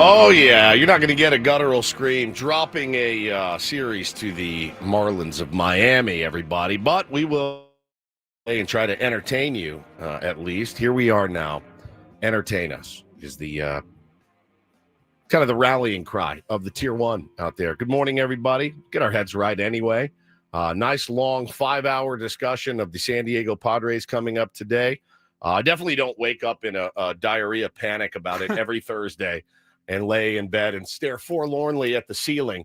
Oh, yeah, you're not going to get a guttural scream dropping a series to the Marlins of Miami, everybody, but we will play and try to entertain you at least. Here we are now. Entertain us is the kind of the rallying cry of the Tier 1 out there. Good morning, everybody. Get our heads right anyway. Nice, long 5-hour discussion of the San Diego Padres coming up today. I definitely don't wake up in a diarrhea panic about it every Thursday and lay in bed and stare forlornly at the ceiling,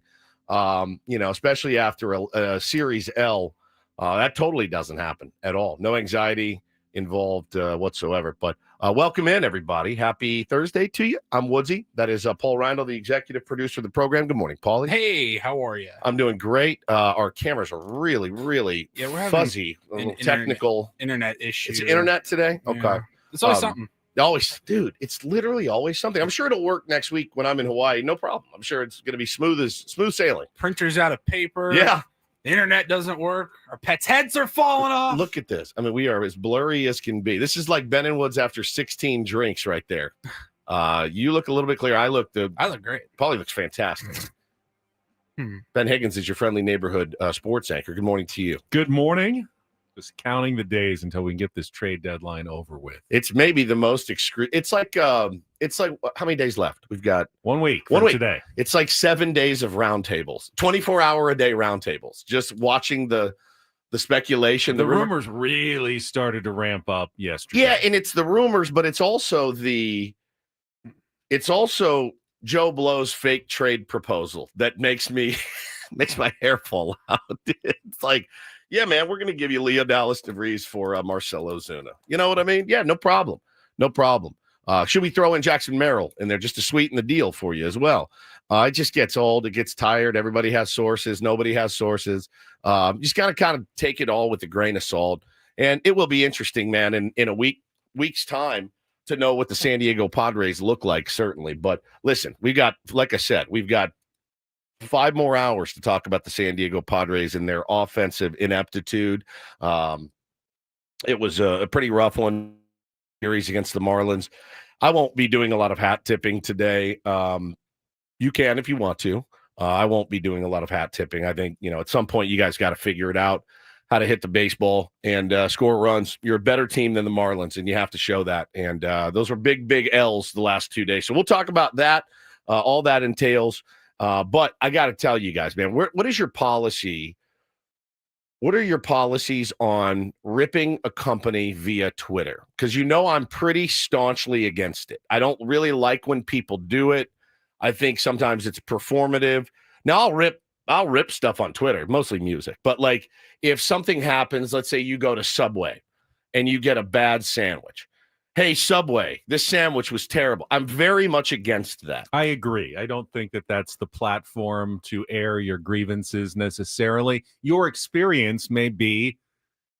especially after a Series L. That totally doesn't happen at all. No anxiety involved whatsoever. But welcome in, everybody. Happy Thursday to you. I'm Woodsy. That is Paul Rindle, the executive producer of the program. Good morning, Paulie. Hey, how are you? I'm doing great. Our cameras are really, really fuzzy. A little technical. Internet issue. It's internet today? Yeah. Okay. It's always something. Always, dude, it's literally always something. I'm sure it'll work next week when I'm in Hawaii. No problem. I'm sure it's going to be smooth sailing. Printers out of paper. Yeah. The internet doesn't work. Our pets' heads are falling off. Look at this. I mean, we are as blurry as can be. This is like Ben and Woods after 16 drinks right there. You look a little bit clear. I look great. Paulie looks fantastic. Ben Higgins is your friendly neighborhood sports anchor. Good morning to you. Good morning. Just counting the days until we can get this trade deadline over with. It's maybe the most It's like how many days left? We've got 1 week. Today. It's like 7 days of roundtables, 24-hour-a-day roundtables. Just watching the speculation. The rumors really started to ramp up yesterday. Yeah, and it's the rumors, but it's also Joe Blow's fake trade proposal that makes my hair fall out. It's like, yeah, man, we're going to give you Leo Dallas DeVries for Marcell Ozuna. You know what I mean? Yeah, no problem. No problem. Should we throw in Jackson Merrill in there just to sweeten the deal for you as well? It just gets old. It gets tired. Everybody has sources. Nobody has sources. You just got to kind of take it all with a grain of salt. And it will be interesting, man, in a week's time to know what the San Diego Padres look like, certainly. But listen, we've got 5 more hours to talk about the San Diego Padres and their offensive ineptitude. It was a pretty rough one series against the Marlins. I won't be doing a lot of hat tipping today. You can if you want to. I won't be doing a lot of hat tipping. I think, at some point you guys got to figure it out, how to hit the baseball and score runs. You're a better team than the Marlins, and you have to show that. And those were big, big L's the last 2 days. So we'll talk about that. All that entails. But I got to tell you guys, man, what is your policy? What are your policies on ripping a company via Twitter? Because I'm pretty staunchly against it. I don't really like when people do it. I think sometimes it's performative. Now I'll rip stuff on Twitter, mostly music. But like if something happens, let's say you go to Subway and you get a bad sandwich. Hey, Subway, this sandwich was terrible. I'm very much against that. I agree. I don't think that that's the platform to air your grievances necessarily. Your experience may be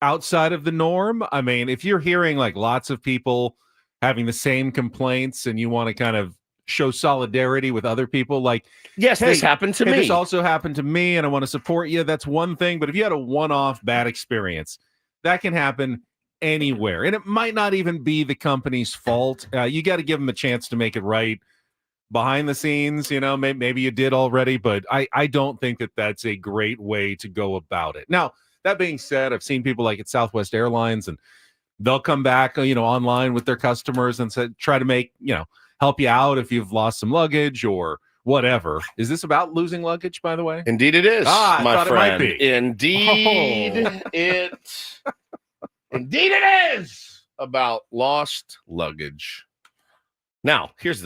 outside of the norm. I mean, if you're hearing like lots of people having the same complaints and you want to kind of show solidarity with other people, like, yes, hey, this happened to me. This also happened to me and I want to support you. That's one thing. But if you had a one-off bad experience, that can happen anywhere, and it might not even be the company's fault. You got to give them a chance to make it right behind the scenes. Maybe you did already, but I don't think that that's a great way to go about it. Now, that being said, I've seen people like at Southwest Airlines, and they'll come back, online with their customers and try to make, help you out if you've lost some luggage or whatever. Is this about losing luggage, by the way? Indeed it is, my friend. It might be. Indeed it is about lost luggage. Now, it's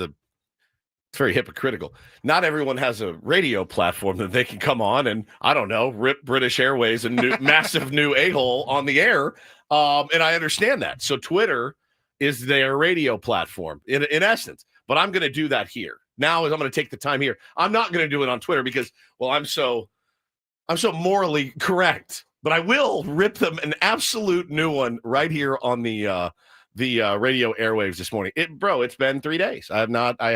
very hypocritical. Not everyone has a radio platform that they can come on and, I don't know, rip British Airways a massive new a-hole on the air. And I understand that. So Twitter is their radio platform in essence. But I'm going to do that here. Now I'm going to take the time here. I'm not going to do it on Twitter because, well, I'm so morally correct. But I will rip them an absolute new one right here on the radio airwaves this morning. It's been 3 days. I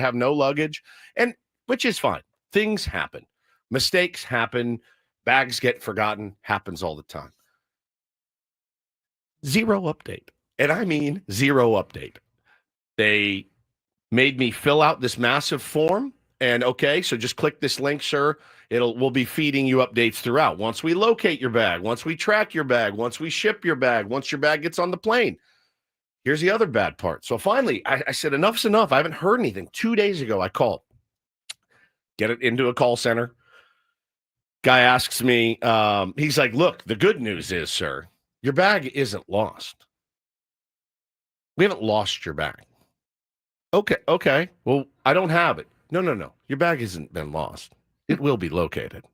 have no luggage, and which is fine. Things happen. Mistakes happen. Bags get forgotten. Happens all the time. Zero update. And I mean zero update. They made me fill out this massive form. And okay, so just click this link, sir. We'll be feeding you updates throughout. Once we locate your bag, once we track your bag, once we ship your bag, once your bag gets on the plane. Here's the other bad part. So finally, I said, enough's enough. I haven't heard anything. 2 days ago, I called. Get it into a call center. Guy asks me, he's like, look, the good news is, sir, your bag isn't lost. We haven't lost your bag. Okay. Well, I don't have it. No. Your bag hasn't been lost. It will be located.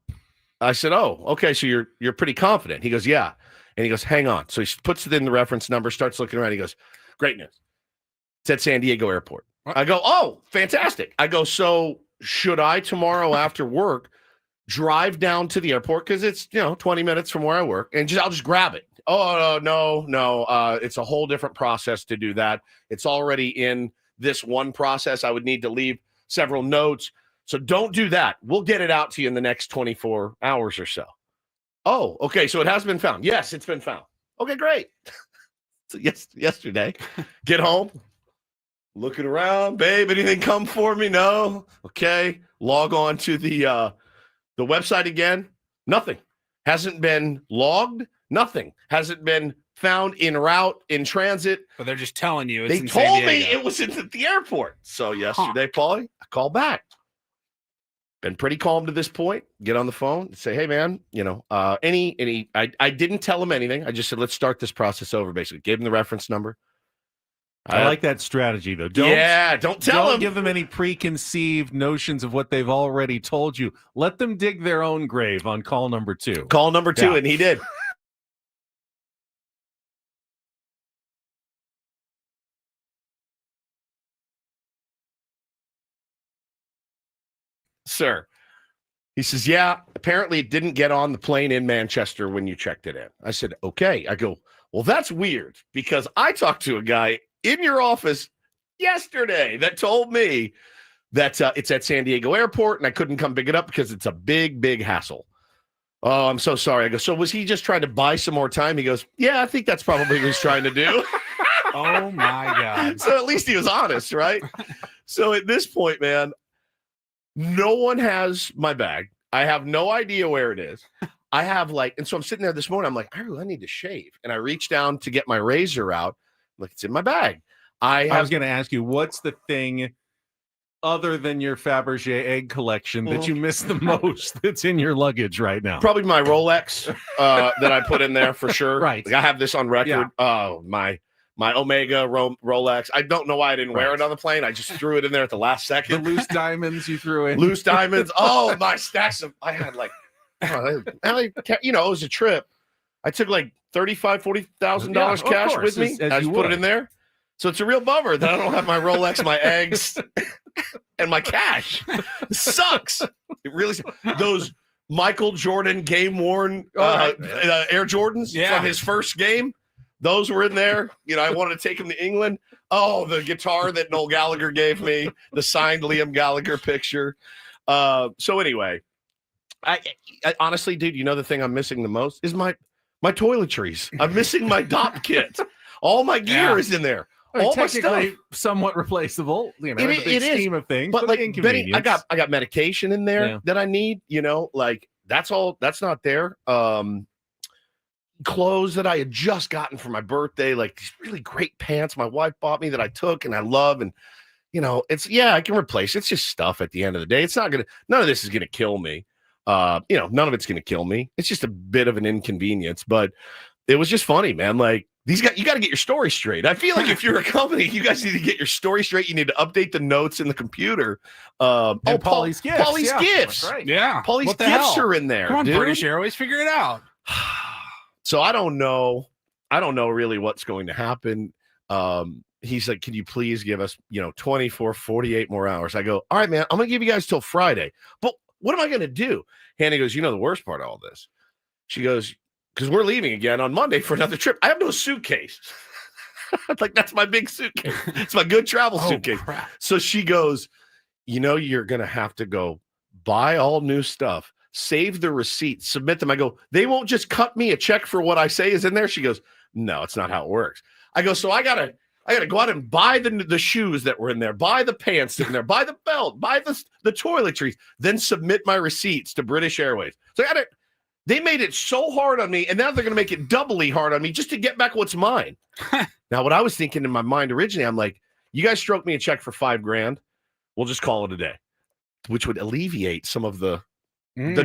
I said, oh, okay, so you're pretty confident. He goes, yeah. And he goes, hang on. So he puts it in the reference number, starts looking around. He goes, great news. It's at San Diego Airport. I go, oh, fantastic. I go, so should I tomorrow after work drive down to the airport? Because it's, 20 minutes from where I work. And I'll just grab it. Oh, no. It's a whole different process to do that. It's already in this one process. I would need to leave several notes. So don't do that. We'll get it out to you in the next 24 hours or so. Oh, okay. So it has been found. Yes, it's been found. Okay, great. So yesterday, get home, looking around, babe, anything come for me? No. Okay. Log on to the website again. Nothing. Hasn't been logged. Nothing. Hasn't been found en route, in transit. But they're just telling you. It's They in told San me Diego. it was at the airport. So yesterday, Paulie, I called been pretty calm to this point. Get on the phone and say, hey, man, I didn't tell him anything. I just said, let's start this process over, basically. Gave him the reference number. I like that strategy, though. Don't tell him. Give them any preconceived notions of what they've already told you. Let them dig their own grave on call number 2. Call number 2, Yeah. and he did. Sir. He says, yeah, apparently it didn't get on the plane in Manchester when you checked it in. I said, okay. I go, well, that's weird because I talked to a guy in your office yesterday that told me that it's at San Diego Airport and I couldn't come pick it up because it's a big, big hassle. Oh, I'm so sorry. I go, so was he just trying to buy some more time? He goes, yeah, I think that's probably what he was trying to do. Oh, my God. So at least he was honest, right? So at this point, man, no one has my bag. I have no idea where it is. I have and so I'm sitting there this morning. I'm like, I need to shave. And I reach down to get my razor out. Look, it's in my bag. I was going to ask you, what's the thing other than your Fabergé egg collection that you miss the most that's in your luggage right now? Probably my Rolex that I put in there for sure. Right. I have this on record. Yeah. Oh, my Omega Rolex. I don't know why I didn't wear it on the plane. I just threw it in there at the last second. The loose diamonds you threw in. Loose diamonds. Oh, my stacks of. I had it was a trip. I took $35,000-$40,000 cash course, with me. as I you just put it would. in there. So it's a real bummer that I don't have my Rolex, my eggs, and my cash. It sucks. It really. Those Michael Jordan game worn Air Jordans from his first game. Those were in there. I wanted to take him to England. Oh, the guitar that Noel Gallagher gave me, the signed Liam Gallagher picture. So anyway, I honestly, dude, the thing I'm missing the most is my toiletries. I'm missing my DOP kit. All my gear is in there. All my stuff. Somewhat replaceable, in the big scheme of things. But inconvenience. Benny, I got medication in there that I need. That's all. That's not there. Clothes that I had just gotten for my birthday, like these really great pants my wife bought me that I took and I love. And, I can replace. It's just stuff at the end of the day. It's not none of this is going to kill me. None of it's going to kill me. It's just a bit of an inconvenience, but it was just funny, man. Like these guys, you got to get your story straight. I feel like if you're a company, you guys need to get your story straight. You need to update the notes in the computer. Paulie's gifts. Paulie's gifts. That's right. Yeah. Paulie's gifts are in there. Come on, dude. British Airways, figure it out. So I don't know really what's going to happen. He's like, can you please give us, 24, 48 more hours? I go, all right, man, I'm going to give you guys till Friday. But what am I going to do? Hannah goes, the worst part of all this. She goes, because we're leaving again on Monday for another trip. I have no suitcase. That's my big suitcase. It's my good travel suitcase. Crap. So she goes, you're going to have to go buy all new stuff. Save the receipts, submit them. I go, they won't just cut me a check for what I say is in there. She goes, no, it's not how it works. I go, so I gotta I got to go out and buy the shoes that were in there, buy the pants that were in there, buy the belt, buy the toiletries, then submit my receipts to British Airways. So they made it so hard on me, and now they're going to make it doubly hard on me just to get back what's mine. Now, what I was thinking in my mind originally, I'm like, you guys stroke me a check for $5,000. We'll just call it a day, which would alleviate some of the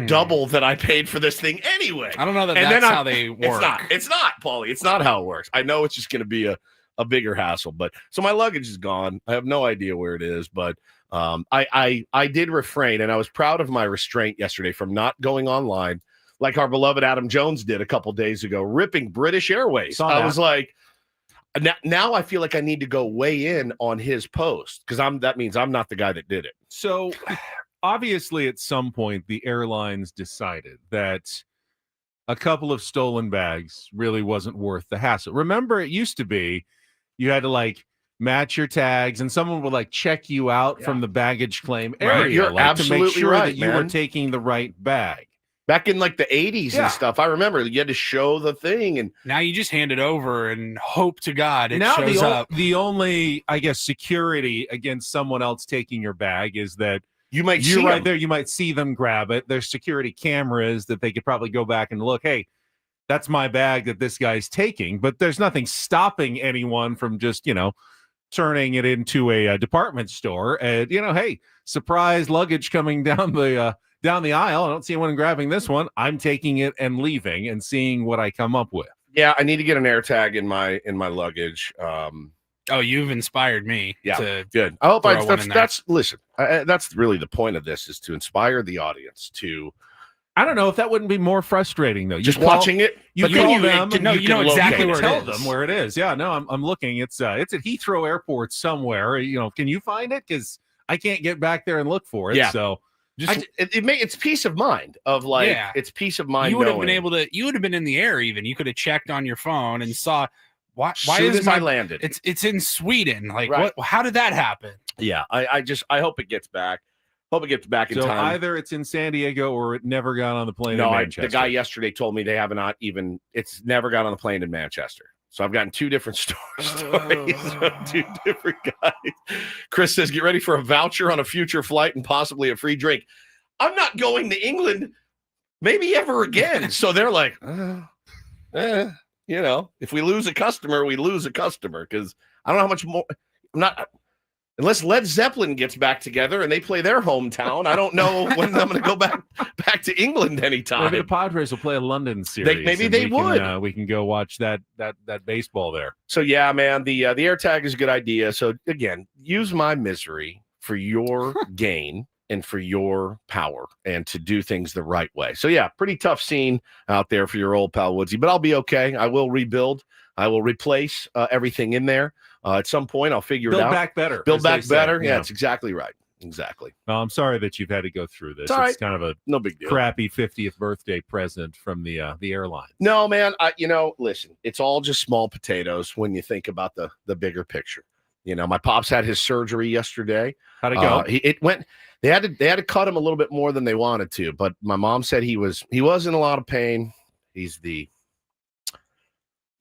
double that I paid for this thing anyway. I don't know that's how they work. It's not, Paulie. It's not how it works. I know it's just going to be a bigger hassle. But so my luggage is gone. I have no idea where it is, but I did refrain, and I was proud of my restraint yesterday from not going online like our beloved Adam Jones did a couple days ago, ripping British Airways. I was like, now I feel like I need to go weigh in on his post because that means I'm not the guy that did it. So obviously at some point the airlines decided that a couple of stolen bags really wasn't worth the hassle. Remember, it used to be you had to like match your tags and someone would like check you out from the baggage claim area. You're like, absolutely to make sure right, that you were taking the right bag. Back in like the 80s and stuff, I remember you had to show the thing, and now you just hand it over and hope to God it now shows up. The only, I guess, security against someone else taking your bag is that you're right there. You might see them grab it. There's security cameras that they could probably go back and look. Hey, that's my bag that this guy's taking. But there's nothing stopping anyone from just turning it into a department store. And hey, surprise luggage coming down the aisle. I don't see anyone grabbing this one. I'm taking it and leaving and seeing what I come up with. Yeah, I need to get an AirTag in my luggage. Oh, you've inspired me. Yeah, good. I hope listen. That's really the point of this, is to inspire the audience to. I don't know if that wouldn't be more frustrating though. Just watching it. You call them. You know exactly where it is. Tell them where it is. Yeah, no, I'm looking. It's at Heathrow Airport somewhere. Can you find it? Because I can't get back there and look for it. Yeah. So. It's peace of mind of like it's peace of mind. You would have been able to. You would have been in the air even. You could have checked on your phone and saw why is I landed. It's in Sweden. Like what? How did that happen? Yeah, I hope it gets back. Hope it gets back in time. Either it's in San Diego or it never got on the plane. No, in Manchester. The guy yesterday told me they have not even. It's never got on the plane in Manchester. So I've gotten two different stories, two different guys. Chris says, get ready for a voucher on a future flight and possibly a free drink. I'm not going to England maybe ever again. So they're like, if we lose a customer, we lose a customer, because I don't know how much more. I'm not. Unless Led Zeppelin gets back together and they play their hometown, I don't know when I'm going to go back to England anytime. Maybe the Padres will play a London series. Maybe they would. We can go watch that baseball there. So yeah, man, the AirTag is a good idea. So again, use my misery for your gain and for your power, and to do things the right way. So yeah, pretty tough scene out there for your old pal Woodsy, but I'll be okay. I will rebuild. I will replace everything in there. At some point, I'll figure it out. Build back better. Yeah, that's exactly right. Exactly. Well, I'm sorry that you've had to go through this. It's kind of a no big deal. Crappy 50th birthday present from the airline. No, man. Listen, it's all just small potatoes when you think about the bigger picture. My pops had his surgery yesterday. How'd it go? It went. They had to cut him a little bit more than they wanted to, but my mom said he was in a lot of pain. He's the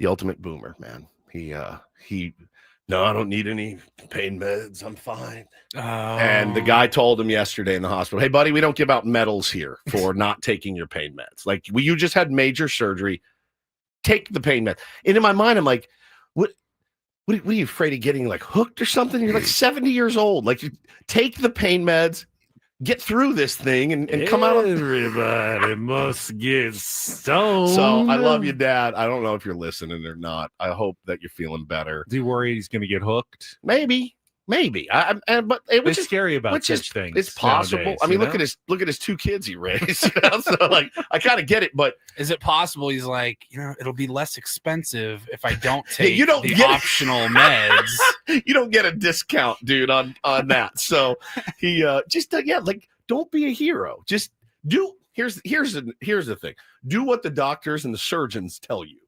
ultimate boomer, man. No, I don't need any pain meds. I'm fine. Oh. And the guy told him yesterday in the hospital, hey, buddy, we don't give out medals here for not taking your pain meds. Like, you just had major surgery. Take the pain meds. And in my mind, I'm like, what are you afraid of getting, like, hooked or something? You're like 70 years old. Like, you take the pain meds, get through this thing, and come out. Everybody must get stoned. So I love you, Dad. I don't know if you're listening or not. I hope that you're feeling better. Do you worry he's going to get hooked? Maybe. But it's scary about such things. It's possible. Nowadays, I mean, look at his two kids he raised. So like, I kind of get it, but is it possible he's like, it'll be less expensive if I don't take the optional meds? You don't get a discount, dude, on that. So he don't be a hero. Just do. Here's the thing. Do what the doctors and the surgeons tell you.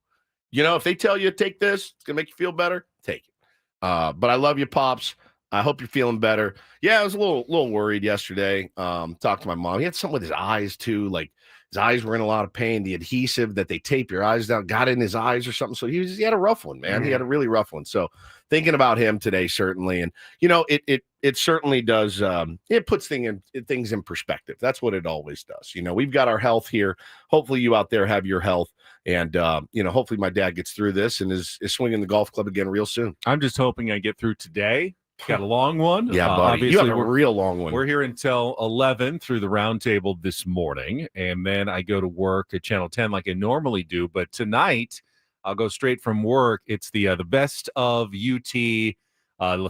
If they tell you take this, it's gonna make you feel better. Take it. But I love you, Pops. I hope you're feeling better. Yeah, I was a little worried yesterday. Talked to my mom. He had something with his eyes too. Like, his eyes were in a lot of pain. The adhesive that they tape your eyes down got in his eyes or something. So he had a rough one, man. He had a really rough one. So thinking about him today, certainly. And, it certainly does. It puts things in perspective. That's what it always does. We've got our health here. Hopefully you out there have your health. And, hopefully my dad gets through this and is swinging the golf club again real soon. I'm just hoping I get through today. Got a long one. Yeah, buddy. You have a real long one. We're here until 11 through the roundtable this morning, and then I go to work at Channel 10 like I normally do. But tonight, I'll go straight from work. It's the Best of UT the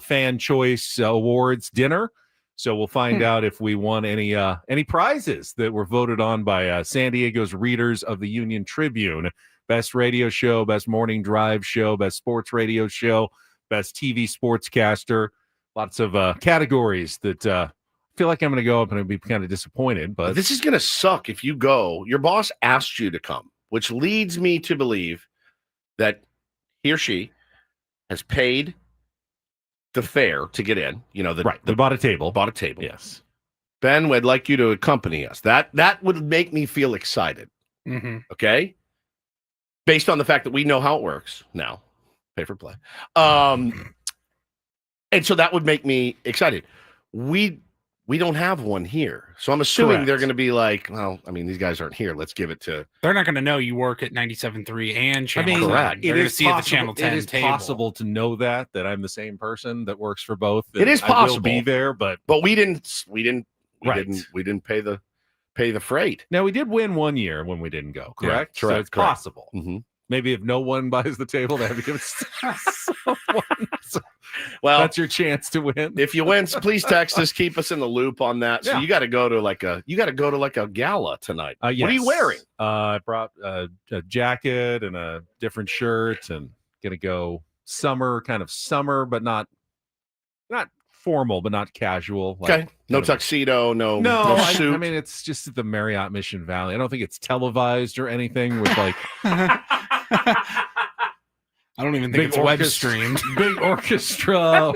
Fan Choice Awards dinner. So we'll find out if we won any prizes that were voted on by San Diego's readers of the Union Tribune. Best radio show, best morning drive show, best sports radio show, best TV sportscaster. Lots of categories that I feel like I'm going to go up and I'll be kind of disappointed. But this is going to suck if you go. Your boss asked you to come, which leads me to believe that he or she has paid the fare to get in. They bought a table. Bought a table. Yes. Ben, I'd like you to accompany us. That would make me feel excited. Mm-hmm. Okay? Based on the fact that we know how it works now. Pay for play. And so that would make me excited. We don't have one here. So I'm assuming they're going to be like, well, these guys aren't here. Let's give it to... They're not going to know you work at 97.3 and Channel 10. Correct. They're going to see it at the Channel 10 It is table. possible to know that I'm the same person that works for both. It is possible. I will be there, but we didn't pay the freight. Now, we did win one year when we didn't go, correct? Yeah, correct. So it's possible. Mm-hmm. Maybe if no one buys the table, they have to give it to someone. So well, that's your chance to win. If you win, please text us. Keep us in the loop on that. So you got to go to like a gala tonight. Yes. What are you wearing? I brought a jacket and a different shirt, and gonna go summer, but not formal, but not casual. Okay. No tuxedo, no suit. It's just at the Marriott Mission Valley. I don't think it's televised or anything with like I don't even think it's web streamed. Big orchestra.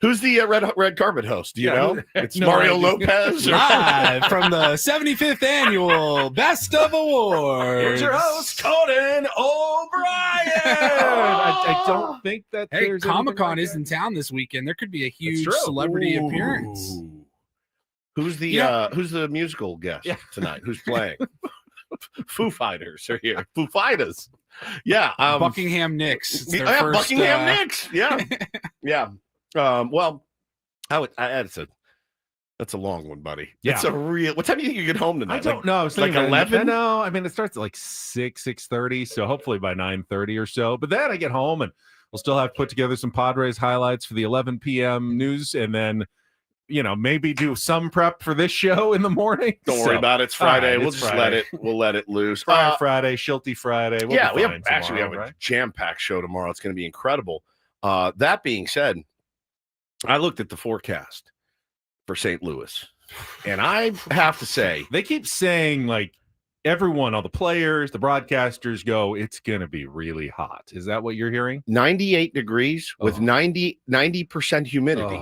Who's the red carpet host? Do you know? It's Mario Lopez. Live from the 75th annual Best of Awards. Here's your host, Conan O'Brien. I don't think that. Hey, Comic-Con is in town this weekend. There could be a huge celebrity appearance. Who's the musical guest tonight? Who's playing? Foo Fighters are here. Foo Fighters. Yeah. Buckingham Nicks. Buckingham Nicks. Yeah. Yeah. Well, that's a long one, buddy. Yeah. It's a real. What time do you think you get home tonight? I don't know. It's like 11. No, it starts at like 6:30. So hopefully by 9:30 or so. But then I get home and we'll still have to put together some Padres highlights for the 11 p.m. news, and then maybe do some prep for this show in the morning. Don't worry about it. It's Friday. We'll just let it loose. Friday, Shilty Friday. We have a jam-packed show tomorrow. It's going to be incredible. That being said, I looked at the forecast for St. Louis, and I have to say, they keep saying like everyone, all the players, the broadcasters go, it's going to be really hot. Is that what you're hearing? 98 degrees with 90% humidity.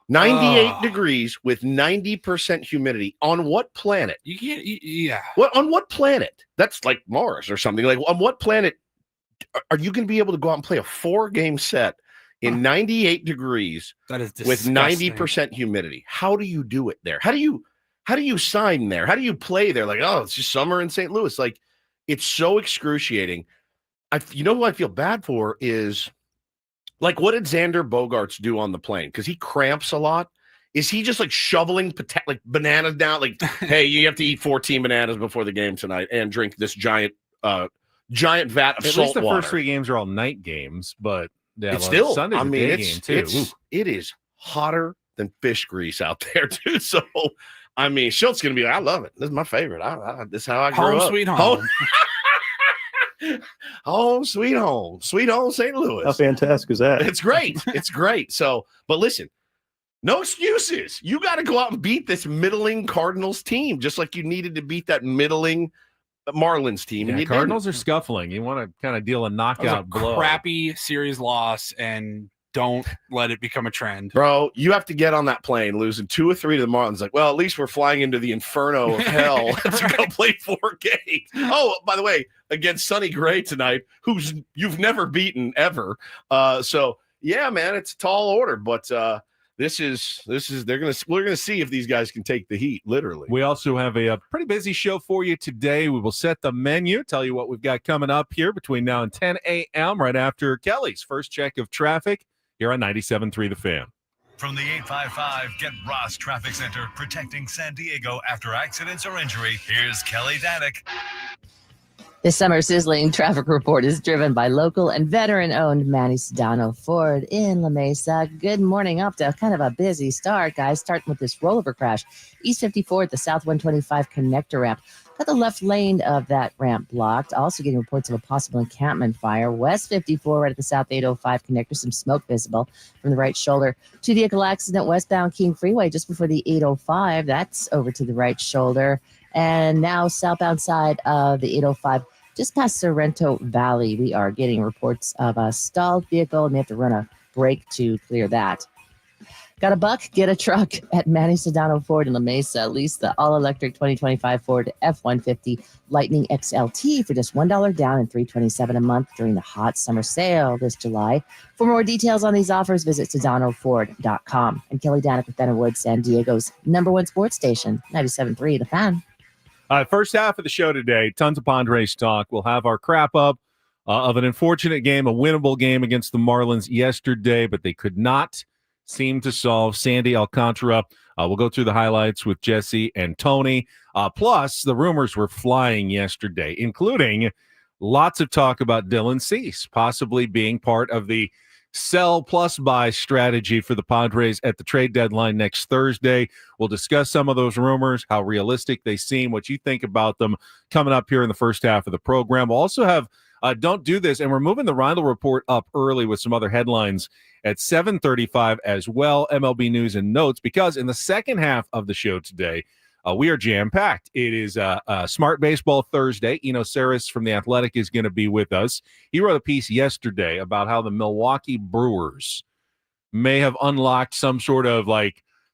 98 degrees with 90% humidity. On what planet? You can't. Yeah. On what planet? That's like Mars or something. Like, on what planet are you going to be able to go out and play a 4-game set in 98 degrees? That is with 90% humidity. How do you do it there? How do you sign there? How do you play there? Like, it's just summer in St. Louis. Like, it's so excruciating. Who I feel bad for is, like, what did Xander Bogaerts do on the plane? Because he cramps a lot. Is he just like shoveling like bananas down? Like, hey, you have to eat 14 bananas before the game tonight and drink this giant vat of salt water. At least the first 3 games are all night games, but it's still Sunday's a day game too. It is hotter than fish grease out there, too. So, Schultz going to be like, I love it. This is my favorite. This is how I grew up. Home sweet home. Home sweet home. Sweet home St. Louis. How fantastic is that? It's great. It's great. So, but listen, no excuses. You got to go out and beat this middling Cardinals team, just like you needed to beat that middling Marlins team. Yeah, and Cardinals are scuffling. You want to kind of deal a knockout blow. Crappy series loss, and don't let it become a trend. Bro, you have to get on that plane, losing 2 or 3 to the Marlins. Like, well, at least we're flying into the inferno of hell to go play 4 games. Oh, by the way, against Sonny Gray tonight, who's you've never beaten ever. So yeah, man, it's a tall order, but we're gonna see if these guys can take the heat, literally. We also have a pretty busy show for you today. We will set the menu, tell you what we've got coming up here between now and 10 a.m. right after Kelly's first check of traffic here on 97.3 The Fan. From the 855 Get Ross Traffic Center, protecting San Diego after accidents or injury, here's Kelly Danick. This summer sizzling traffic report is driven by local and veteran-owned Manny Sedano Ford in La Mesa. Good morning. Up to kind of a busy start, guys. Starting with this rollover crash. East 54 at the South 125 connector ramp. Got the left lane of that ramp blocked. Also getting reports of a possible encampment fire. West 54 right at the South 805 connector. Some smoke visible from the right shoulder. 2-vehicle accident westbound King Freeway just before the 805. That's over to the right shoulder. And now southbound side of the 805. Just past Sorrento Valley, we are getting reports of a stalled vehicle, and they have to run a brake to clear that. Got a buck? Get a truck at Manny Sedano Ford in La Mesa. Lease the all-electric 2025 Ford F-150 Lightning XLT for just $1 down and $327 a month during the hot summer sale this July. For more details on these offers, visit SedanoFord.com. And Kelly Danick with Ben Woods, San Diego's #1 sports station, 97.3 The Fan. First half of the show today, tons of Padres talk. We'll have our crap up of an unfortunate game, a winnable game against the Marlins yesterday, but they could not seem to solve Sandy Alcantara. We'll go through the highlights with Jesse and Tony. Plus, the rumors were flying yesterday, including lots of talk about Dylan Cease possibly being part of the sell plus buy strategy for the Padres at the trade deadline next Thursday. We'll discuss some of those rumors, how realistic they seem, what you think about them coming up here in the first half of the program. We'll also have Don't Do This, and we're moving the Rindle Report up early with some other headlines at 7:35 as well, MLB news and notes, because in the second half of the show today, we are jam-packed. It is Smart Baseball Thursday. Eno Saris from The Athletic is going to be with us. He wrote a piece yesterday about how the Milwaukee Brewers may have unlocked some sort of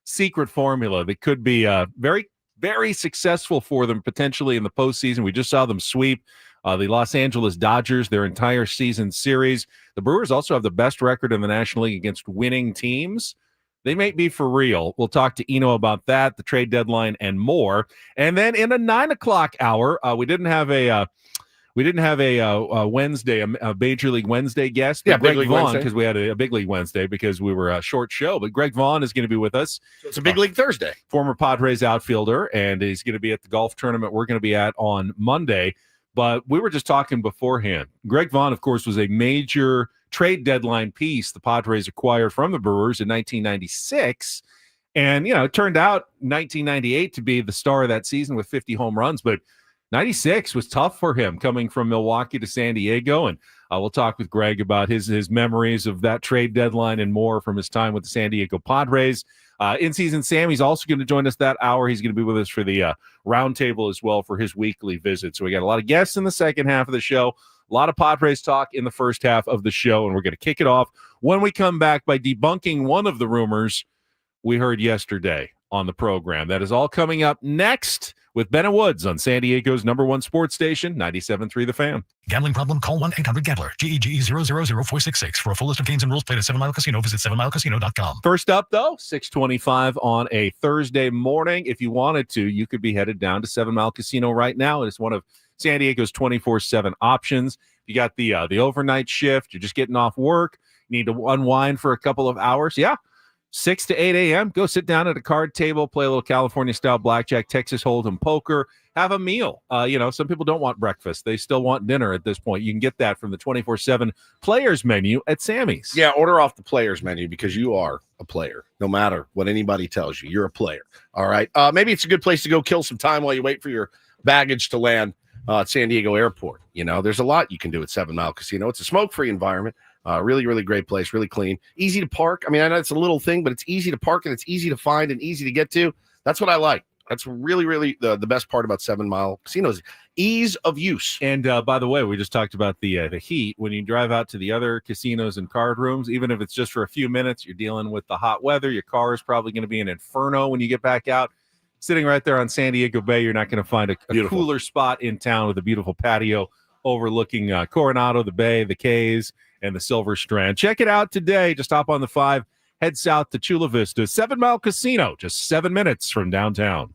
secret formula that could be very, very successful for them potentially in the postseason. We just saw them sweep the Los Angeles Dodgers their entire season series. The Brewers also have the best record in the National League against winning teams. They may be for real. We'll talk to Eno about that, the trade deadline, and more. And then in a 9 o'clock hour, we didn't have a Wednesday, a Major League Wednesday guest. Yeah, Greg Big League Vaughn, Wednesday, because we had a Big League Wednesday because we were a short show. But Greg Vaughn is going to be with us. So it's a Big League Thursday. Former Padres outfielder, and he's going to be at the golf tournament we're going to be at on Monday. But we were just talking beforehand. Greg Vaughn, of course, was a major trade deadline piece the Padres acquired from the Brewers in 1996. And, it turned out 1998 to be the star of that season with 50 home runs. But 96 was tough for him coming from Milwaukee to San Diego. And we'll talk with Greg about his memories of that trade deadline and more from his time with the San Diego Padres. In-season Sam, he's also going to join us that hour. He's going to be with us for the roundtable as well for his weekly visit. So we got a lot of guests in the second half of the show, a lot of Padres talk in the first half of the show, and we're going to kick it off when we come back by debunking one of the rumors we heard yesterday on the program. That is all coming up next with Ben Woods on San Diego's #1 sports station, 97.3 The Fan. Gambling problem? Call 1-800-GAMBLER. GEGE 000-466. For a full list of games and rules, play at 7 Mile Casino. Visit 7milecasino.com. First up, though, 6:25 on a Thursday morning. If you wanted to, you could be headed down to 7 Mile Casino right now. It's one of San Diego's 24/7 options. You got the overnight shift. You're just getting off work. You need to unwind for a couple of hours. Yeah. 6 to 8 a.m., go sit down at a card table, play a little California-style blackjack, Texas Hold'em poker, have a meal. Some people don't want breakfast. They still want dinner at this point. You can get that from the 24/7 players menu at Sammy's. Yeah, order off the players menu because you are a player. No matter what anybody tells you, you're a player. All right. Maybe it's a good place to go kill some time while you wait for your baggage to land at San Diego Airport. There's a lot you can do at 7 Mile Casino. It's a smoke-free environment. Really, really great place, really clean, easy to park. I mean, I know it's a little thing, but it's easy to park and it's easy to find and easy to get to. That's what I like. That's really, really the best part about 7 Mile Casinos. Ease of use. And by the way, we just talked about the heat. When you drive out to the other casinos and card rooms, even if it's just for a few minutes, you're dealing with the hot weather. Your car is probably going to be an inferno when you get back out. Sitting right there on San Diego Bay, you're not going to find a cooler spot in town with a beautiful patio overlooking Coronado, the Bay, the Cays, and the Silver Strand. Check it out today. Just hop on the 5, head south to Chula Vista. 7 Mile Casino, just 7 minutes from downtown.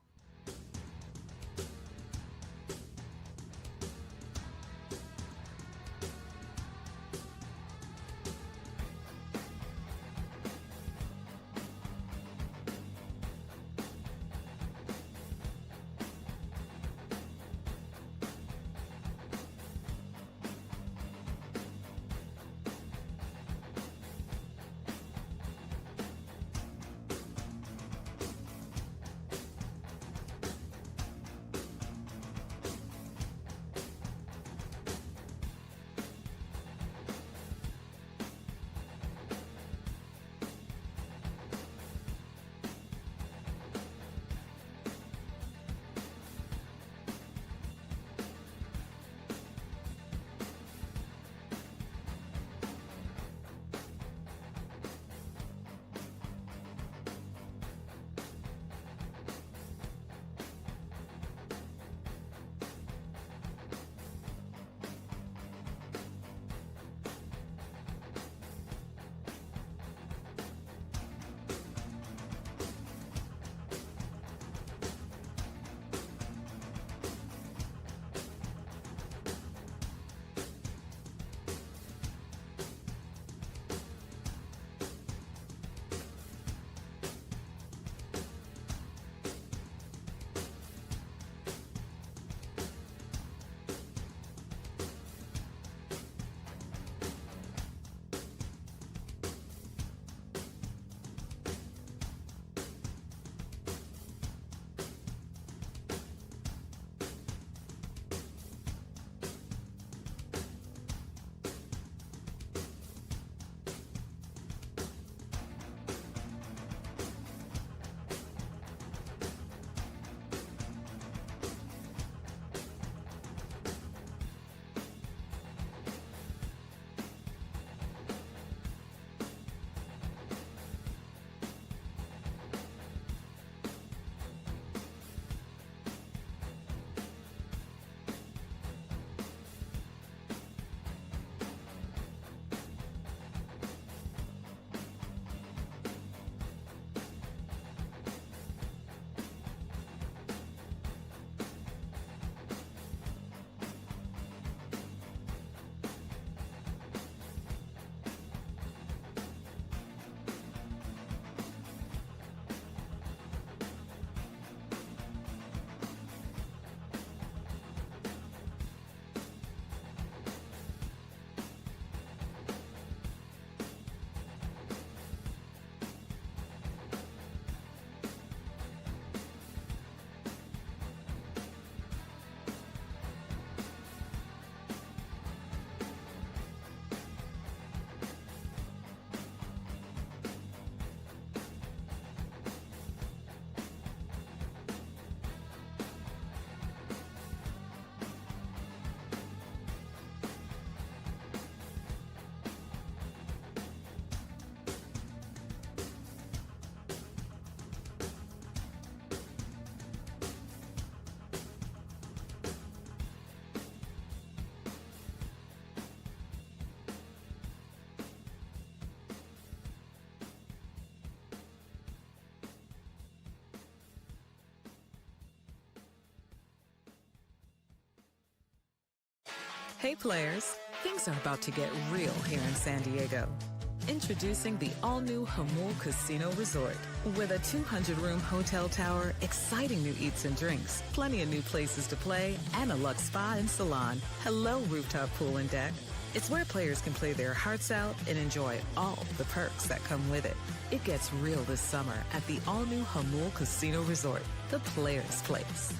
Hey players, things are about to get real here in San Diego. Introducing the all-new Jamul Casino Resort. With a 200-room hotel tower, exciting new eats and drinks, plenty of new places to play, and a luxe spa and salon. Hello, rooftop pool and deck. It's where players can play their hearts out and enjoy all the perks that come with it. It gets real this summer at the all-new Jamul Casino Resort, the players' place.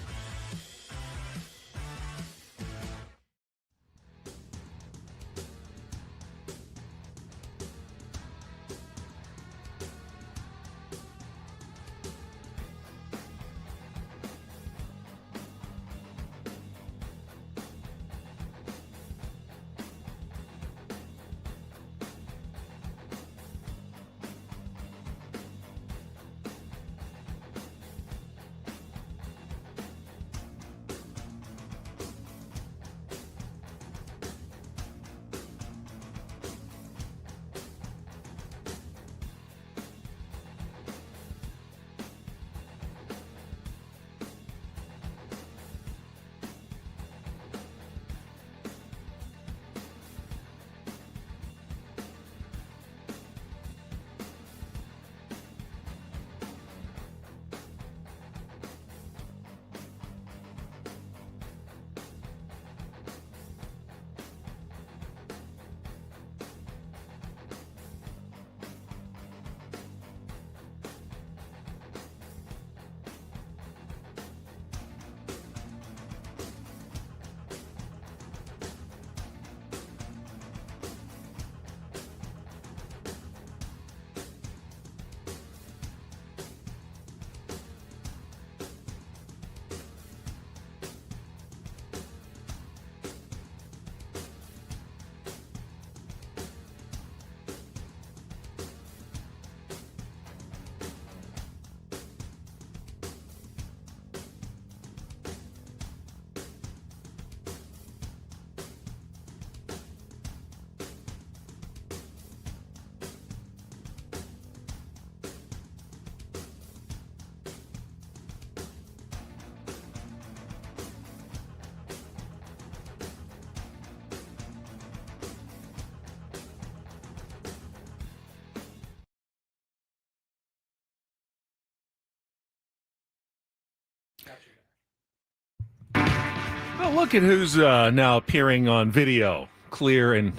Well, look at who's now appearing on video, clear and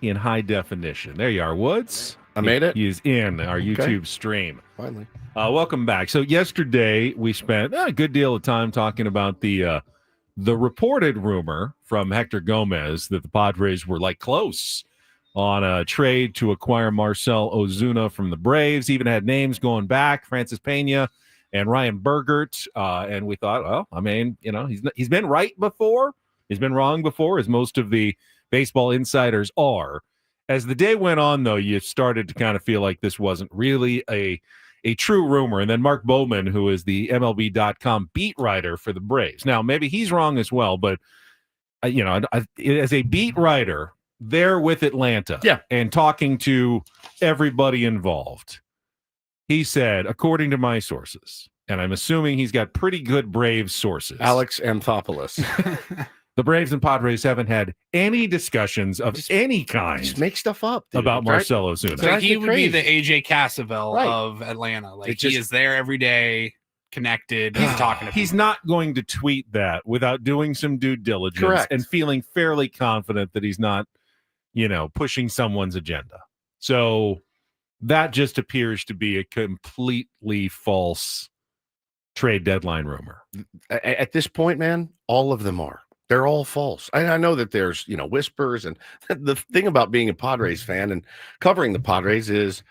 in high definition. There you are, Woods. I made it. He's in our YouTube stream. Finally. Welcome back. So yesterday we spent a good deal of time talking about the reported rumor from Hector Gomez that the Padres were close on a trade to acquire Marcell Ozuna from the Braves. Even had names going back, Francis Pena and Ryan Bergert. And we thought, well, I mean, he's been right before. He's been wrong before, as most of the baseball insiders are. As the day went on, though, you started to kind of feel like this wasn't really a true rumor. And then Mark Bowman, who is the MLB.com beat writer for the Braves. Now, maybe he's wrong as well, but, as a beat writer, there with Atlanta and talking to everybody involved, he said, according to my sources, and I'm assuming he's got pretty good Braves sources. Alex Anthopoulos. The Braves and Padres haven't had any discussions of any kind. Just make stuff up, dude, about Marcell Ozuna. So he would be the AJ Cassavell of Atlanta. He is there every day, connected. He's talking to people. He's not going to tweet that without doing some due diligence and feeling fairly confident that he's not, pushing someone's agenda. So that just appears to be a completely false trade deadline rumor. At this point, man, all of them are. They're all false. I know that there's, whispers. And the thing about being a Padres fan and covering the Padres is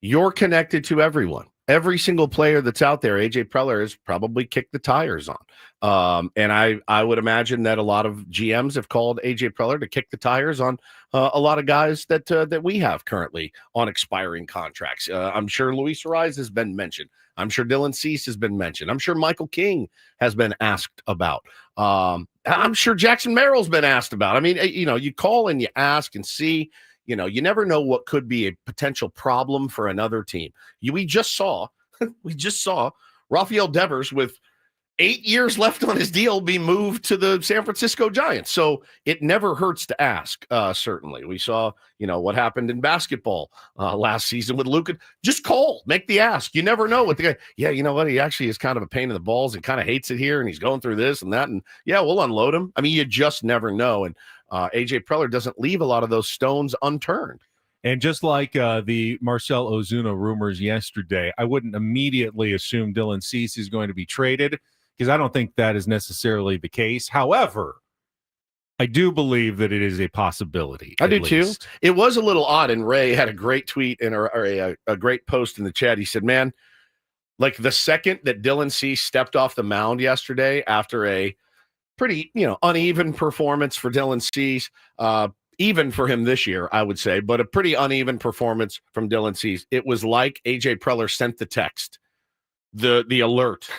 you're connected to everyone. Every single player that's out there, AJ Preller has probably kicked the tires on. And I would imagine that a lot of GMs have called AJ Preller to kick the tires on a lot of guys that we have currently on expiring contracts. I'm sure Luis Ariz has been mentioned. I'm sure Dylan Cease has been mentioned. I'm sure Michael King has been asked about. I'm sure Jackson Merrill's been asked about. I mean, you call and you ask and see. You never know what could be a potential problem for another team. We just saw Rafael Devers with 8 years left on his deal be moved to the San Francisco Giants. So it never hurts to ask, certainly. We saw, what happened in basketball last season with Luka. Just call, make the ask. You never know what the guy, you know what? He actually is kind of a pain in the balls and kind of hates it here, and he's going through this and that. And we'll unload him. I mean, you just never know. And AJ Preller doesn't leave a lot of those stones unturned. And just like the Marcell Ozuna rumors yesterday, I wouldn't immediately assume Dylan Cease is going to be traded, because I don't think that is necessarily the case. However, I do believe that it is a possibility. I do too. It was a little odd, and Ray had a great tweet and a great post in the chat. He said, man, the second that Dylan Cease stepped off the mound yesterday after a pretty, uneven performance for Dylan Cease, even for him this year, I would say, but a pretty uneven performance from Dylan Cease. It was like AJ Preller sent the text, the alert.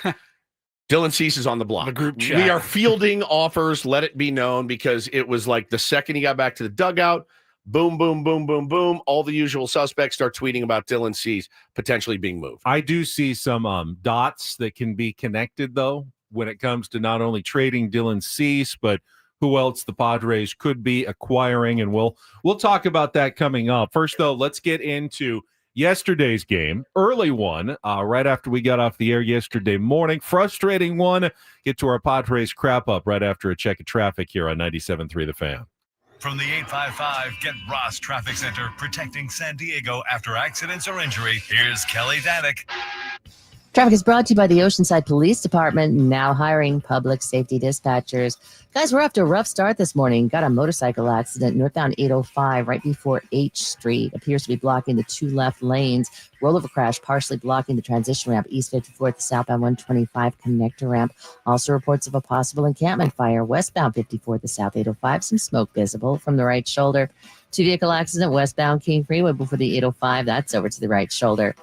Dylan Cease is on the block. The group chat. We are fielding offers. Let it be known, because it was like the second he got back to the dugout, boom, boom, boom, boom, boom. All the usual suspects start tweeting about Dylan Cease potentially being moved. I do see some dots that can be connected, though, when it comes to not only trading Dylan Cease, but who else the Padres could be acquiring. And we'll talk about that coming up. First, though, let's get into yesterday's game, early one, right after we got off the air yesterday morning. Frustrating one. Get to our Padres crap up right after a check of traffic here on 97.3 The Fan. From the 855 Get Ross Traffic Center, protecting San Diego after accidents or injury, here's Kelly Danick. Traffic is brought to you by the Oceanside Police Department, now hiring public safety dispatchers. Guys, we're off to a rough start this morning. Got a motorcycle accident northbound 805 right before H Street. Appears to be blocking the two left lanes. Rollover crash partially blocking the transition ramp east 54th to southbound 125 connector ramp. Also reports of a possible encampment fire westbound 54th to south 805. Some smoke visible from the right shoulder. Two-vehicle accident westbound King Freeway before the 805. That's over to the right shoulder.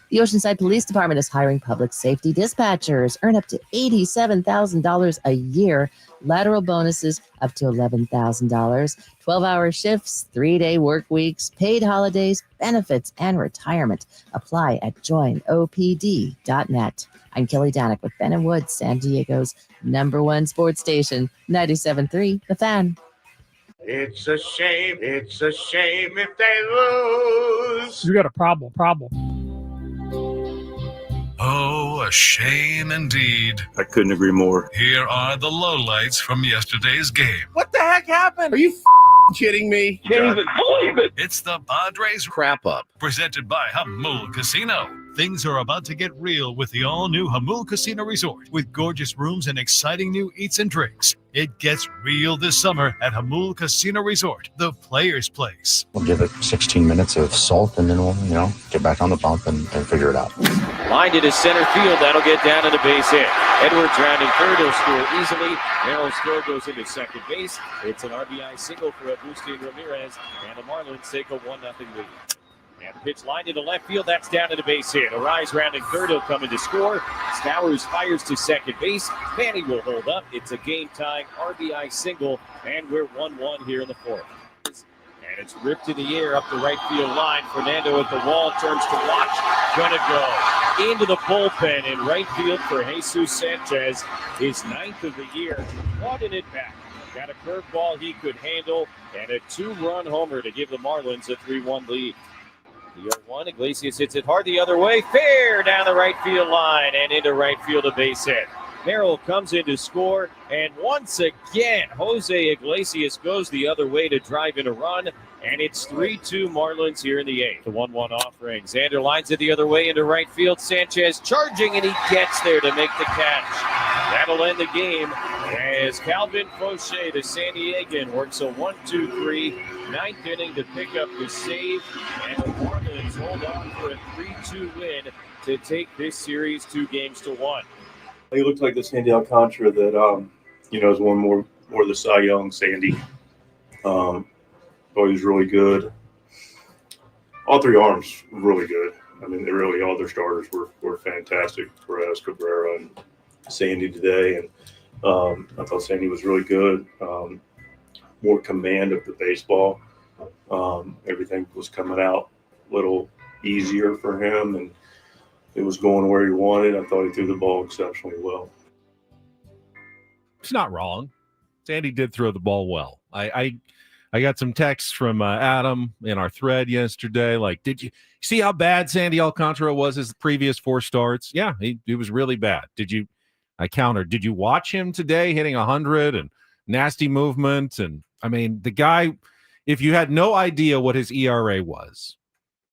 The Oceanside Police Department is hiring public safety dispatchers. Earn up to $87,000 a year. Lateral bonuses up to $11,000. 12-hour shifts, 3-day work weeks, paid holidays, benefits, and retirement. Apply at joinopd.net. I'm Kelly Danick with Ben & Woods, San Diego's #1 sports station, 97.3 The Fan. It's a shame if they lose. You got a problem. Oh, a shame indeed. I couldn't agree more. Here are the lowlights from yesterday's game. What the heck happened? Are you kidding me? Can't even believe it. It's the Padres Crap up. presented by Hamul Casino. Things are about to get real with the all-new Hamul Casino Resort with gorgeous rooms and exciting new eats and drinks. It gets real this summer at Hamul Casino Resort, the player's place. We'll give it 16 minutes of salt, and then we'll, get back on the bump and figure it out. Lined it to center field. That'll get down to the base hit. Edwards rounding third. He'll score easily. Merrill's throw goes into second base. It's an RBI single for Agustin Ramirez, and the Marlins take a 1-0 lead. And the pitch lined into left field. That's down to the base hit. Arise rounding third. He'll come in to score. Stowers fires to second base. Manny will hold up. It's a game-tying RBI single, and we're 1-1 here in the fourth. And it's ripped in the air up the right field line. Fernando at the wall turns to watch. Gonna go into the bullpen in right field for Jesus Sanchez. His 9th of the year. Wanted it back. Got a curveball he could handle, and a 2-run homer to give the Marlins a 3-1 lead. The 0-1, Iglesias hits it hard the other way. Fair down the right field line and into right field, a base hit. Merrill comes in to score, and once again, Jose Iglesias goes the other way to drive in a run, and it's 3-2 Marlins here in the 8th. The 1-1 offering. Xander lines it the other way into right field. Sanchez charging, and he gets there to make the catch. That'll end the game as Calvin Fauché, the San Diegan, works a 1-2-3, 9th inning to pick up the save, and the Marlins hold on for a 3-2 win to take this series 2-1. He looked like the Sandy Alcantara that, has won more of the Cy Young, Sandy. Thought he was really good. All three arms were really good. I mean, all their starters were fantastic. Perez, Cabrera, and Sandy today. And I thought Sandy was really good. More command of the baseball. Everything was coming out a little easier for him, and it was going where he wanted. I thought he threw the ball exceptionally well. It's not wrong. Sandy did throw the ball well. I got some texts from Adam in our thread yesterday. Like, did you see how bad Sandy Alcantara was his previous 4 starts? Yeah, he was really bad. I countered. Did you watch him today hitting 100 and nasty movement? And I mean, the guy, if you had no idea what his ERA was,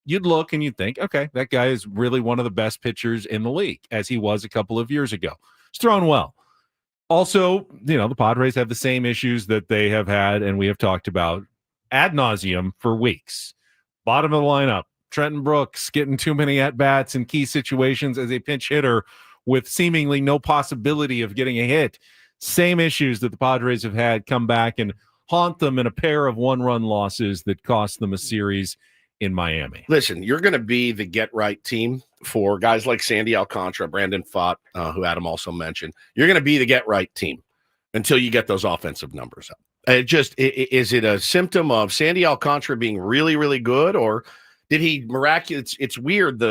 you'd look and you'd think, okay, that guy is really one of the best pitchers in the league, as he was a couple of years ago. He's thrown well. Also, the Padres have the same issues that they have had, and we have talked about ad nauseum for weeks. Bottom of the lineup, Trenton Brooks getting too many at-bats in key situations as a pinch hitter with seemingly no possibility of getting a hit. Same issues that the Padres have had come back and haunt them in a pair of 1-run losses that cost them a series in Miami. Listen, you're going to be the get-right team for guys like Sandy Alcantara, Brandon Pfaadt, who Adam also mentioned. You're going to be the get-right team until you get those offensive numbers up. Is it a symptom of Sandy Alcantara being really, really good, or did he miraculous? It's weird.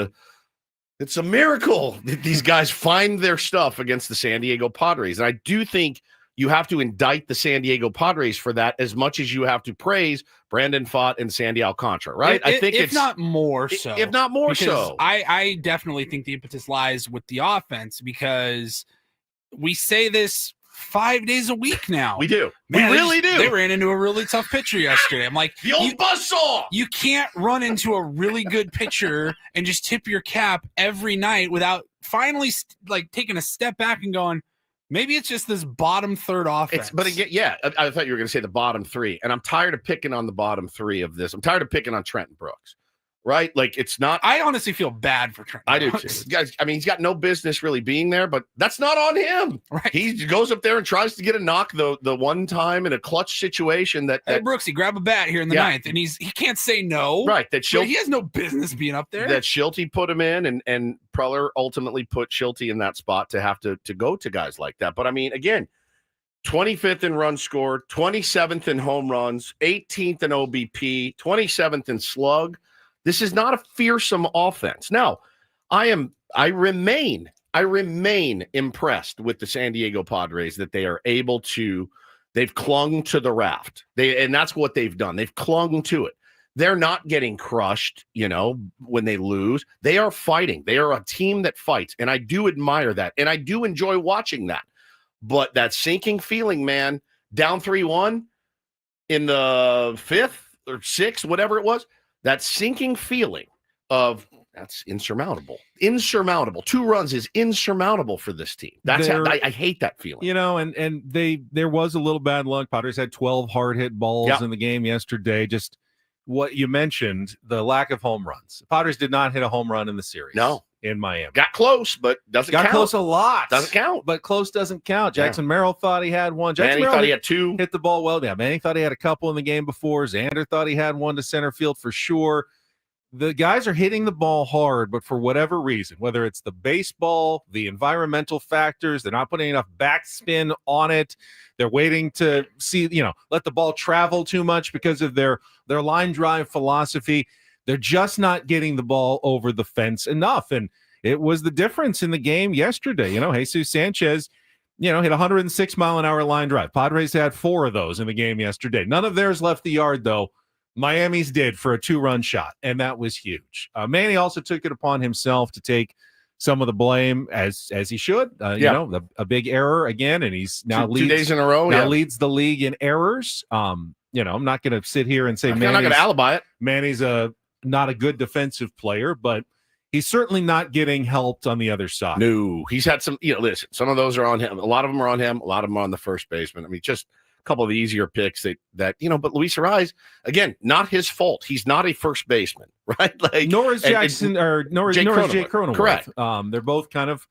It's a miracle that these guys find their stuff against the San Diego Padres. And I do think you have to indict the San Diego Padres for that as much as you have to praise Brandon Pfaadt and Sandy Alcantara, right? I think if not more so. If not more so. I definitely think the impetus lies with the offense, because we say this 5 days a week now. We do. Man, we really do. They ran into a really tough pitcher yesterday. I'm like, the old buzzsaw. You can't run into a really good pitcher and just tip your cap every night without finally taking a step back and going, maybe it's just this bottom third offense. But again, yeah, I thought you were going to say the bottom 3, and I'm tired of picking on the bottom 3 of this. I'm tired of picking on Trenton Brooks, right? Like, it's not. I honestly feel bad for Trenton. I do too, guys. I mean, he's got no business really being there, but that's not on him. Right? He goes up there and tries to get a knock the one time in a clutch situation that. Hey, Brooksy, grab a bat here in the 9th, and he can't say no. Right, he has no business being up there. That Schulte put him in, and Preller ultimately put Schulte in that spot to have to go to guys like that. But I mean, again, 25th in runs scored, 27th in home runs, 18th in OBP, 27th in slug. This is not a fearsome offense. Now, I remain impressed with the San Diego Padres that they are able to. They've clung to the raft. And that's what they've done. They've clung to it. They're not getting crushed, when they lose. They are fighting. They are a team that fights, and I do admire that, and I do enjoy watching that. But that sinking feeling, man, down 3-1 in the 5th or 6th, whatever it was, that sinking feeling of that's insurmountable. 2 runs is insurmountable for this team. That's how I hate that feeling. And there was a little bad luck. Padres had 12 hard hit balls in the game yesterday. Just what you mentioned, the lack of home runs. Padres did not hit a home run in the series. No. In Miami. Got close, but doesn't count. Got close a lot. Doesn't count. But close doesn't count. Jackson Merrill thought he had one. Manny thought he had 2. Hit the ball well. Yeah, Manny thought he had a couple in the game before. Xander thought he had one to center field for sure. The guys are hitting the ball hard, but for whatever reason, whether it's the baseball, the environmental factors, they're not putting enough backspin on it. They're waiting to see, let the ball travel too much because of their line drive philosophy. They're just not getting the ball over the fence enough. And it was the difference in the game yesterday. Jesus Sanchez, hit 106 mile an hour line drive. Padres had 4 of those in the game yesterday. None of theirs left the yard, though. Miami's did for a 2-run shot, and that was huge. Manny also took it upon himself to take some of the blame, as he should. A big error again, and he's now 2 days in a row. Leads the league in errors. I'm not going to sit here and say I'm not going to alibi it. Manny's not a good defensive player, but he's certainly not getting helped on the other side. No, he's had some. Listen, some of those are on him. A lot of them are on him. A lot of them are on the first baseman. I mean, just a couple of the easier picks that. But Luis Arraez, again, not his fault. He's not a first baseman, right? Nor is Jackson, nor is Jake Cronenworth. Correct. They're both kind of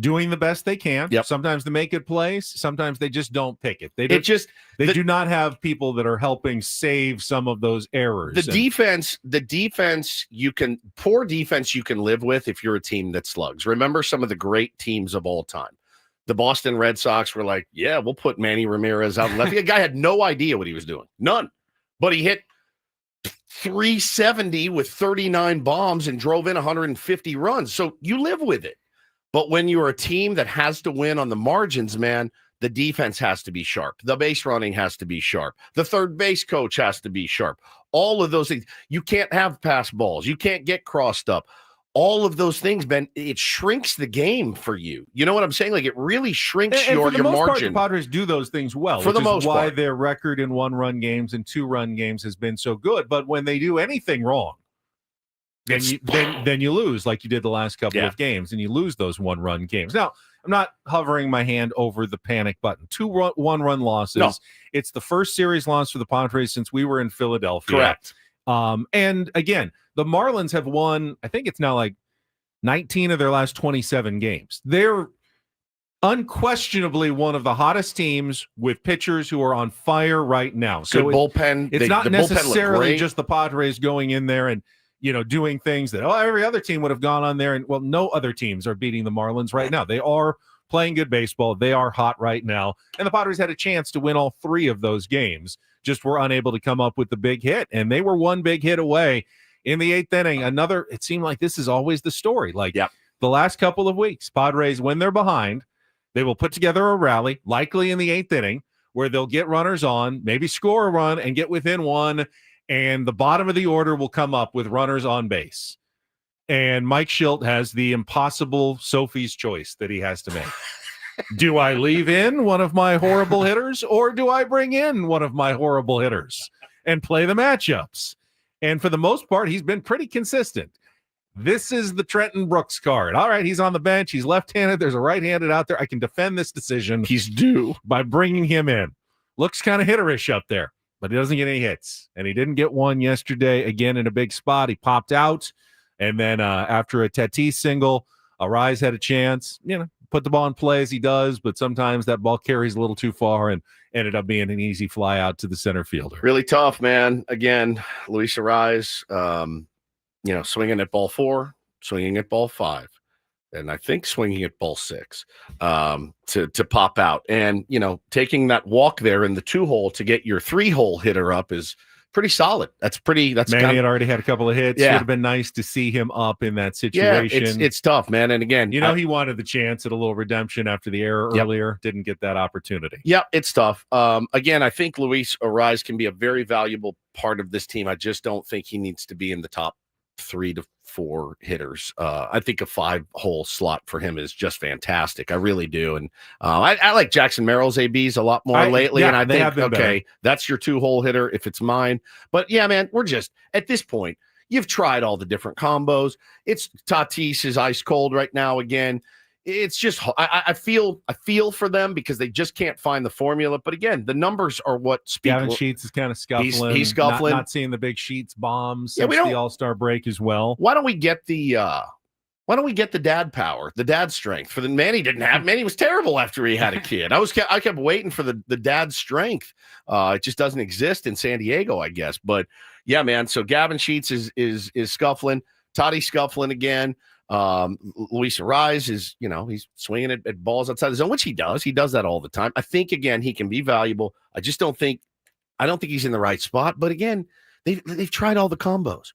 doing the best they can. Yep. Sometimes they make good plays. Sometimes they just don't pick it. They do not have people that are helping save some of those errors. The defense poor defense you can live with if you're a team that slugs. Remember some of the great teams of all time. The Boston Red Sox were like, yeah, we'll put Manny Ramirez out left. The guy had no idea what he was doing. None. But he hit 370 with 39 bombs and drove in 150 runs. So you live with it. But when you're a team that has to win on the margins, man, the defense has to be sharp. The base running has to be sharp. The third base coach has to be sharp. All of those things. You can't have pass balls. You can't get crossed up. All of those things, Ben, it shrinks the game for you. You know what I'm saying? Like it really shrinks your margin. Part, the Padres do those things well, for the most part. Why their record in 1-run games and 2-run games has been so good. But when they do anything wrong, then you lose, like you did the last couple of games, and you lose those 1-run games. Now, I'm not hovering my hand over the panic button. 2 1-run losses. No. It's the first series loss for the Padres since we were in Philadelphia. Correct. And again, the Marlins have won, I think it's now like 19 of their last 27 games. They're unquestionably one of the hottest teams with pitchers who are on fire right now. So good bullpen. It's not necessarily just the Padres going in there and doing things that every other team would have gone on there. And no other teams are beating the Marlins right now. They are playing good baseball. They are hot right now. And the Padres had a chance to win all 3 of those games, just were unable to come up with the big hit. And they were 1 big hit away in the 8th inning. It seemed like this is always the story. The last couple of weeks, Padres, when they're behind, they will put together a rally, likely in the 8th inning, where they'll get runners on, maybe score a run and get within 1. And the bottom of the order will come up with runners on base. And Mike Schilt has the impossible Sophie's choice that he has to make. Do I leave in one of my horrible hitters, or do I bring in one of my horrible hitters and play the matchups? And for the most part, he's been pretty consistent. This is the Trenton Brooks card. All right, he's on the bench. He's left-handed. There's a right-handed out there. I can defend this decision. He's due by bringing him in. Looks kind of hitterish up there, but he doesn't get any hits. And he didn't get one yesterday, again, in a big spot. He popped out. And then after a Tatis single, Arraez had a chance, put the ball in play as he does, but sometimes that ball carries a little too far and ended up being an easy fly out to the center fielder. Really tough, man. Again, Luis Arraez, swinging at ball 4, swinging at ball 5, and I think swinging at ball 6 to pop out. And, taking that walk there in the 2-hole to get your 3-hole hitter up is pretty solid. That's Manny had already had a couple of hits. Yeah. Would have been nice to see him up in that Yeah, situation. it's tough, man. And again, he wanted the chance at a little redemption after the error earlier. Didn't get that opportunity. Yeah, it's tough. Again, I think Luis Ariz can be a very valuable part of this team. I just don't think he needs to be in the top 3 to 4 hitters. I think a 5-hole slot for him is just fantastic. I really do. And I like Jackson Merrill's ABs a lot more lately. And I think, okay, that's your 2-hole hitter if it's mine. But yeah, man, we're just at this point, you've tried all the different combos. It's Tatis is ice cold right now again. It's just I feel for them because they just can't find the formula. But again, the numbers are what speak. Gavin Sheets is kind of scuffling. He's scuffling. Not seeing the big Sheets bombs since the All-Star break as well. Why don't we get the dad power, the dad strength for the Manny didn't have. Manny was terrible after he had a kid. I kept waiting for the dad strength. It just doesn't exist in San Diego, I guess. But yeah, man. So Gavin Sheets is scuffling. Toddy scuffling again. Luis Ariz is, he's swinging at balls outside the zone, which he does. He does that all the time. I think, again, he can be valuable. I don't think he's in the right spot. But again, they've tried all the combos.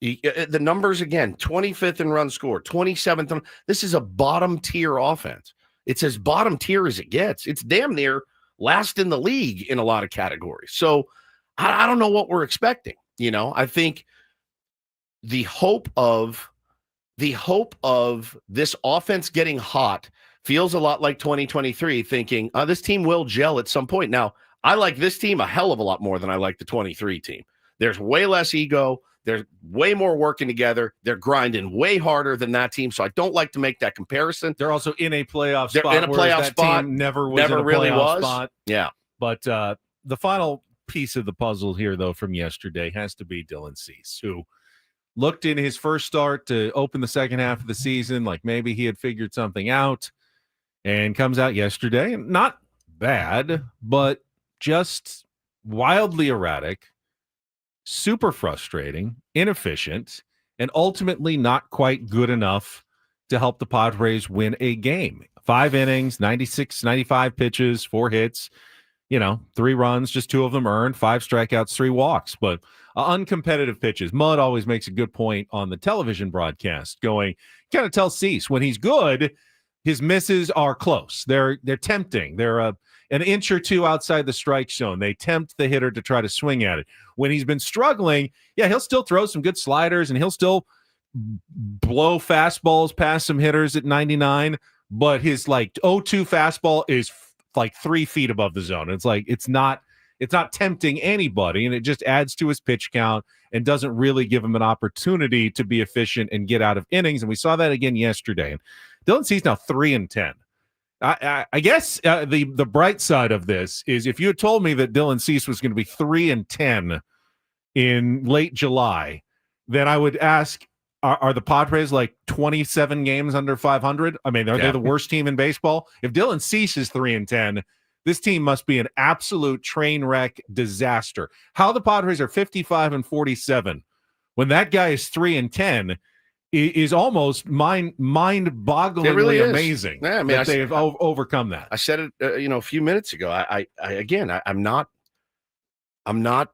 The numbers, again, 25th in runs scored, 27th. This is a bottom tier offense. It's as bottom tier as it gets. It's damn near last in the league in a lot of categories. So I don't know what we're expecting. I think the hope of this offense getting hot feels a lot like 2023, thinking this team will gel at some point. Now, I like this team a hell of a lot more than I like the 23 team. There's way less ego. There's way more working together. They're grinding way harder than that team. So I don't like to make that comparison. They're also in a playoff spot. They're in a playoff spot. Never really was. Spot. Yeah. But the final piece of the puzzle here, though, from yesterday has to be Dylan Cease, who looked in his first start to open the second half of the season like maybe he had figured something out, and comes out yesterday. Not bad, but just wildly erratic, super frustrating, inefficient, and ultimately not quite good enough to help the Padres win a game. 5 innings, 96, 95 pitches, 4 hits, 3 runs, just 2 of them earned, 5 strikeouts, 3 walks, but uncompetitive pitches. Mudd always makes a good point on the television broadcast, going, kind of tell Cease when he's good, his misses are close. They're tempting. They're an inch or 2 outside the strike zone. They tempt the hitter to try to swing at it. When he's been struggling, he'll still throw some good sliders and he'll still blow fastballs past some hitters at 99, but his 0-2 fastball is 3 feet above the zone. It's it's not tempting anybody, and it just adds to his pitch count and doesn't really give him an opportunity to be efficient and get out of innings. And we saw that again yesterday. And Dylan Cease now 3-10. I guess the bright side of this is if you had told me that Dylan Cease was going to be 3-10 in late July, then I would ask, are the Padres 27 games under 500? I mean, are they the worst team in baseball? If Dylan Cease is 3-10, this team must be an absolute train wreck disaster. How the Padres are 55-47 when that guy is 3-10 is almost mind-bogglingly really amazing. Yeah, I mean, that they've overcome that. I said it, a few minutes ago. I'm not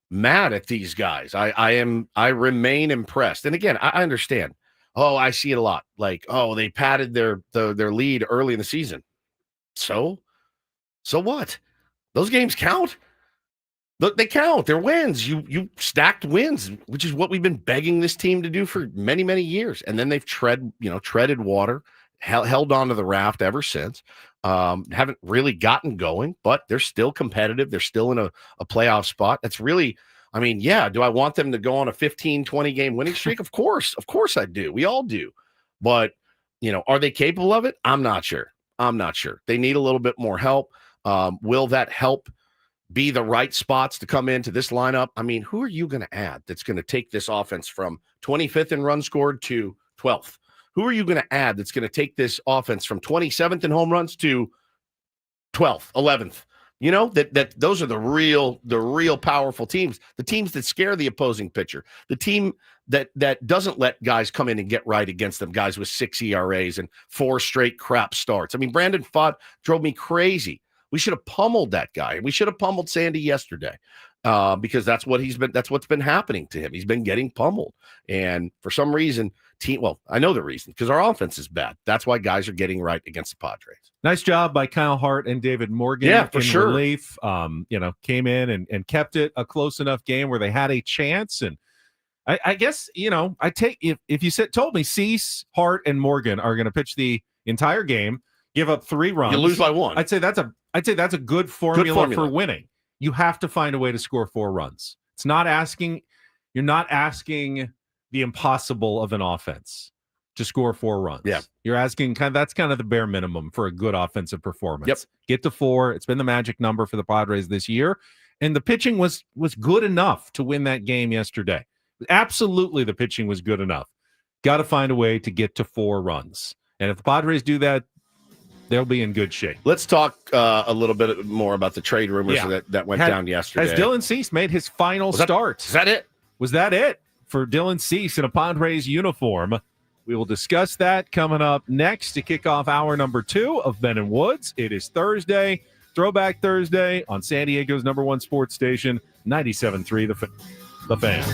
mad at these guys. I remain impressed. And again, I understand. I see it a lot. They padded their lead early in the season. So what? Those games count. They count. They're wins. You stacked wins, which is what we've been begging this team to do for many, many years. And then they've treaded water, held onto the raft ever since. Haven't really gotten going, but they're still competitive. They're still in a playoff spot. That's really, do I want them to go on a 15, 20 game winning streak? Of course I do. We all do. But, are they capable of it? I'm not sure. They need a little bit more help. Will that help be the right spots to come into this lineup? Who are you going to add that's going to take this offense from 25th in runs scored to 12th? Who are you going to add that's going to take this offense from 27th in home runs to 12th, 11th? That those are the real powerful teams, the teams that scare the opposing pitcher, the team that doesn't let guys come in and get right against them, guys with 6 ERAs and 4 straight crap starts. Brandon Pfaadt drove me crazy We should have pummeled that guy. We should have pummeled Sandy yesterday because that's what's been happening to him. He's been getting pummeled. And for some reason, I know the reason, because our offense is bad. That's why guys are getting right against the Padres. Nice job by Kyle Hart and David Morgan. Yeah, for sure. Relief, came in and kept it a close enough game where they had a chance. And I guess, I take if you told me Cease, Hart, and Morgan are going to pitch the entire game, give up 3 runs, you lose by 1. I'd say that's a good formula for winning. You have to find a way to score 4 runs. You're not asking the impossible of an offense to score 4 runs. Yeah. You're asking that's kind of the bare minimum for a good offensive performance. Yep. Get to 4. It's been the magic number for the Padres this year. And the pitching was good enough to win that game yesterday. Absolutely, the pitching was good enough. Got to find a way to get to 4 runs. And if the Padres do that, they'll be in good shape. Let's talk a little bit more about the trade rumors that went down yesterday. Has Dylan Cease made his final start? Is that it? Was that it for Dylan Cease in a Padres uniform? We will discuss that coming up next to kick off hour number 2 of Ben and Woods. It is Thursday, Throwback Thursday on San Diego's #1 sports station, 97.3 The Fan.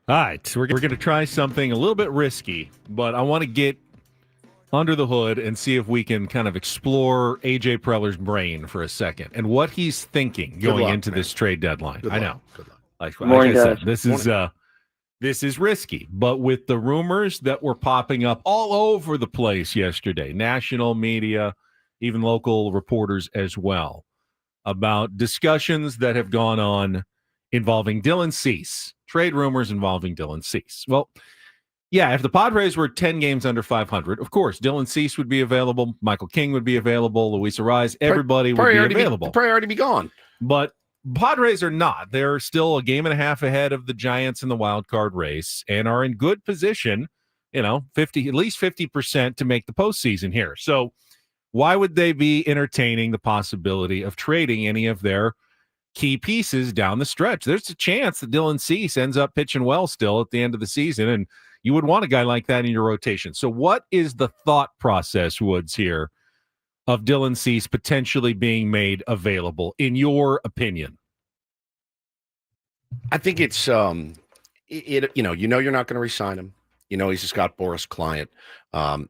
All right, we're going to try something a little bit risky, but I want to get under the hood and see if we can kind of explore AJ Preller's brain for a second and what he's thinking going into this trade deadline. I know. Good luck. Like Morning, I said, guys. this is risky, but with the rumors that were popping up all over the place yesterday, national media, even local reporters as well, about discussions that have gone on involving Dylan Cease, trade rumors involving Dylan Cease. Well, yeah, if the Padres were 10 games under 500, of course, Dylan Cease would be available, Michael King would be available, Luis Arraez, everybody would be available. Probably already be gone. But Padres are not. They're still a game and a half ahead of the Giants in the wild card race and are in good position, at least 50% to make the postseason here. So why would they be entertaining the possibility of trading any of their key pieces down the stretch? There's a chance that Dylan Cease ends up pitching well still at the end of the season, and you would want a guy like that in your rotation. So what is the thought process, Woods, here of Dylan Cease potentially being made available, in your opinion? I think it's you're not going to re-sign him. He's a Scott Boras client.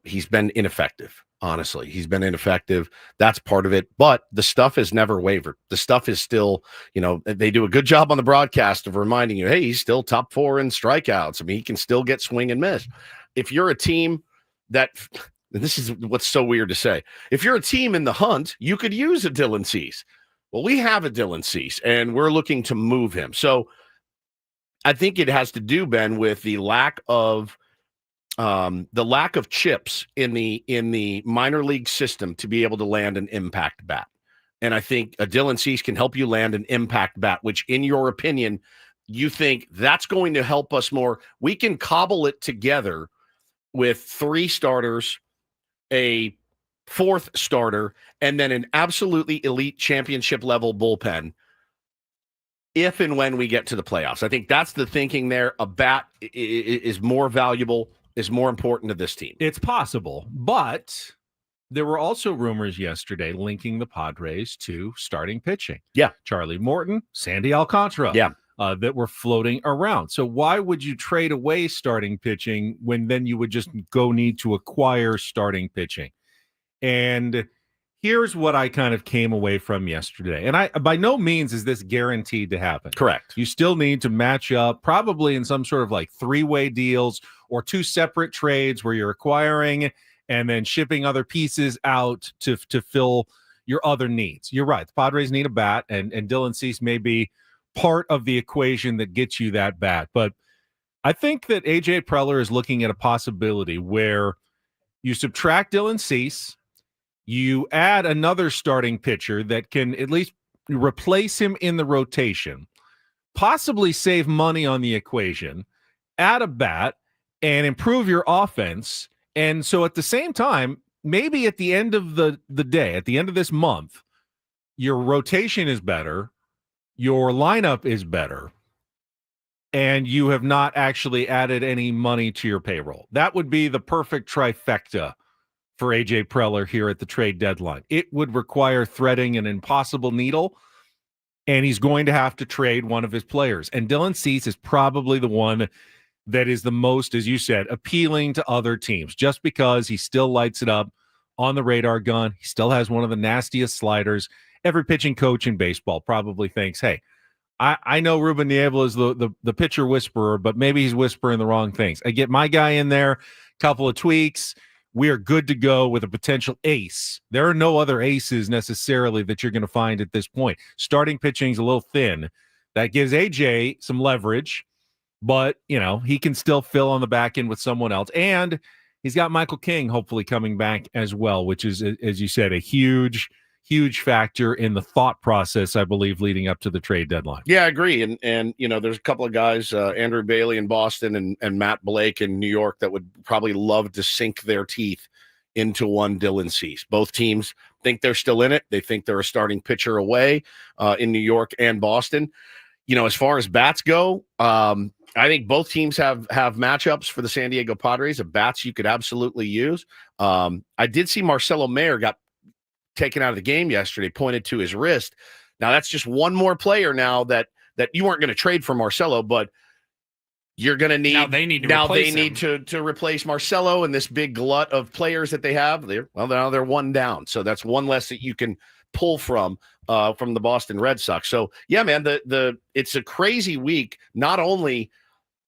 He's been ineffective. Honestly, he's been ineffective. That's part of it. But the stuff has never wavered. The stuff is still, they do a good job on the broadcast of reminding you, hey, he's still top 4 in strikeouts. I mean, he can still get swing and miss. If you're a team that, this is what's so weird to say, if you're a team in the hunt, you could use a Dylan Cease. Well, we have a Dylan Cease, and we're looking to move him. So I think it has to do, Ben, with the lack of chips in the minor league system to be able to land an impact bat. And I think a Dylan Cease can help you land an impact bat, which in your opinion, you think that's going to help us more. We can cobble it together with 3 starters, a 4th starter, and then an absolutely elite championship level bullpen if and when we get to the playoffs. I think that's the thinking there. A bat is more valuable, is more important to this team. It's possible, but there were also rumors yesterday linking the Padres to starting pitching. Yeah. Charlie Morton, Sandy Alcantara. Yeah. That were floating around. So why would you trade away starting pitching when then you would just go need to acquire starting pitching? And here's what I kind of came away from yesterday. And I, by no means is this guaranteed to happen. Correct. You still need to match up probably in some sort of like 3-way deals or 2 separate trades where you're acquiring and then shipping other pieces out to fill your other needs. You're right. The Padres need a bat, and Dylan Cease may be part of the equation that gets you that bat. But I think that AJ Preller is looking at a possibility where you subtract Dylan Cease, you add another starting pitcher that can at least replace him in the rotation, possibly save money on the equation, add a bat, and improve your offense. And so at the same time, maybe at the end of the day, at the end of this month, your rotation is better, your lineup is better, and you have not actually added any money to your payroll. That would be the perfect trifecta for AJ Preller here at the trade deadline. It would require threading an impossible needle, and he's going to have to trade one of his players. And Dylan Cease is probably the one that is the most, as you said, appealing to other teams, just because he still lights it up on the radar gun. He still has one of the nastiest sliders. Every pitching coach in baseball probably thinks, hey, I know Ruben Niebla is the pitcher whisperer, but maybe he's whispering the wrong things. I get my guy in there, couple of tweaks, we are good to go with a potential ace. There are no other aces necessarily that you're going to find at this point. Starting pitching is a little thin. That gives AJ some leverage, but, he can still fill on the back end with someone else. And he's got Michael King hopefully coming back as well, which is, as you said, a huge factor in the thought process, I believe, leading up to the trade deadline. Yeah, I agree. And there's a couple of guys, Andrew Bailey in Boston and Matt Blake in New York, that would probably love to sink their teeth into one Dylan Cease. Both teams think they're still in it. They think they're a starting pitcher away in New York and Boston. As far as bats go, I think both teams have matchups for the San Diego Padres of bats you could absolutely use. I did see Marcelo Mayer got taken out of the game yesterday, pointed to his wrist. Now that's just one more player now that you weren't going to trade for Marcelo, but You're going to need now they need to replace Marcelo and this big glut of players that they have. Now they're one down, so that's one less that you can pull from the Boston Red Sox. So yeah, man, it's a crazy week. Not only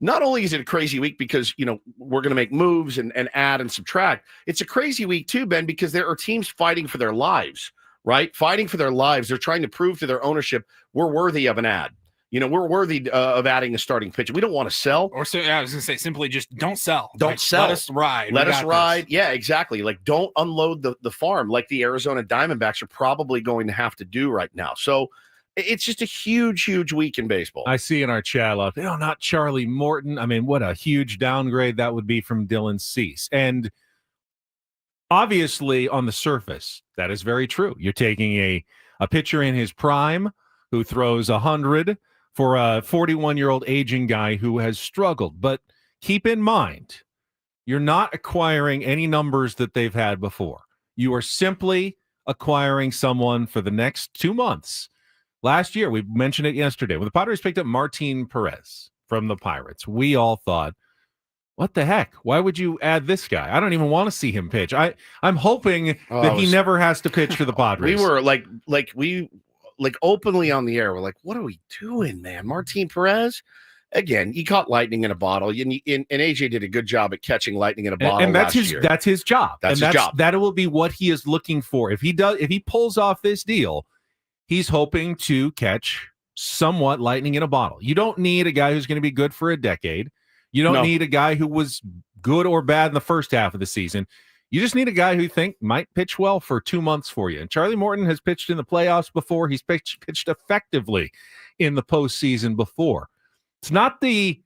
is it a crazy week because we're going to make moves and add and subtract. It's a crazy week too, Ben, because there are teams fighting for their lives, right? Fighting for their lives. They're trying to prove to their ownership we're worthy of an ad. We're worthy of adding a starting pitcher. We don't want to sell. Or so I was going to say simply just don't sell. Don't sell. Let us ride. Let us ride. This. Yeah, exactly. Like don't unload the farm like the Arizona Diamondbacks are probably going to have to do right now. So it's just a huge, huge week in baseball. I see in our chat, not Charlie Morton. I mean, what a huge downgrade that would be from Dylan Cease. And obviously on the surface, that is very true. You're taking a pitcher in his prime who throws 100 for a 41-year-old aging guy who has struggled. But keep in mind, you're not acquiring any numbers that they've had before. You are simply acquiring someone for the next 2 months. Last year, we mentioned it yesterday, when the Padres picked up Martin Perez from the Pirates, we all thought, what the heck? Why would you add this guy? I don't even want to see him pitch. I'm hoping that he never has to pitch for the Padres. We were like openly on the air. We're like, what are we doing, man? Martin Perez? Again, he caught lightning in a bottle. And AJ did a good job at catching lightning in a bottle. And that's last year. That's his job. That's his job. That will be what he is looking for. If he pulls off this deal, he's hoping to catch somewhat lightning in a bottle. You don't need a guy who's going to be good for a decade. You don't need a guy who was good or bad in the first half of the season. You just need a guy who you think might pitch well for 2 months for you. And Charlie Morton has pitched in the playoffs before. He's pitched effectively in the postseason before. It's not the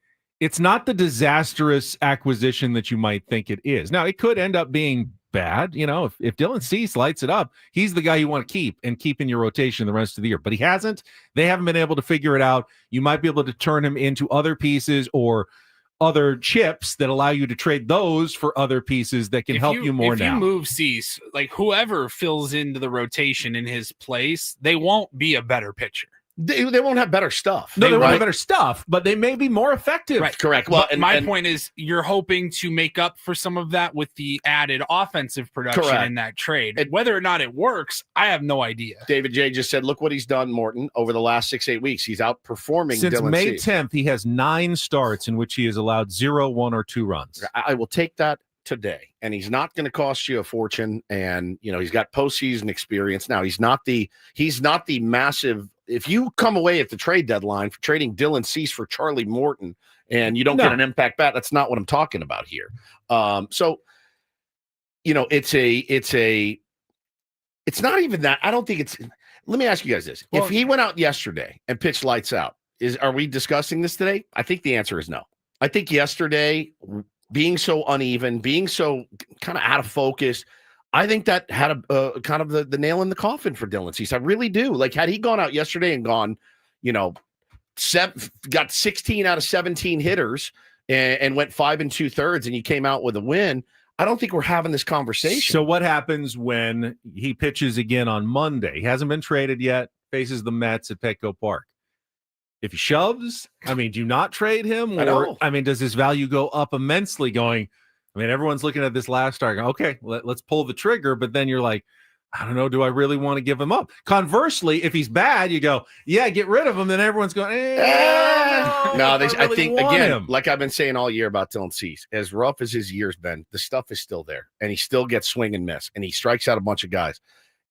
disastrous acquisition that you might think it is. Now, it could end up being bad. If Dylan Cease lights it up, he's the guy you want to keep in your rotation the rest of the year. But he hasn't. They haven't been able to figure it out. You might be able to turn him into other pieces or other chips that allow you to trade those for other pieces that can help you more now. If you move Cease, like whoever fills into the rotation in his place, they won't be a better pitcher. They won't have better stuff. No, they won't have better stuff, but they may be more effective. Right, correct. Well, my point is you're hoping to make up for some of that with the added offensive production in that trade. Whether or not it works, I have no idea. David J. just said, look what he's done, Morton, over the last 6-8 weeks. He's outperforming Since Dylan May Cease. 10th, he has 9 starts in which he has allowed 0, 1, or 2 runs. I will take that today, and he's not going to cost you a fortune. And he's got postseason experience now. He's not the massive. If you come away at the trade deadline for trading Dylan Cease for Charlie Morton and you don't get an impact bat, that's not what I'm talking about here. So it's not even that. I don't think it's. Let me ask you guys this: if he went out yesterday and pitched lights out, are we discussing this today? I think the answer is no. I think yesterday, being so uneven, being so kind of out of focus, I think that had a kind of the nail in the coffin for Dylan Cease. I really do. Like, had he gone out yesterday and gone, got 16 out of 17 hitters and went 5 2/3, and you came out with a win, I don't think we're having this conversation. So what happens when he pitches again on Monday? He hasn't been traded yet, faces the Mets at Petco Park. If he shoves, do you not trade him? Or, does his value go up immensely going, everyone's looking at this last start. Okay, let's pull the trigger. But then you're like, I don't know. Do I really want to give him up? Conversely, if he's bad, you go, yeah, get rid of him. Then everyone's going, I think, again, like I've been saying all year about Dylan Cease, as rough as his year's been, the stuff is still there. And he still gets swing and miss. And he strikes out a bunch of guys.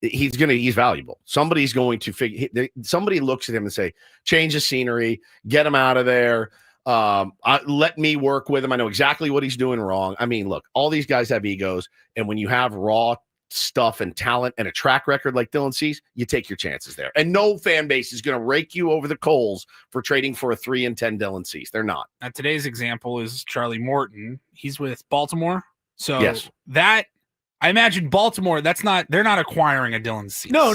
He's valuable. Somebody's going to somebody looks at him and say, change the scenery, get him out of there. Let me work with him. I know exactly what he's doing wrong. Look, all these guys have egos, and when you have raw stuff and talent and a track record like Dylan Cease, you take your chances there. And no fan base is going to rake you over the coals for trading for a 3-10 Dylan Cease. They're not. Now, today's example is Charlie Morton. He's with Baltimore. So yes. That I imagine Baltimore, they're not acquiring a Dylan Cease. No.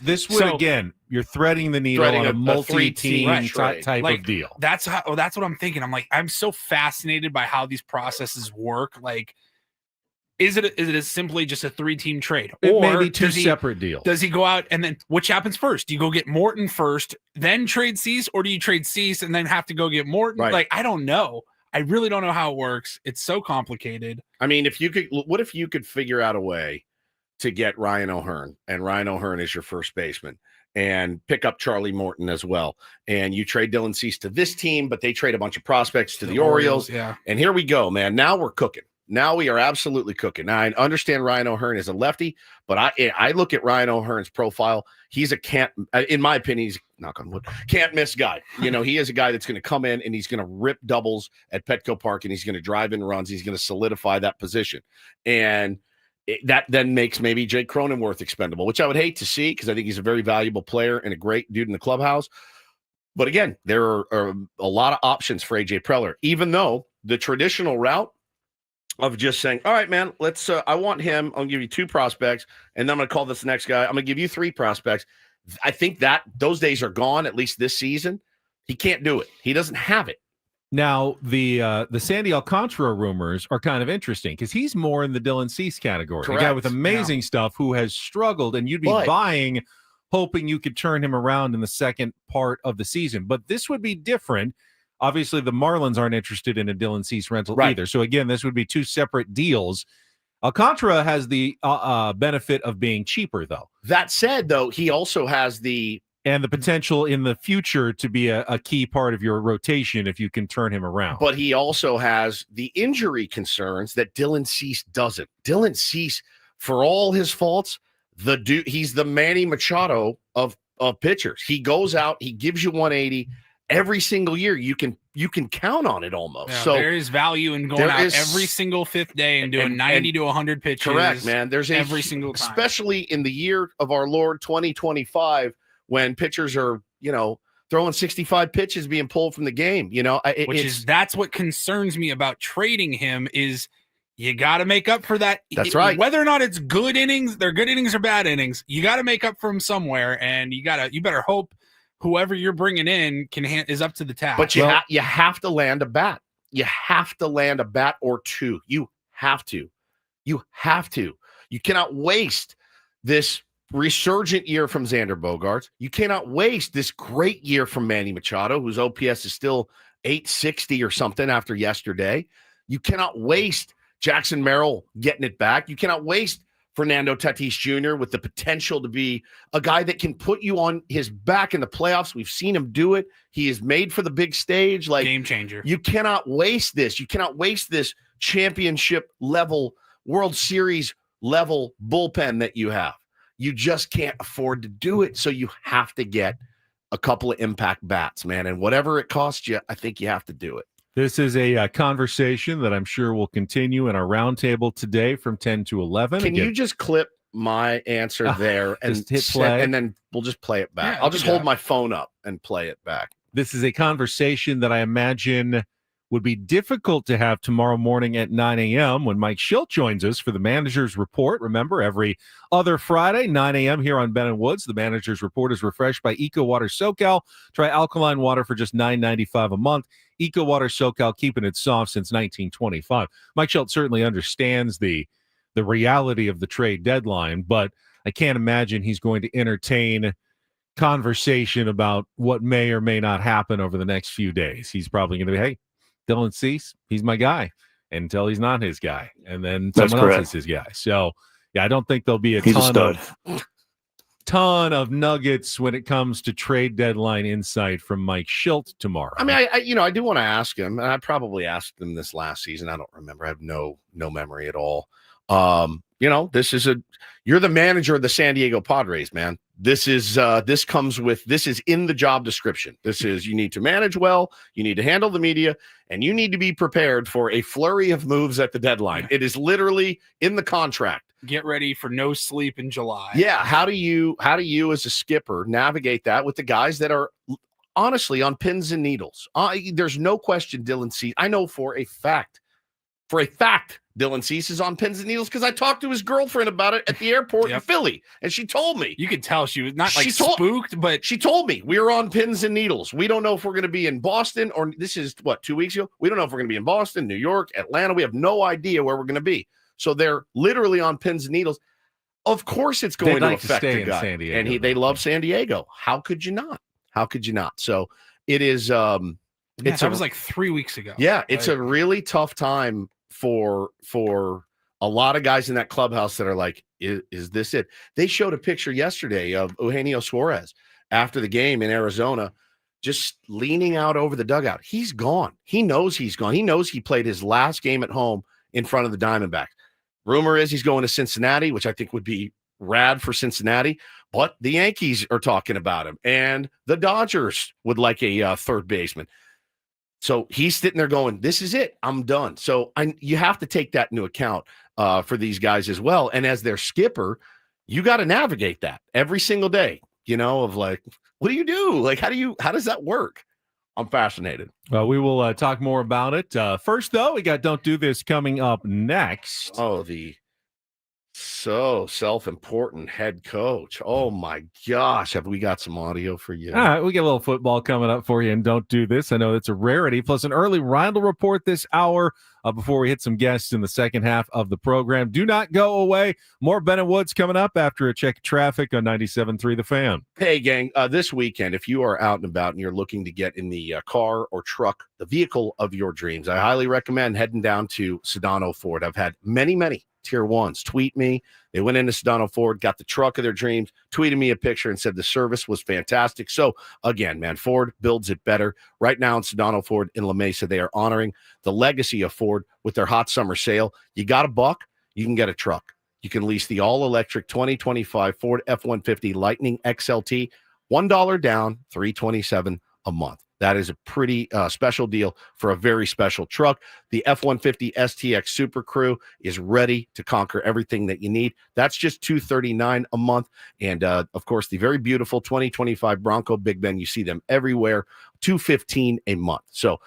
This would, again, you're threading the needle on a multi-team type of deal. That's what I'm thinking. I'm like, I'm so fascinated by how these processes work. Like, is it simply just a 3-team trade? Or may be 2 separate deals. Does he go out and then which happens first? Do you go get Morton first, then trade Cease, or do you trade Cease and then have to go get Morton? Right. Like, I don't know. I really don't know how it works. It's so complicated. I mean, what if you could figure out a way to get Ryan O'Hearn, and Ryan O'Hearn is your first baseman, and pick up Charlie Morton as well, and you trade Dylan Cease to this team, but they trade a bunch of prospects to the Orioles. Yeah. And here we go, man. Now we're cooking. Now we are absolutely cooking. Now, I understand Ryan O'Hearn is a lefty, but I look at Ryan O'Hearn's profile. He's in my opinion, he's, knock on wood, can't miss guy. He is a guy that's going to come in and he's going to rip doubles at Petco Park, and he's going to drive in runs. He's going to solidify that position. And that then makes maybe Jake Cronenworth expendable, which I would hate to see because I think he's a very valuable player and a great dude in the clubhouse. But again, there are a lot of options for AJ Preller, even though the traditional route of just saying, all right, man, I want him. I'm going to give you 2 prospects, and then I'm going to call this next guy. I'm going to give you 3 prospects. I think that those days are gone, at least this season. He can't do it. He doesn't have it. Now, the Sandy Alcantara rumors are kind of interesting because he's more in the Dylan Cease category. Correct. A guy with amazing stuff who has struggled, and you'd be buying, hoping you could turn him around in the second part of the season. But this would be different. Obviously, the Marlins aren't interested in a Dylan Cease rental either. So, again, this would be 2 separate deals. Alcantara has the benefit of being cheaper, though. That said, though, he also has the potential in the future to be a key part of your rotation if you can turn him around. But he also has the injury concerns that Dylan Cease doesn't. Dylan Cease, for all his faults, he's the Manny Machado of pitchers. He goes out, he gives you 180 every single year. You can count on it almost. Yeah, so there is value in going out every single 5th day and doing 90 to 100 pitches. Correct, man. There's every single time, especially in the year of our Lord 2025, when pitchers are throwing 65 pitches being pulled from the game. That's what concerns me about trading him is you got to make up for that. That's right. Whether or not it's good innings, they're good innings or bad innings, you got to make up for them somewhere, and you better hope whoever you're bringing in is up to the task. But you have to land a bat. You have to land a bat or 2. You have to. You cannot waste this resurgent year from Xander Bogaerts. You cannot waste this great year from Manny Machado, whose OPS is still 860 or something after yesterday. You cannot waste Jackson Merrill getting it back. You cannot waste Fernando Tatis Jr. with the potential to be a guy that can put you on his back in the playoffs. We've seen him do it. He is made for the big stage. Like game changer. You cannot waste this. You cannot waste this championship level, World Series level bullpen that you have. You just can't afford to do it. So you have to get a couple of impact bats, man. And whatever it costs you, I think you have to do it. This is a conversation that I'm sure will continue in our roundtable today from 10 to 11. Can you just clip my answer there and hit play, and then we'll just play it back? Yeah, I'll just hold my phone up and play it back. This is a conversation that I imagine would be difficult to have tomorrow morning at 9 a.m. when Mike Schilt joins us for the Manager's Report. Remember, every other Friday, 9 a.m. here on Ben & Woods. The Manager's Report is refreshed by Eco Water SoCal. Try alkaline water for just $9.95 a month. Eco Water SoCal, keeping it soft since 1925. Mike Schilt certainly understands the reality of the trade deadline, but I can't imagine he's going to entertain conversation about what may or may not happen over the next few days. He's probably going to be, hey, Dylan Cease, he's my guy, until he's not his guy, and then someone else is his guy. So, yeah, I don't think there'll be a ton of nuggets when it comes to trade deadline insight from Mike Schilt tomorrow. I mean, I do want to ask him, and I probably asked him this last season. I don't remember. I have no memory at all. You're the manager of the San Diego Padres, man. This is in the job description. You need to manage well, you need to handle the media, and you need to be prepared for a flurry of moves at the deadline. It is literally in the contract. Get ready for no sleep in July. Yeah. How do you as a skipper navigate that with the guys that are honestly on pins and needles? There's no question Dylan Cease. I know for a fact, Dylan Cease is on pins and needles because I talked to his girlfriend about it at the airport in Philly, and she told me. You could tell she was not spooked, but she told me we were on pins and needles. We don't know if we're going to be in Boston or this is 2 weeks ago. We don't know if we're going to be in Boston, New York, Atlanta. We have no idea where we're going to be. So they're literally on pins and needles. Of course, it's going to affect the guy, San Diego, and they love San Diego. How could you not? So it is. Yeah, that was like 3 weeks ago. Yeah, it's a really tough time for a lot of guys in that clubhouse that are like, is this it? They showed a picture yesterday of Eugenio Suarez after the game in Arizona, just leaning out over the dugout. He's gone. He knows he's gone. He knows he played his last game at home in front of the Diamondbacks. Rumor is he's going to Cincinnati, which I think would be rad for Cincinnati, but the Yankees are talking about him, and the Dodgers would like a third baseman. So he's sitting there going, this is it. I'm done. So you have to take that into account for these guys as well. And as their skipper, you got to navigate that every single day, of like, what do you do? Like, how does that work? I'm fascinated. Well, we will talk more about it. First, though, we got Don't Do This coming up next. Oh, the so self-important head coach. Oh, my gosh. Have we got some audio for you? All right, we get a little football coming up for you, and Don't Do This. I know it's a rarity. Plus, an early Rindle Report this hour before we hit some guests in the second half of the program. Do not go away. More Ben and Woods coming up after a check of traffic on 97.3 The Fan. Hey, gang, this weekend, if you are out and about and you're looking to get in the car or truck, the vehicle of your dreams, I highly recommend heading down to Sedano Ford. I've had many Tier 1s tweet me. They went into Sedano Ford, got the truck of their dreams, tweeted me a picture and said the service was fantastic. So again, man, Ford builds it better. Right now in Sedano Ford in La Mesa, they are honoring the legacy of Ford with their hot summer sale. You got $1, you can get a truck. You can lease the all-electric 2025 Ford F-150 Lightning XLT, $1 down, $327 a month. That is a pretty special deal for a very special truck. The F-150 STX Super Crew is ready to conquer everything that you need. That's just $239 a month. And, of course, the very beautiful 2025 Bronco Big Ben, you see them everywhere, $215 a month. So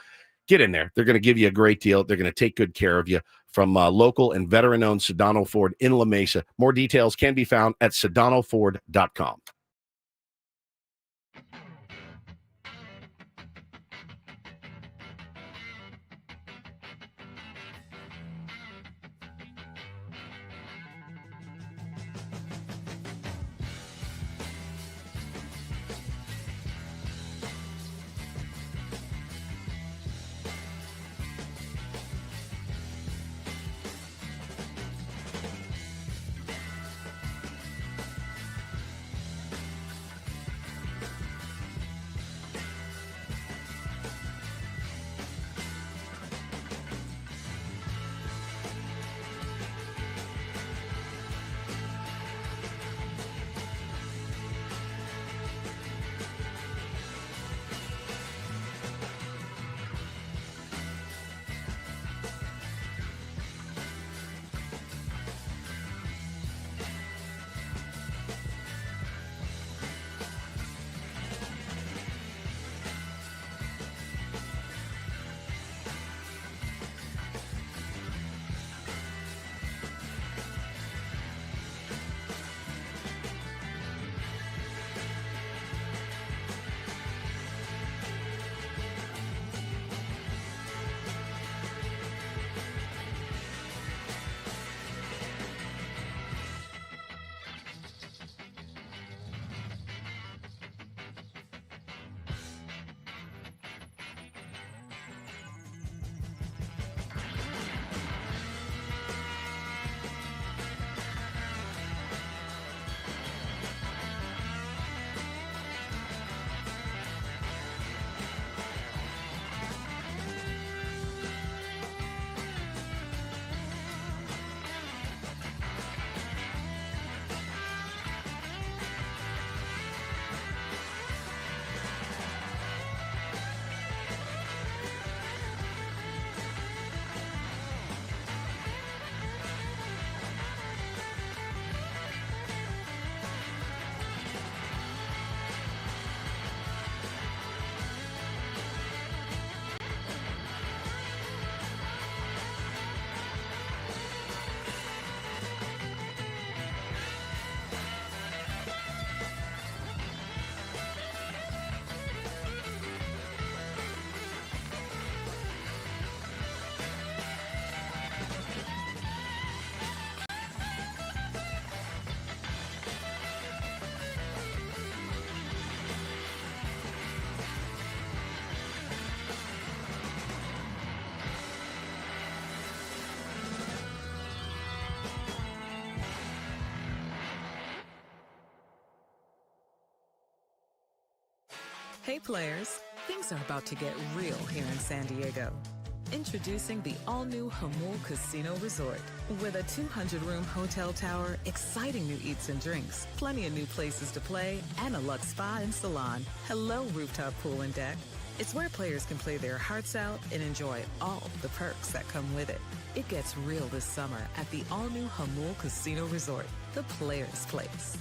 get in there. They're going to give you a great deal. They're going to take good care of you from local and veteran-owned Sedano Ford in La Mesa. More details can be found at sedanoford.com. Hey players, things are about to get real here in San Diego. Introducing the all-new Hamul Casino Resort. With a 200-room hotel tower, exciting new eats and drinks, plenty of new places to play, and a luxe spa and salon. Hello, rooftop pool and deck. It's where players can play their hearts out and enjoy all the perks that come with it. It gets real this summer at the all-new Hamul Casino Resort, the players' place.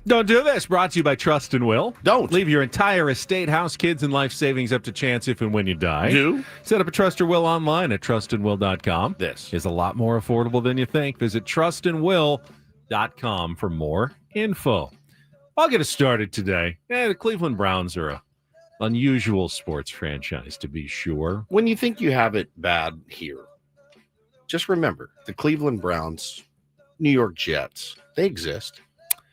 Don't do this. Brought to you by Trust and Will. Don't. Leave your entire estate, house, kids, and life savings up to chance if and when you die. Do. Set up a Trust or Will online at trustandwill.com. This is a lot more affordable than you think. Visit trustandwill.com for more info. I'll get us started today. The Cleveland Browns are an unusual sports franchise, to be sure. When you think you have it bad here, just remember the Cleveland Browns, New York Jets, they exist.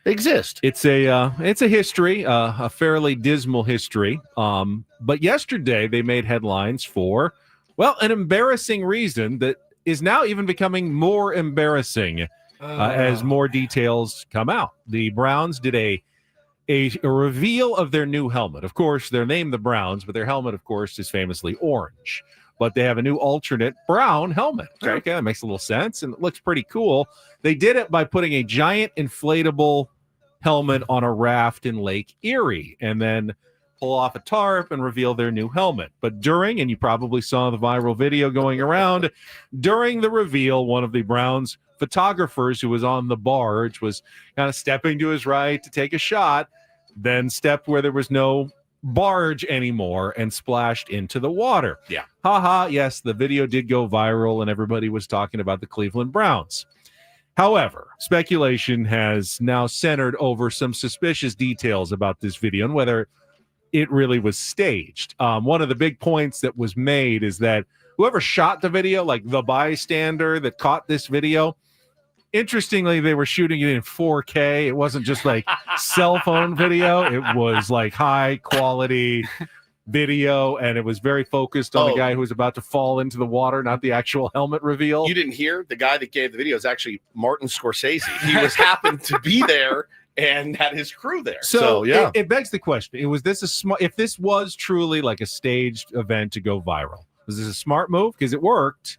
They exist. It's a history, a fairly dismal history. But yesterday they made headlines for, well, an embarrassing reason that is now even becoming more embarrassing as more details come out. The Browns did a reveal of their new helmet. Of course, they're named the Browns, but their helmet, of course, is famously orange. But they have a new alternate brown helmet. Okay, that makes a little sense, and it looks pretty cool. They did it by putting a giant inflatable helmet on a raft in Lake Erie and then pull off a tarp and reveal their new helmet. But during, and you probably saw the viral video going around, during the reveal, one of the Browns photographers who was on the barge was kind of stepping to his right to take a shot, then stepped where there was no barge anymore and splashed into the water. Yeah. Haha, yes, the video did go viral and everybody was talking about the Cleveland Browns. However, speculation has now centered over some suspicious details about this video and whether it really was staged. One of the big points that was made is that whoever shot the video, like the bystander that caught this video, interestingly, they were shooting it in 4K. It wasn't just like cell phone video. It was like high quality video, and it was very focused on the guy who was about to fall into the water, not the actual helmet reveal. You didn't hear? The guy that gave the video is actually Martin Scorsese. He was happened to be there and had his crew there. So yeah, it begs the question: was this a smart? If this was truly like a staged event to go viral, was this a smart move because it worked,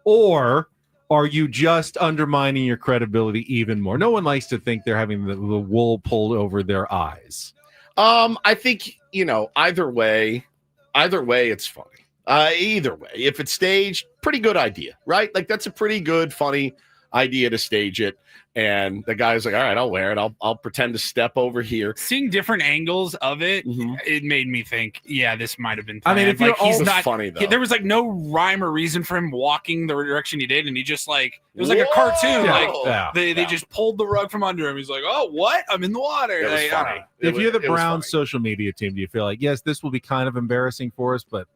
or are you just undermining your credibility even more? No one likes to think they're having the wool pulled over their eyes. I think, either way, it's funny. Either way, if it's staged, pretty good idea, right? Like that's a pretty good, funny idea to stage it. And the guy's like, all right, I'll wear it. I'll pretend to step over here. Seeing different angles of it, it made me think, yeah, this might have been. I mean, if you're He's not funny though. There was like no rhyme or reason for him walking the direction he did, and he just like it was like a cartoon. Yeah. They just pulled the rug from under him. He's like, oh, what? I'm in the water. It was funny. If you're the Browns social media team, do you feel like, yes, this will be kind of embarrassing for us, but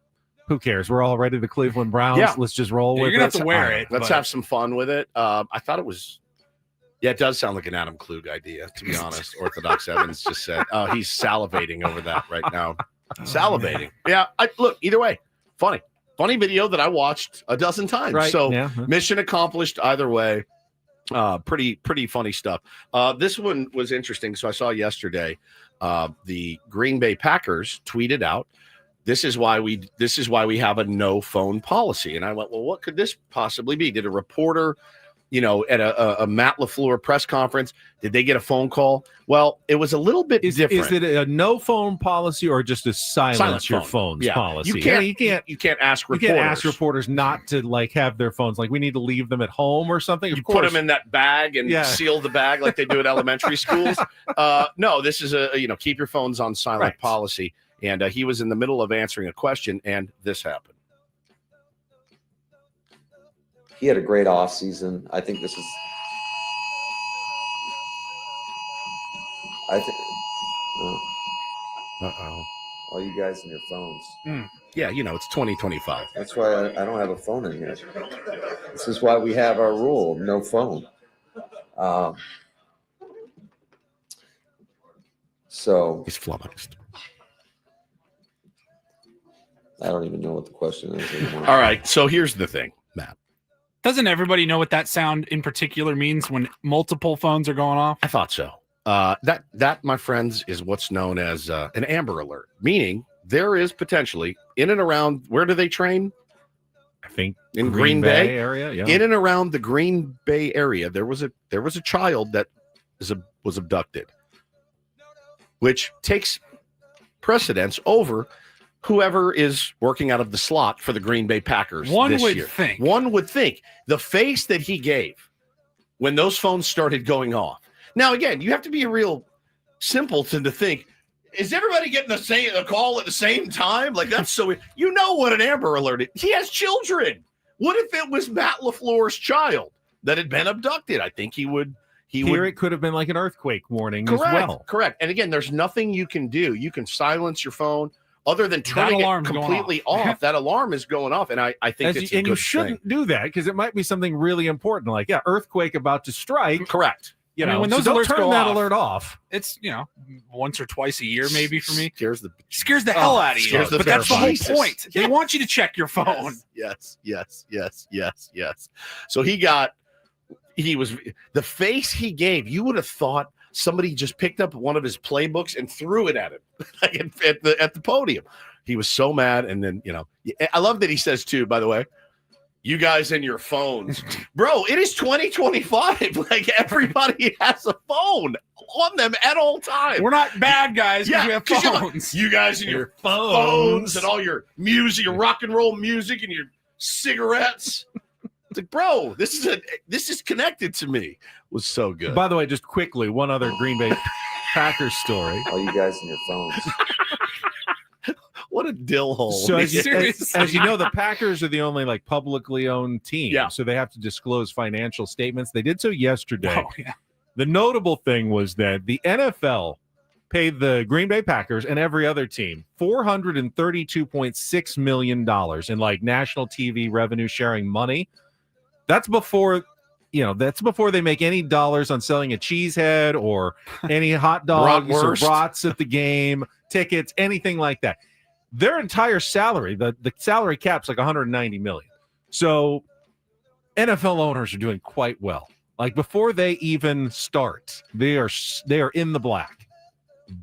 who cares? We're already the Cleveland Browns. Yeah. Let's just roll with it. You're gonna have to wear it. Let's have some fun with it. I thought it was. Yeah, it does sound like an Adam Klug idea, to be honest. Orthodox Evans just said, oh, he's salivating over that right now. Salivating. Yeah, look, either way, funny. Funny video that I watched a dozen times. Right. So Yeah. mission accomplished either way. Pretty funny stuff. This one was interesting. So I saw yesterday the Green Bay Packers tweeted out, this is why we have a no phone policy. And I went, well, what could this possibly be? Did a reporter at a Matt LaFleur press conference, did they get a phone call? Well, it was a little bit different. Is it a no phone policy or just a silence your phones policy? You can't ask reporters. You can't ask reporters not to have their phones. Like, we need to leave them at home or something. You put them in that bag and seal the bag like they do at elementary schools. No, this is a keep your phones on silent policy. And he was in the middle of answering a question, and this happened. He had a great offseason. I think this is. All you guys and your phones. Yeah, it's 2025. That's why I don't have a phone in here. This is why we have our rule: no phone. So he's flummoxed. I don't even know what the question is anymore. All right, so here's the thing, Matt. Doesn't everybody know what that sound in particular means when multiple phones are going off? I thought so. That, my friends, is what's known as an Amber Alert, meaning there is potentially in and around, where do they train? I think in Green Bay area. Yeah. In and around the Green Bay area, there was a child that was abducted, which takes precedence over whoever is working out of the slot for the Green Bay Packers this year. One would think the face that he gave when those phones started going off. Now, again, you have to be a real simpleton to think, is everybody getting a call at the same time? Like, that's so – what an Amber Alert is. He has children. What if it was Matt LaFleur's child that had been abducted? I think he would – it could have been like an earthquake warning as well. Correct. And again, there's nothing you can do. You can silence your phone. Other than turning it completely off, that alarm is going off, and I think it's a good you shouldn't do that because it might be something really important, like earthquake about to strike. Correct. When those don't alerts turn that alert off. It's once or twice a year, maybe for me. Scares the hell out of you. But that's the whole point. Yes. They want you to check your phone. Yes. So he was the face he gave. You would have thought somebody just picked up one of his playbooks and threw it at him at the podium. He was so mad. And then, I love that he says too, by the way, you guys and your phones, bro, it is 2025. Like, everybody has a phone on them at all times. We're not bad guys because we have phones. You guys and your phones and all your music, your rock and roll music and your cigarettes. It's like, bro, this is connected to me. It was so good. By the way, just quickly, one other Green Bay Packers story. All you guys and your phones. What a dill hole. So as you know, the Packers are the only publicly owned team. Yeah. So they have to disclose financial statements. They did so yesterday. Oh, yeah. The notable thing was that the NFL paid the Green Bay Packers and every other team $432.6 million in national TV revenue sharing money. That's before they make any dollars on selling a cheesehead or any hot dogs or brats at the game, tickets, anything like that. Their entire salary, the salary cap's like $190 million. So NFL owners are doing quite well. Before they even start, they are in the black,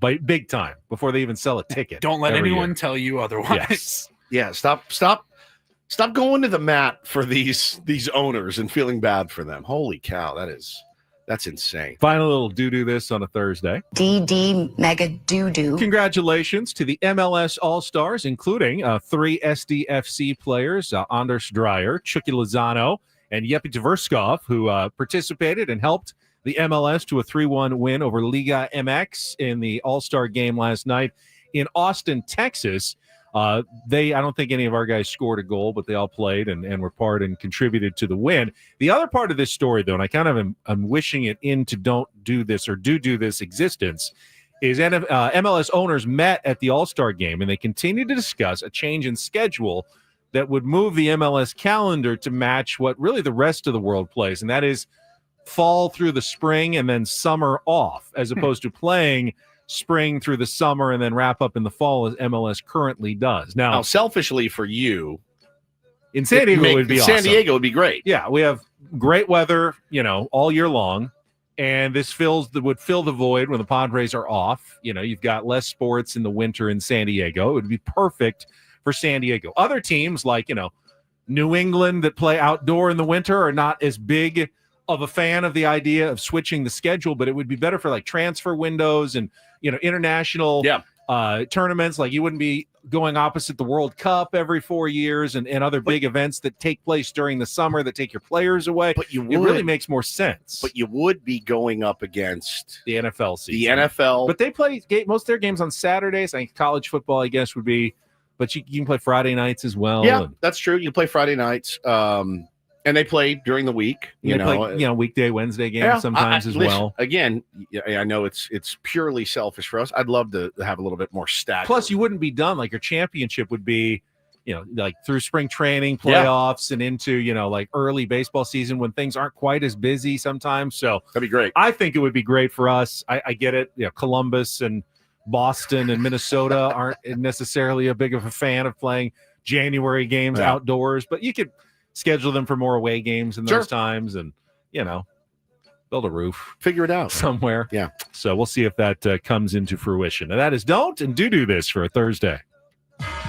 big time, before they even sell a ticket. Don't let anyone tell you otherwise. Yes. Yeah. Stop going to the mat for these owners and feeling bad for them. Holy cow, that's insane. Final little do this on a Thursday. DD mega doo-doo. Congratulations to the MLS All-Stars, including 3 SDFC players, Anders Dreyer, Chucky Lozano, And Yepi Tverskov, who participated and helped the MLS to a 3-1 win over Liga MX in the All-Star game last night in Austin, Texas. I don't think any of our guys scored a goal, but they all played and were part and contributed to the win. The other part of this story, though, and I kind of am wishing it into don't do this or do this existence, is MLS owners met at the All-Star game, and they continued to discuss a change in schedule that would move the MLS calendar to match what really the rest of the world plays, and that is fall through the spring and then summer off, as opposed to playing spring through the summer and then wrap up in the fall as MLS currently does. Now selfishly for you, in San Diego it would be awesome. San Diego would be great. Yeah, we have great weather, all year long, and this would fill the void when the Padres are off. You've got less sports in the winter in San Diego. It would be perfect for San Diego. Other teams like, New England that play outdoor in the winter are not as big of a fan of the idea of switching the schedule, but it would be better for like transfer windows and, international tournaments. Like you wouldn't be going opposite the World Cup every 4 years and other big events that take place during the summer that take your players away. But it really makes more sense. But you would be going up against the NFL season. The NFL. But they play most of their games on Saturdays. I think college football, I guess, would be, but you can play Friday nights as well. Yeah, that's true. You play Friday nights. And they play during the week. They play, weekday, Wednesday games sometimes as well. Again, I know it's purely selfish for us. I'd love to have a little bit more stats. Plus, you wouldn't be done. Like your championship would be, like through spring training, playoffs, and into, like early baseball season when things aren't quite as busy sometimes. So that'd be great. I think it would be great for us. I get it. Columbus and Boston and Minnesota aren't necessarily a big of a fan of playing January games outdoors, but you could schedule them for more away games in those times and, build a roof. Figure it out. Somewhere. Yeah. So we'll see if that comes into fruition. And that is Don't and Do This for a Thursday.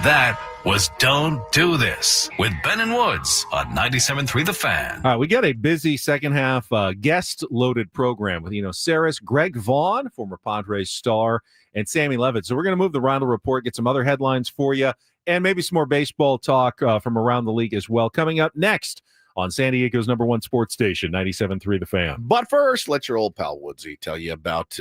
That was Don't Do This with Ben and Woods on 97.3 The Fan. All right, we got a busy second half guest-loaded program with Eno Saris, Greg Vaughn, former Padres star, and Sammy Levitt. So we're going to move the Rindle Report, get some other headlines for you, and maybe some more baseball talk from around the league as well. Coming up next on San Diego's #1 sports station, 97.3 The Fan. But first, let your old pal Woodsy tell you about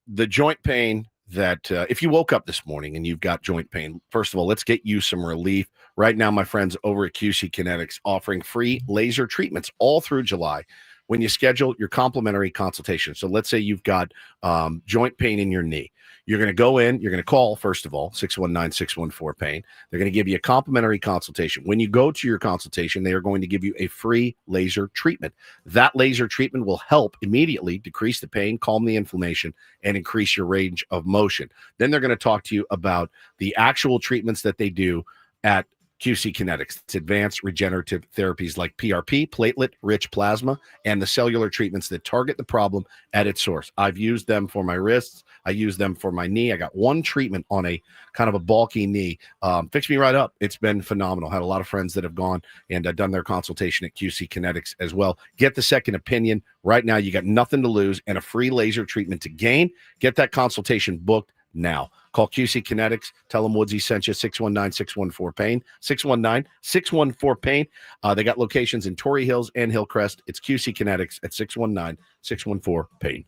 the joint pain that if you woke up this morning and you've got joint pain, first of all, let's get you some relief. Right now, my friends over at QC Kinetics offering free laser treatments all through July when you schedule your complimentary consultation. So let's say you've got joint pain in your knee. You're going to go in, you're going to call, first of all, 619-614-PAIN. They're going to give you a complimentary consultation. When you go to your consultation, they are going to give you a free laser treatment. That laser treatment will help immediately decrease the pain, calm the inflammation, and increase your range of motion. Then they're going to talk to you about the actual treatments that they do at QC Kinetics. It's advanced regenerative therapies like PRP, platelet-rich plasma, and the cellular treatments that target the problem at its source. I've used them for my wrists. I use them for my knee. I got one treatment on a kind of a bulky knee. Fixed me right up. It's been phenomenal. Had a lot of friends that have gone and done their consultation at QC Kinetics as well. Get the second opinion. Right now, you got nothing to lose and a free laser treatment to gain. Get that consultation booked now. Call QC Kinetics. Tell them Woodsy sent you. 619-614-PAIN. 619-614-PAIN. They got locations in Torrey Hills and Hillcrest. It's QC Kinetics at 619-614-PAIN.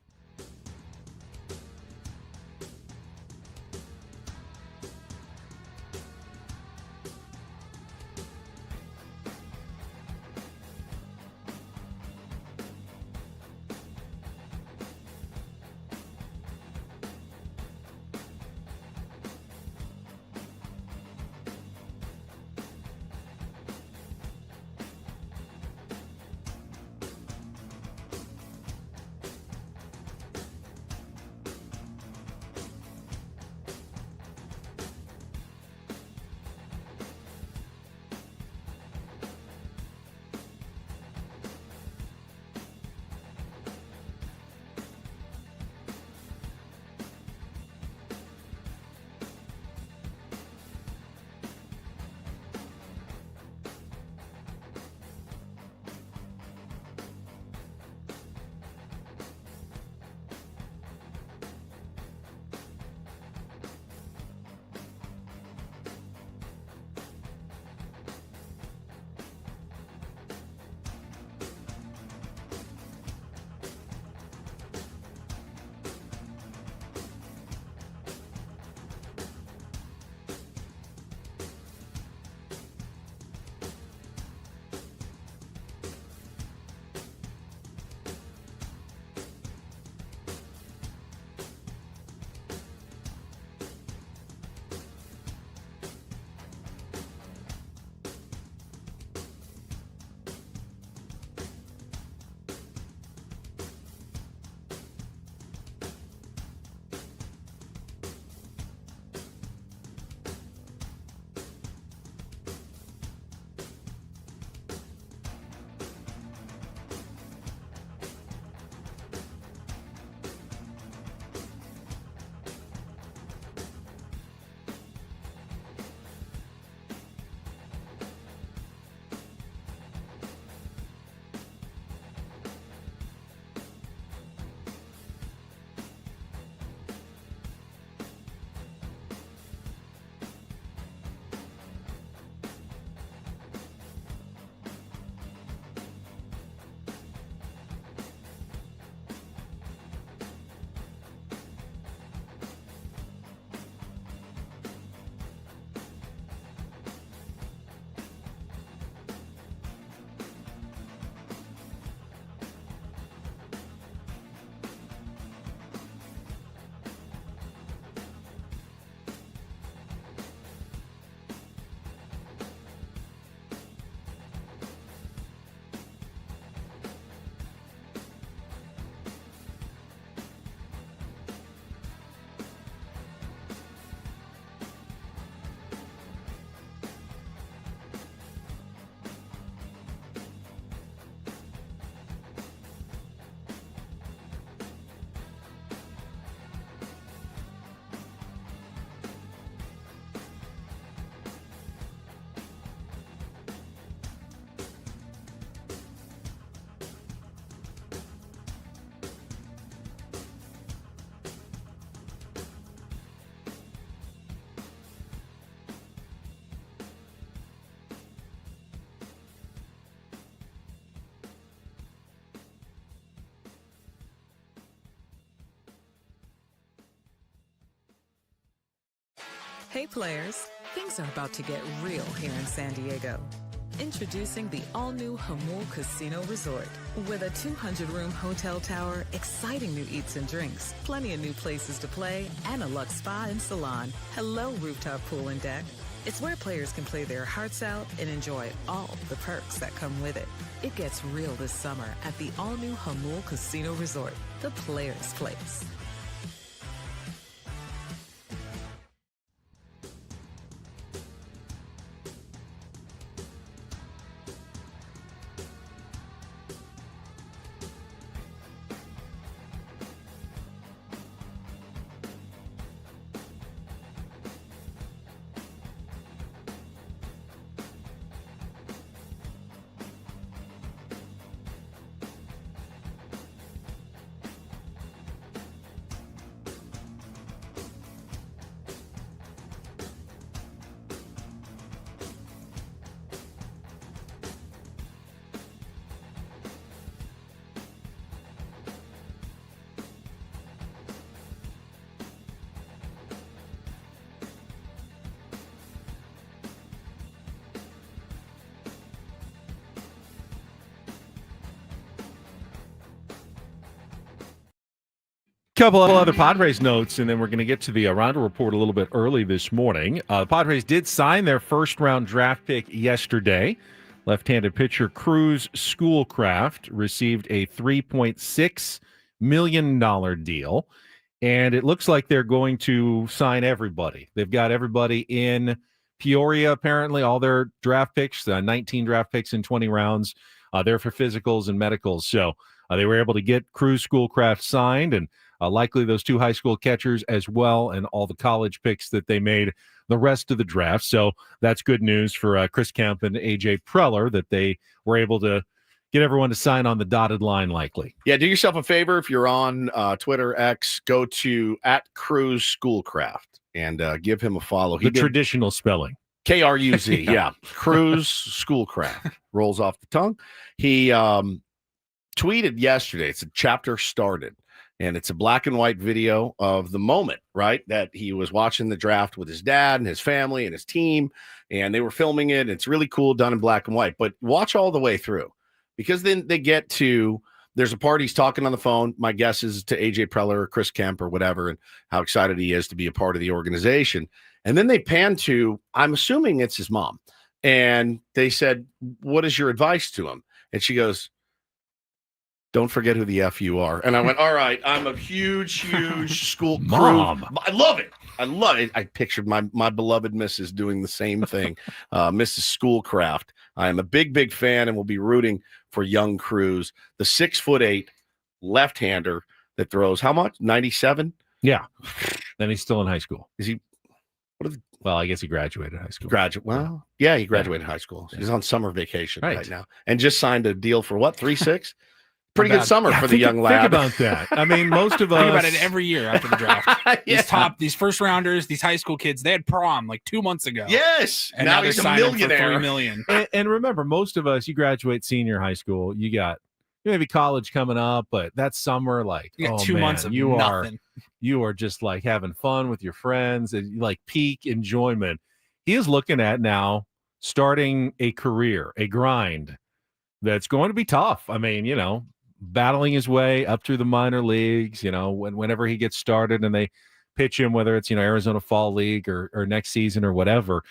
Hey players, things are about to get real here in San Diego. Introducing the all-new Hamul Casino Resort. With a 200-room hotel tower, exciting new eats and drinks, plenty of new places to play, and a luxe spa and salon. Hello, rooftop pool and deck. It's where players can play their hearts out and enjoy all the perks that come with it. It gets real this summer at the all-new Hamul Casino Resort, the players' place. Couple of other Padres notes, and then we're going to get to the Rindle Report a little bit early this morning. The Padres did sign their first-round draft pick yesterday. Left-handed pitcher Cruz Schoolcraft received a $3.6 million deal, and it looks like they're going to sign everybody. They've got everybody in Peoria, apparently, all their draft picks, 19 draft picks in 20 rounds. They're for physicals and medicals, so they were able to get Cruz Schoolcraft signed, and likely those two high school catchers as well, and all the college picks that they made the rest of the draft. So that's good news for Chris Kemp and AJ Preller that they were able to get everyone to sign on the dotted line likely. Yeah, do yourself a favor. If you're on Twitter, X, go to @Cruz Schoolcraft and give him a follow. The traditional spelling. Kruz, yeah. Cruz Schoolcraft. Rolls off the tongue. He tweeted yesterday, it's a chapter started. And it's a black and white video of the moment, right, that he was watching the draft with his dad and his family and his team, and they were filming it. It's really cool, done in black and white. But watch all the way through, because then they get to, there's a part he's talking on the phone. My guess is to AJ Preller or Chris Kemp or whatever, and how excited he is to be a part of the organization. And then they pan to, I'm assuming it's his mom. And they said, what is your advice to him? And she goes, don't forget who the F you are. And I went, all right, I'm a huge school mom. I love it. I love it. I pictured my beloved Mrs. doing the same thing. Mrs. Schoolcraft. I am a big fan and will be rooting for young Cruz, the 6'8" left-hander that throws how much? 97? Yeah. Then he's still in high school. Is he? Well, I guess he graduated high school. Well, yeah, he graduated high school. So he's on summer vacation right now and just signed a deal for what? 3.6? Pretty good summer for the young lad. Think about that. I mean, most of us think about it every year after the draft. These first rounders, these high school kids, they had prom like 2 months ago. Yes, and now he's a millionaire. For $3 million. And remember, most of us, you graduate senior high school, you got maybe college coming up, but that summer, like, you got 2 months of nothing. You are just like having fun with your friends and like peak enjoyment. He is looking at now starting a career, a grind that's going to be tough. I mean, battling his way up through the minor leagues, whenever he gets started and they pitch him, whether it's, Arizona Fall League or next season or whatever,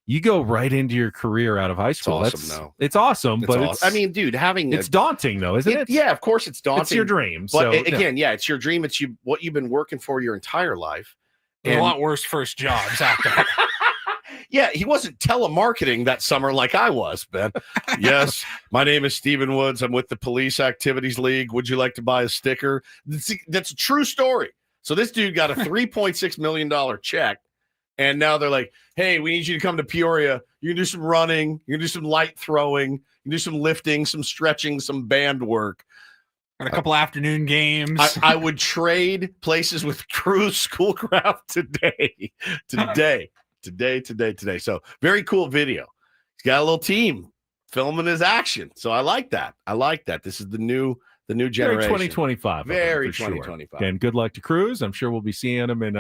you go right into your career out of high school. It's awesome. I mean, dude, it's daunting though, isn't it? Yeah, of course it's daunting. It's your dream. But it's your dream. It's what you've been working for your entire life. And a lot worse first jobs out there. Yeah, he wasn't telemarketing that summer like I was, Ben. Yes, my name is Stephen Woods. I'm with the Police Activities League. Would you like to buy a sticker? That's a true story. So this dude got a $3.6 million check, and now they're like, hey, we need you to come to Peoria. You can do some running. You can do some light throwing. You can do some lifting, some stretching, some band work. And a couple afternoon games. I would trade places with Cruz Schoolcraft today. So very cool video. He's got a little team filming his action. So I like that. This is the new generation. Very 2025. Very for 2025. Sure. And good luck to Cruz. I'm sure we'll be seeing him in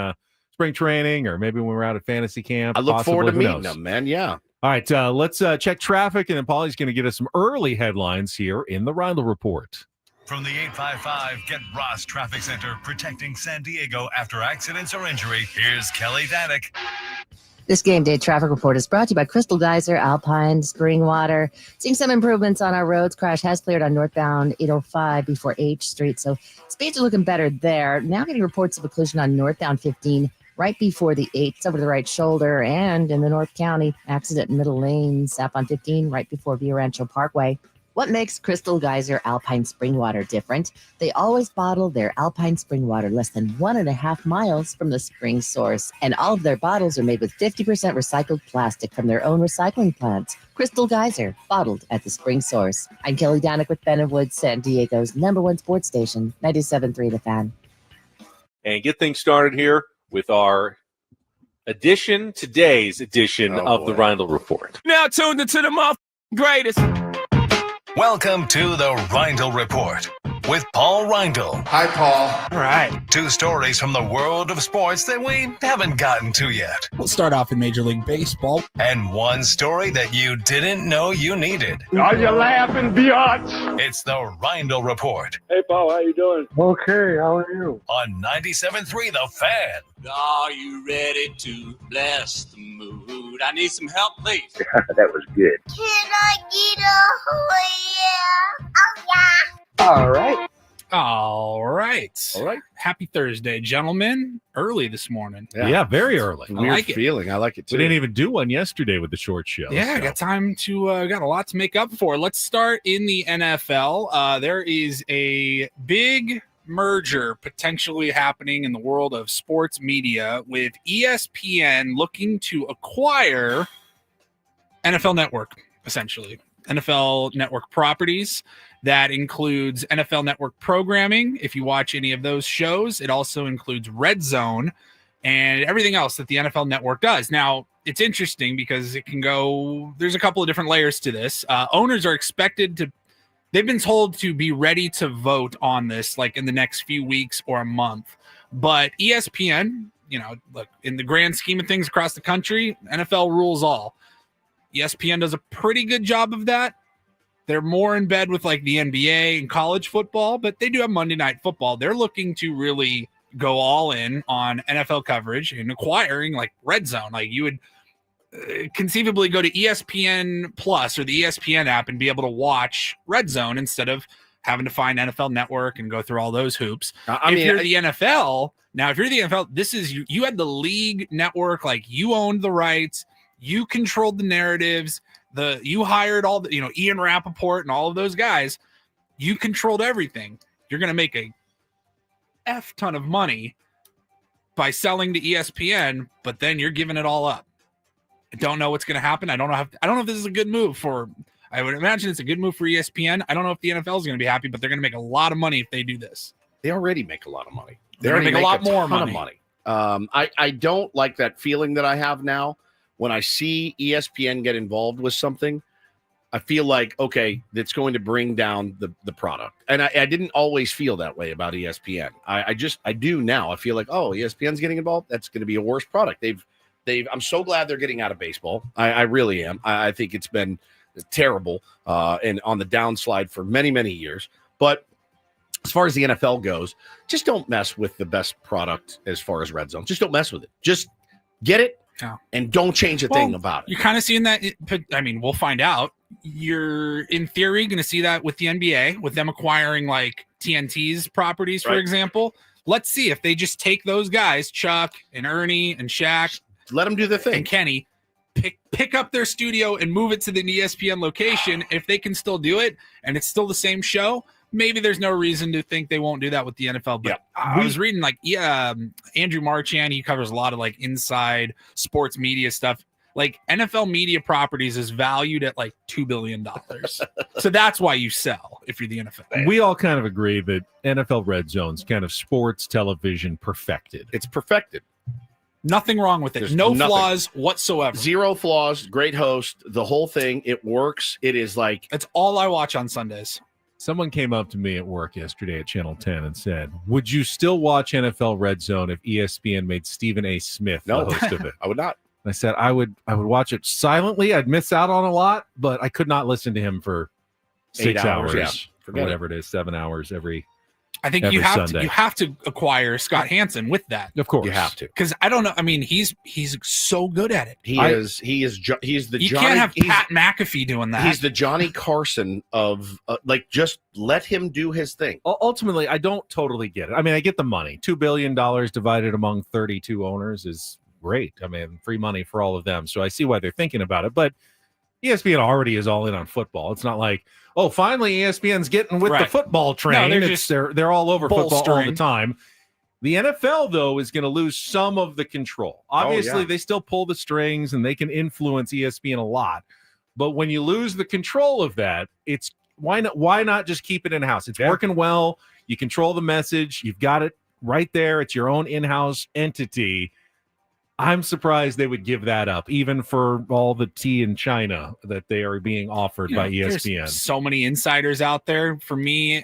spring training, or maybe when we're out at fantasy camp. I look forward to Who meeting knows? them, man. Yeah. All right, let's check traffic, and then Paulie's going to get us some early headlines here in the Rindle Report. From the 855 Get Ross Traffic Center, protecting San Diego after accidents or injury, here's Kelly Danick. This game day traffic report is brought to you by Crystal Geyser, Alpine, Springwater. Seeing some improvements on our roads. Crash has cleared on northbound 805 before H Street, so speeds are looking better there. Now getting reports of a collision on northbound 15 right before the 8. It's over the right shoulder, and in the North County, accident in middle lane, south on 15 right before Via Rancho Parkway. What makes Crystal Geyser Alpine Spring Water different? They always bottle their Alpine Spring Water less than 1.5 miles from the spring source. And all of their bottles are made with 50% recycled plastic from their own recycling plants. Crystal Geyser, bottled at the spring source. I'm Kelly Danick with Ben and Woods, San Diego's #1 sports station, 97.3 The Fan. And get things started here with our today's edition of the Rindle Report. Now tuned into the greatest. Welcome to the Rindle Report with Paul Rindle. Hi, Paul. All right. 2 stories from the world of sports that we haven't gotten to yet. We'll start off in Major League Baseball. And 1 story that you didn't know you needed. Are you laughing, biatch? It's the Rindle Report Hey, Paul, how you doing? Okay, how are you? on 97.3 The Fan. Are you ready to bless the mood? I need some help, please. That was good. Can I get a oh yeah? All right. All right. Happy Thursday, gentlemen. Early this morning. Yeah, very early. I like it. feeling. I like it too. We didn't even do one yesterday with the short show. Yeah, so. got time to got a lot to make up for. Let's start in the NFL. There is a big merger potentially happening in the world of sports media, with ESPN looking to acquire NFL Network, essentially. NFL Network properties. That includes NFL Network programming. If you watch any of those shows, it also includes Red Zone and everything else that the NFL Network does. Now, it's interesting because it can go, there's a couple of different layers to this. Owners are expected to, they've been told to be ready to vote on this like in the next few weeks or a month. But ESPN, you know, look, in the grand scheme of things across the country, NFL rules all. ESPN does a pretty good job of that. They're more in bed with like the NBA and college football, but they do have Monday Night Football. They're looking to really go all in on NFL coverage and acquiring like Red Zone. Like you would conceivably go to ESPN Plus or the ESPN app and be able to watch Red Zone instead of having to find NFL Network and go through all those hoops. If you're the NFL, this is you had the league network, like you owned the rights, you controlled the narratives. You hired all the, Ian Rappaport and all of those guys. You controlled everything. You're going to make a F ton of money by selling to ESPN, but then you're giving it all up. I don't know what's going to happen. I don't know if this is a good move for. I would imagine it's a good move for ESPN. I don't know if the NFL is going to be happy, but they're going to make a lot of money if they do this. They already make a lot of money. They're going to make a lot more money. I don't like that feeling that I have now. When I see ESPN get involved with something, I feel like, okay, that's going to bring down the product. And I didn't always feel that way about ESPN. I do now. I feel like, oh, ESPN's getting involved. That's going to be a worse product. I'm so glad they're getting out of baseball. I really am. I think it's been terrible and on the downslide for many, many years. But as far as the NFL goes, just don't mess with the best product as far as Red Zone. Just don't mess with it. Just get it. No. And don't change a thing about it. You're kind of seeing that. We'll find out. You're, in theory, going to see that with the NBA, with them acquiring like TNT's properties, for example. Let's see if they just take those guys, Chuck and Ernie and Shaq. Let them do the thing. And Kenny, pick up their studio and move it to the ESPN location. If they can still do it and it's still the same show, maybe there's no reason to think they won't do that with the NFL. But I was reading Andrew Marchand, he covers a lot of like inside sports media stuff. Like NFL media properties is valued at like $2 billion. So that's why you sell if you're the NFL. We all kind of agree that NFL Red Zone's kind of sports television perfected. It's perfected. Nothing wrong with it. There's no nothing. flaws whatsoever. Zero flaws. Great host. The whole thing. It works. It is like. It's all I watch on Sundays. Someone came up to me at work yesterday at Channel 10 and said, would you still watch NFL Red Zone if ESPN made Stephen A. Smith the host of it? I would not. I said I would watch it silently. I'd miss out on a lot, but I could not listen to him for 6 hours, or whatever it is, 7 hours every. I think you have to acquire Scott Hansen with that. Of course, you have to, because I don't know. I mean, he's so good at it. He's the you Johnny. Can't have Pat McAfee doing that. He's the Johnny Carson of just let him do his thing. Ultimately, I don't totally get it. I mean, I get the money. $2 billion divided among 32 owners is great. I mean, free money for all of them. So I see why they're thinking about it. But ESPN already is all in on football. It's not like, oh, finally ESPN's getting with the football train. No, they're all over football all the time. The NFL, though, is going to lose some of the control. Obviously, they still pull the strings and they can influence ESPN a lot. But when you lose the control of that, it's why not just keep it in-house? It's working well. You control the message. You've got it right there. It's your own in-house entity. I'm surprised they would give that up, even for all the tea in China that they are being offered by ESPN. There's so many insiders out there. For me,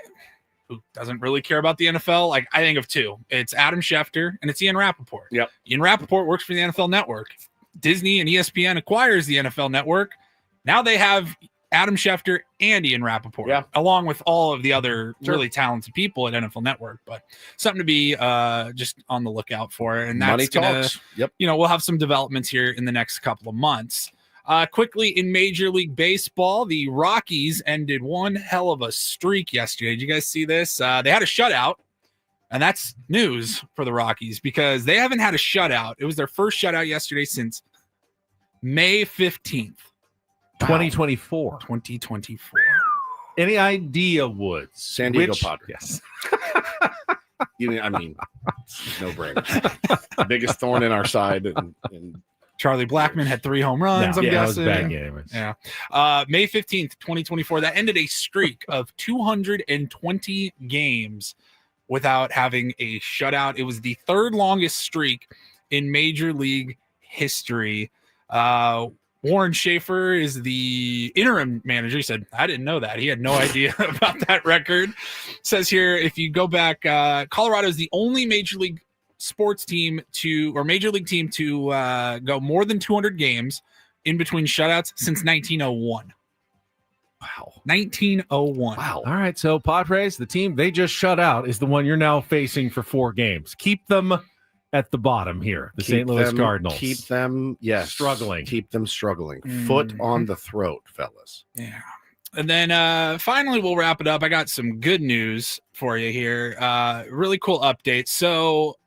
who doesn't really care about the NFL, like I think of two. It's Adam Schefter and it's Ian Rappaport. Yep. Ian Rappaport works for the NFL Network. Disney and ESPN acquires the NFL Network. Now they have Adam Schefter and Ian Rappaport, along with all of the other really talented people at NFL Network. But something to be just on the lookout for. And that's money talks. Yep. You know, we'll have some developments here in the next couple of months. Quickly in Major League Baseball, the Rockies ended one hell of a streak yesterday. Did you guys see this? They had a shutout, and that's news for the Rockies because they haven't had a shutout. It was their first shutout yesterday since May 15th. 2024. 2024. Any idea, Woods? San Diego Padres. Yes. I mean, no brainer. The biggest thorn in our side. And Charlie Blackmon had 3 home runs. I'm guessing. That was a bad game. Yeah. May 15th, 2024. That ended a streak of 220 games without having a shutout. It was the third longest streak in Major League history. Warren Schaefer is the interim manager. He said, I didn't know that. He had no idea about that record. Says here, if you go back, Colorado is the only Major League sports team Major League team to go more than 200 games in between shutouts since 1901. Wow. 1901. Wow. All right. So Padres, the team they just shut out, is the one you're now facing for 4 games. Keep them at the bottom here, the St. Louis Cardinals. Keep them, struggling. Keep them struggling. Foot on the throat, fellas. Yeah. And then finally, we'll wrap it up. I got some good news for you here. Really cool update. So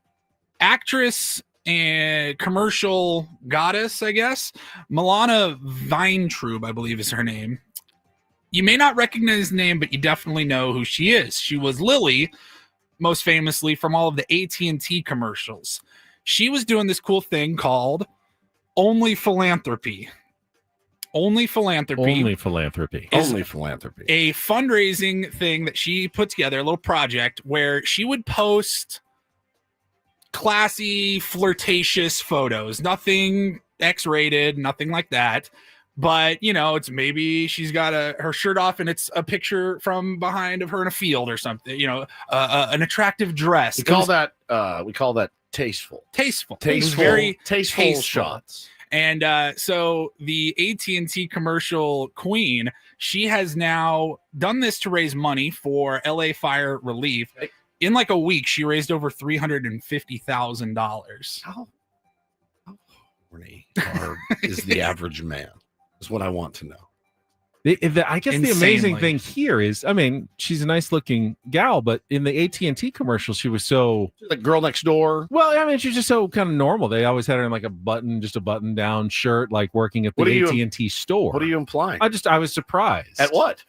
actress and commercial goddess, I guess, Milana Weintraub, I believe is her name. You may not recognize the name, but you definitely know who she is. She was Lily, most famously from all of the AT&T commercials. She was doing this cool thing called Only Philanthropy. Only Philanthropy. Only Philanthropy. Only Philanthropy. A fundraising thing that she put together, a little project where she would post classy, flirtatious photos. Nothing X-rated, nothing like that. But, you know, it's maybe she's got her shirt off and it's a picture from behind of her in a field or something, you know, an attractive dress. We call that tasteful. Tasteful. Very tasteful shots. And so the AT&T commercial queen, she has now done this to raise money for LA fire relief. In like a week, she raised over $350,000. How horny is the average man? Is what I want to know. I guess the amazing thing here is, I mean, she's a nice looking gal, but in the AT&T commercial, she was so the girl next door. Well, I mean, she's just so kind of normal. They always had her in like a button down shirt, like working at the AT&T store. What are you implying? I was surprised. At what?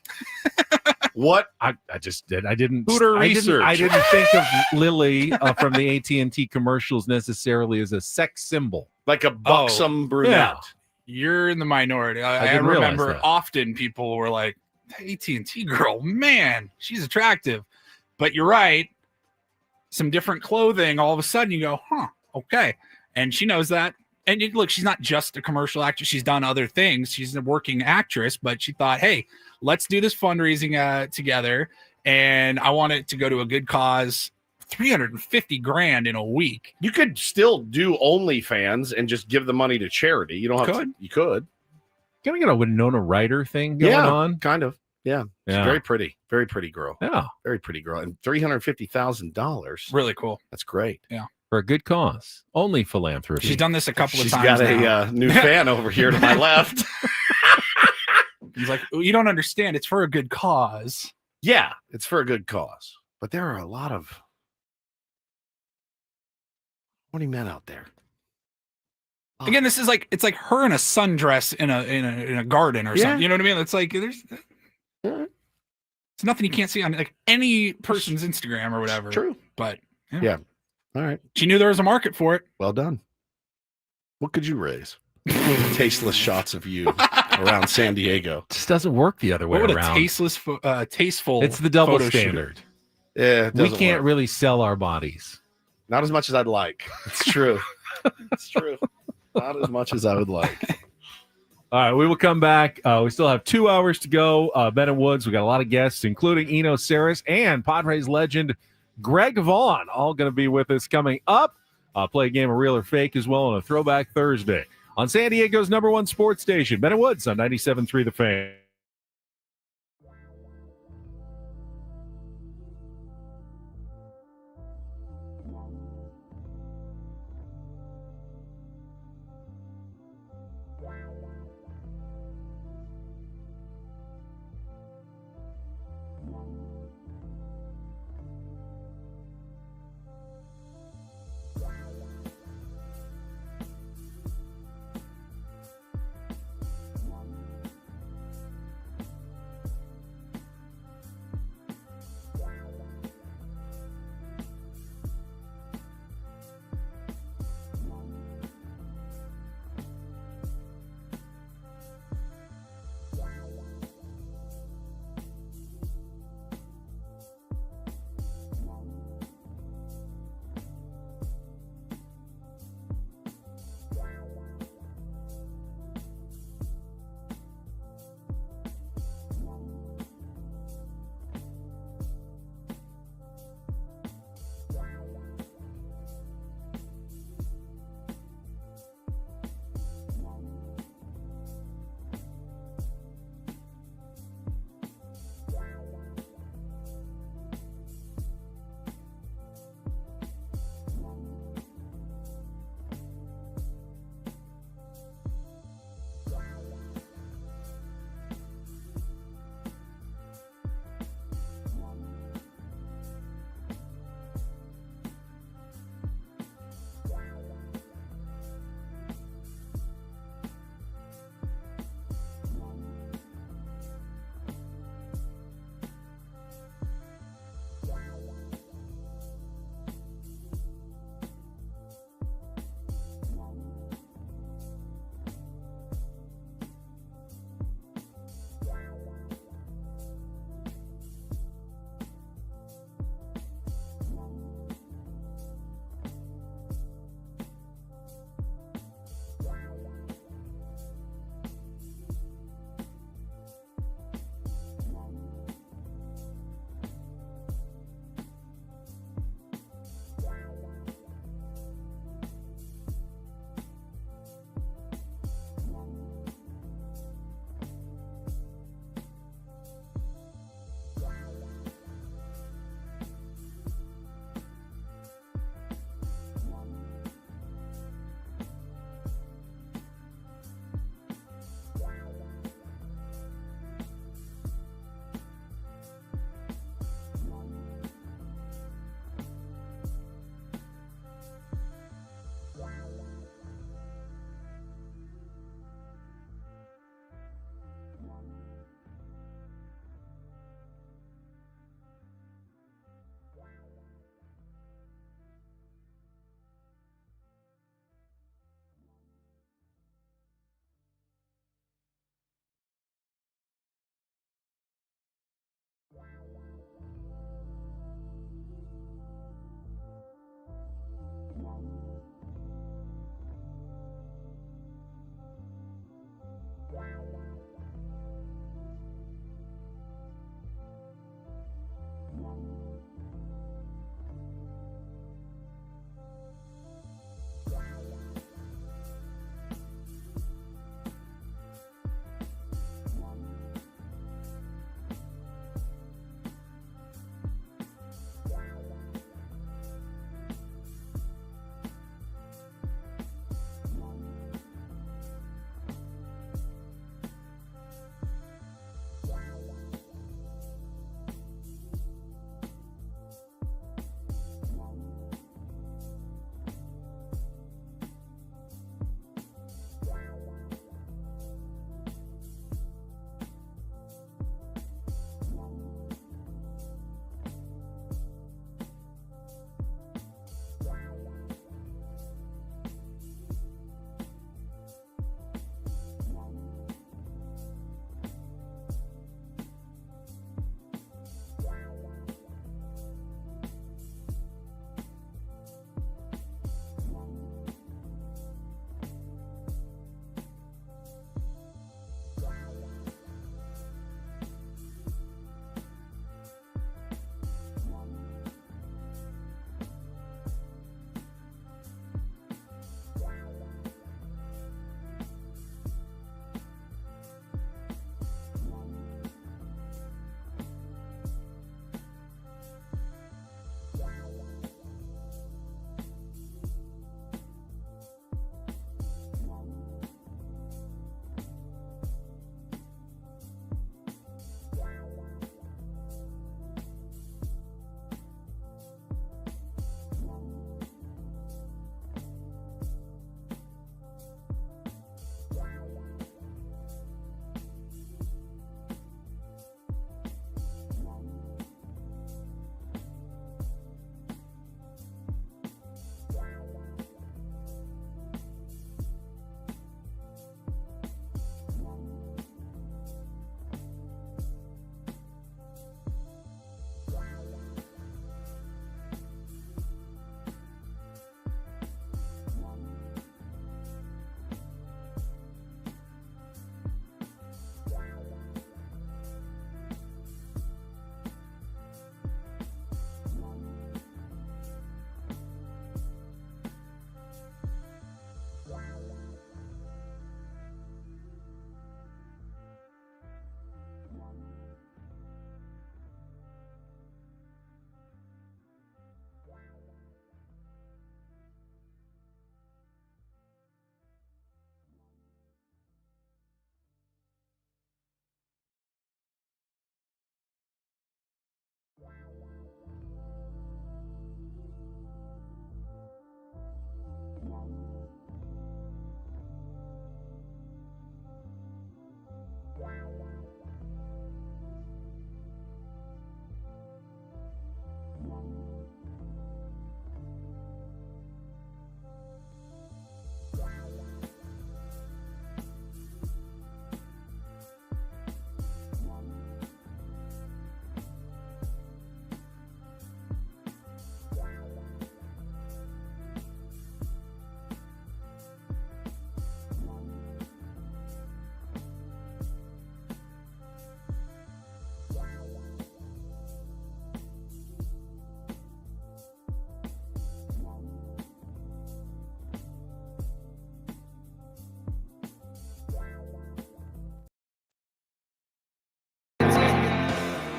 What? I just did. I didn't. Research. I didn't think of Lily from the AT&T commercials necessarily as a sex symbol, like a buxom brunette. Yeah. You're in the minority. I remember often people were like, AT&T girl, man, she's attractive. But you're right. Some different clothing, all of a sudden you go, huh, okay. And she knows that. And look, she's not just a commercial actress. She's done other things. She's a working actress, but she thought, hey, let's do this fundraising together. And I want it to go to a good cause. $350,000 in a week. You could still do OnlyFans and just give the money to charity. You don't have to. You could. Can we get a Winona Ryder thing going on? Kind of. Yeah. She's very pretty. Very pretty girl. Yeah. Very pretty girl. And $350,000. Really cool. That's great. Yeah. For a good cause. Only philanthropy. She's done this a couple of times. She's got a new fan over here to my left. He's like, you don't understand. It's for a good cause. Yeah, it's for a good cause. But there are a lot of horny men out there. Again, this is like it's like her in a sundress in a garden or something. You know what I mean? It's like there's it's nothing you can't see on like any person's Instagram or whatever. It's true. But yeah. All right. She knew there was a market for it. Well done. What could you raise? Tasteless shots of you around San Diego. Just doesn't work the other way What around. a tasteful. It's the double photo shoot. standard. Yeah, we can't really sell our bodies. Not as much as I'd like. It's true. It's true. Not as much as I would like. All right, we will come back. We still have 2 hours to go. Ben and Woods, we got a lot of guests, including Eno Saris and Padres legend Greg Vaughn, all going to be with us coming up. Play a game of Real or Fake as well on a Throwback Thursday on San Diego's #1 sports station, Ben and Woods on 97.3 The Fan.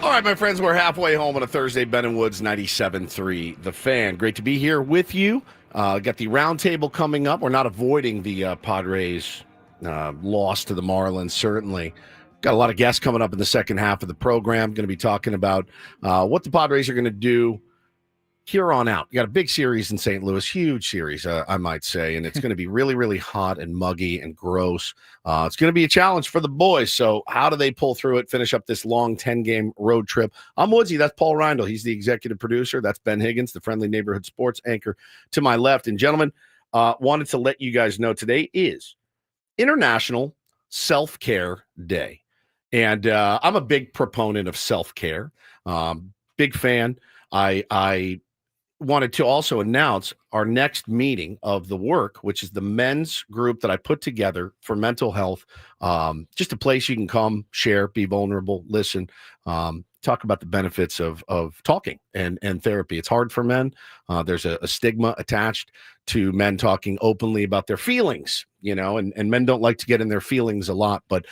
All right, my friends, we're halfway home on a Thursday. Ben and Woods, 97.3 The Fan. Great to be here with you. Got the roundtable coming up. We're not avoiding the Padres loss to the Marlins, certainly. Got a lot of guests coming up in the second half of the program. Going to be talking about what the Padres are going to do here on out. You got a big series in St. Louis, huge series, I might say, and it's going to be really, really hot and muggy and gross. It's going to be a challenge for the boys. So how do they pull through it, finish up this long 10-game road trip? I'm Woodsy. That's Paul Rindle. He's the executive producer. That's Ben Higgins, the friendly neighborhood sports anchor to my left. And gentlemen, wanted to let you guys know today is International Self-Care Day. And I'm a big proponent of self-care, big fan. I wanted to also announce our next meeting of the work, which is the men's group that I put together for mental health. Just a place you can come, share, be vulnerable, listen, talk about the benefits of talking and therapy. It's hard for men. There's a stigma attached to men talking openly about their feelings, and men don't like to get in their feelings a lot. But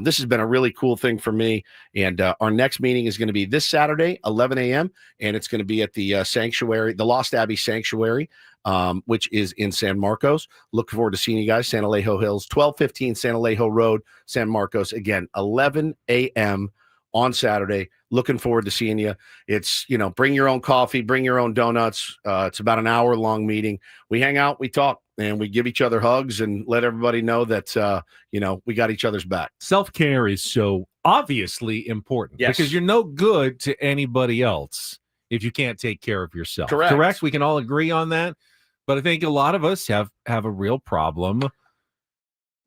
this has been a really cool thing for me. And our next meeting is going to be this Saturday, 11 a.m. And it's going to be at the Sanctuary, the Lost Abbey Sanctuary, which is in San Marcos. Looking forward to seeing you guys. San Alejo Hills, 1215 San Alejo Road, San Marcos. Again, 11 a.m. on Saturday. Looking forward to seeing you. It's, bring your own coffee, bring your own donuts. It's about an hour-long meeting. We hang out, we talk, and we give each other hugs and let everybody know that, we got each other's back. Self-care is so obviously important because you're no good to anybody else if you can't take care of yourself. Correct. We can all agree on that. But I think a lot of us have a real problem.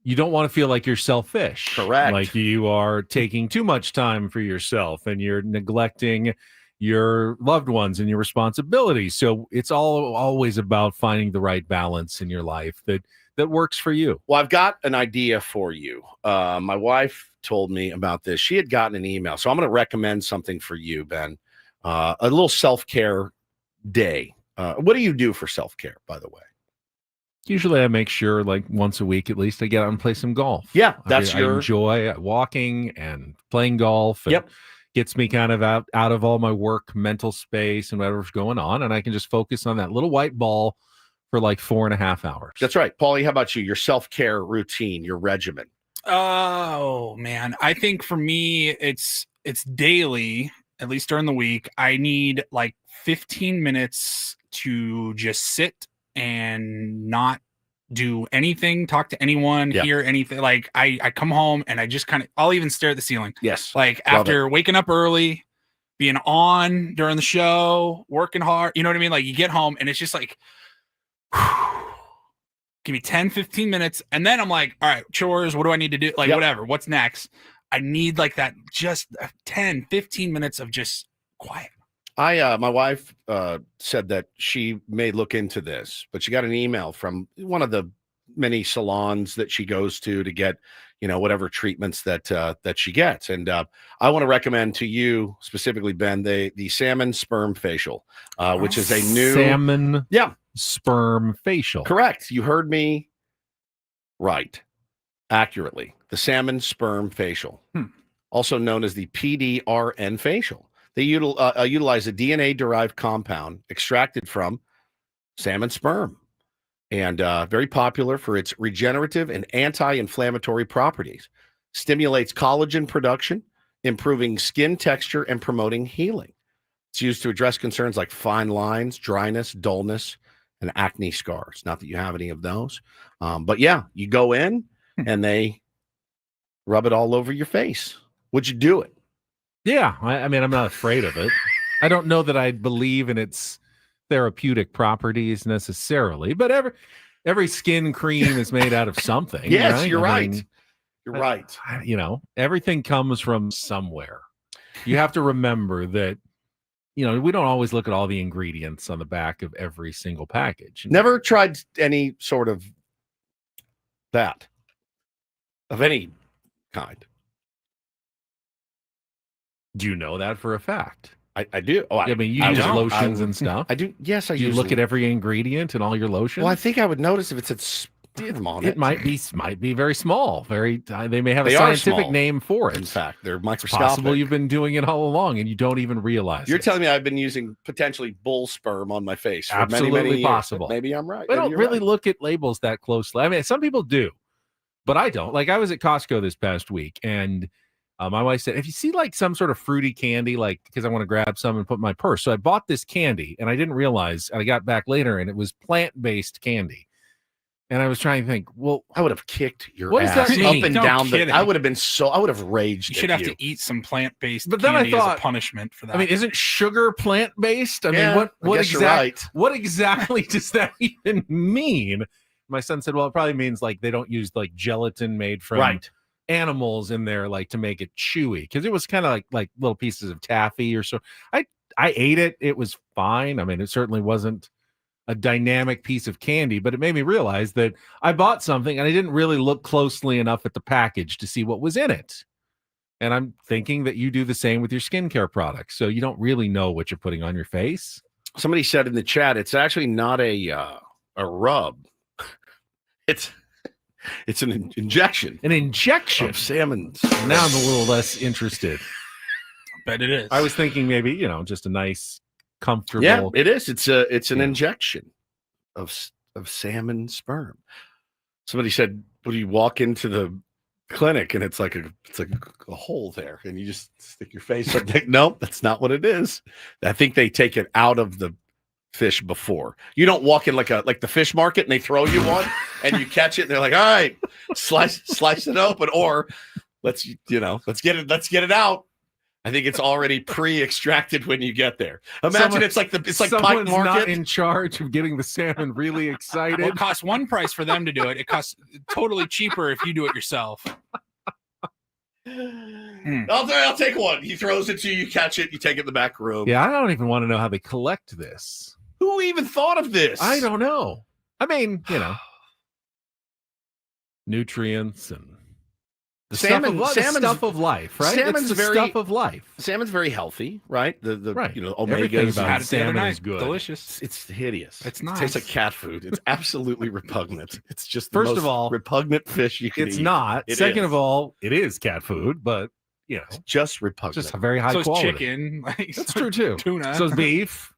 You don't want to feel like you're selfish. Correct. Like you are taking too much time for yourself and you're neglecting your loved ones and your responsibilities. So it's always about finding the right balance in your life that works for you. Well, I've got an idea for you. My wife told me about this. She had gotten an email. So I'm going to recommend something for you, Ben. A little self-care day. What do you do for self-care, by the way? Usually I make sure like once a week at least I get out and play some golf. Yeah, I enjoy walking and playing golf. And gets me kind of out of all my work, mental space and whatever's going on. And I can just focus on that little white ball for like 4.5 hours. That's right. Paulie, how about you? Your self-care routine, your regimen. Oh, man. I think for me, it's daily, at least during the week. I need like 15 minutes to just sit and not do anything, talk to anyone, hear anything. Like I come home and I just I'll even stare at the ceiling. Yes. Like after waking up early, being on during the show, working hard, you know what I mean? Like you get home and it's just like, give me 10, 15 minutes. And then I'm like, all right, chores. What do I need to do? Like whatever, what's next? I need like that, just 10, 15 minutes of just quiet. My wife said that she may look into this, but she got an email from one of the many salons that she goes to get, whatever treatments that she gets. And I want to recommend to you specifically, Ben, the salmon sperm facial, which is a new salmon sperm facial. Correct. You heard me right, accurately. The salmon sperm facial, also known as the PDRN facial. They utilize a DNA-derived compound extracted from salmon sperm and very popular for its regenerative and anti-inflammatory properties. Stimulates collagen production, improving skin texture and promoting healing. It's used to address concerns like fine lines, dryness, dullness, and acne scars. Not that you have any of those. But yeah, you go in and they rub it all over your face. Would you do it? Yeah, I mean, I'm not afraid of it. I don't know that I believe in its therapeutic properties necessarily, but every skin cream is made out of something. Yes, right? You're right. I mean, you're right. Everything comes from somewhere. You have to remember that, we don't always look at all the ingredients on the back of every single package. Never tried any sort of that, of any kind. Do you know that for a fact? I do. Oh, I mean, you use lotions and stuff. I do. Yes, I do. You look at every ingredient and all your lotions. Well, I think I would notice if it said It might be very small. They may have They a are scientific small. name for it. In fact, they're It's microscopic. possible you've been doing it all along and you don't even realize You're it. telling me I've been using potentially bull sperm on my face for Absolutely many, many years. possible. Maybe I'm right. I Maybe don't you're really right. look at labels that closely. I mean, some people do, but I don't. Like I was at Costco this past week, and my wife said, if you see like some sort of fruity candy, like because I want to grab some and put in my purse. So I bought this candy, and I didn't realize, and I got back later, and it was plant-based candy. And I was trying to think, well, I would have kicked your what ass does that mean? up and No down. kidding. I would have raged. You should at have to eat some plant-based But then I candy thought- as a punishment for that. I mean, isn't sugar plant-based? I Yeah, mean, I what guess you're right. what exactly does that even mean? My son said, well, it probably means like they don't use like gelatin made from Right. animals in there, like to make it chewy, because it was kind of like little pieces of taffy or so. I ate it. It was fine. I mean, it certainly wasn't a dynamic piece of candy, but it made me realize that I bought something and I didn't really look closely enough at the package to see what was in it. And I'm thinking that you do the same with your skincare products. So you don't really know what you're putting on your face. Somebody said in the chat, it's actually not a rub. It's an injection. An injection of salmon. Now I'm a little less interested. Bet it is. I was thinking maybe, just a nice, comfortable. Yeah, it is. It's an injection of salmon sperm. Somebody said, "When you walk into the clinic and it's like a hole there, and you just stick your face up." Like, nope, that's not what it is. I think they take it out of the fish before. You don't walk in like the fish market and they throw you one and you catch it and they're like, all right, slice it open, or let's get it out. I think it's already pre-extracted when you get there. Imagine it's like Pike someone's Market. not in charge of getting the salmon really excited. Well, it costs one price for them to do it. It costs totally cheaper if you do it yourself. I'll take one. He throws it to you, you catch it, you take it in the back room. Yeah, I don't even want to know how they collect this. Who even thought of this? I don't know. I mean, nutrients and the stuff of life, right? Salmon's it's the stuff of life. Salmon's very healthy, right? The right. Omegas. About salmon is good. Delicious. It's hideous. It's nice. It tastes like cat food. It's absolutely repugnant. It's just First the most of all, repugnant fish you can It's eat. not. It Second is. of all, it is cat food, but it's just repugnant. just very high So quality. it's chicken. That's true too. Tuna. So it's beef.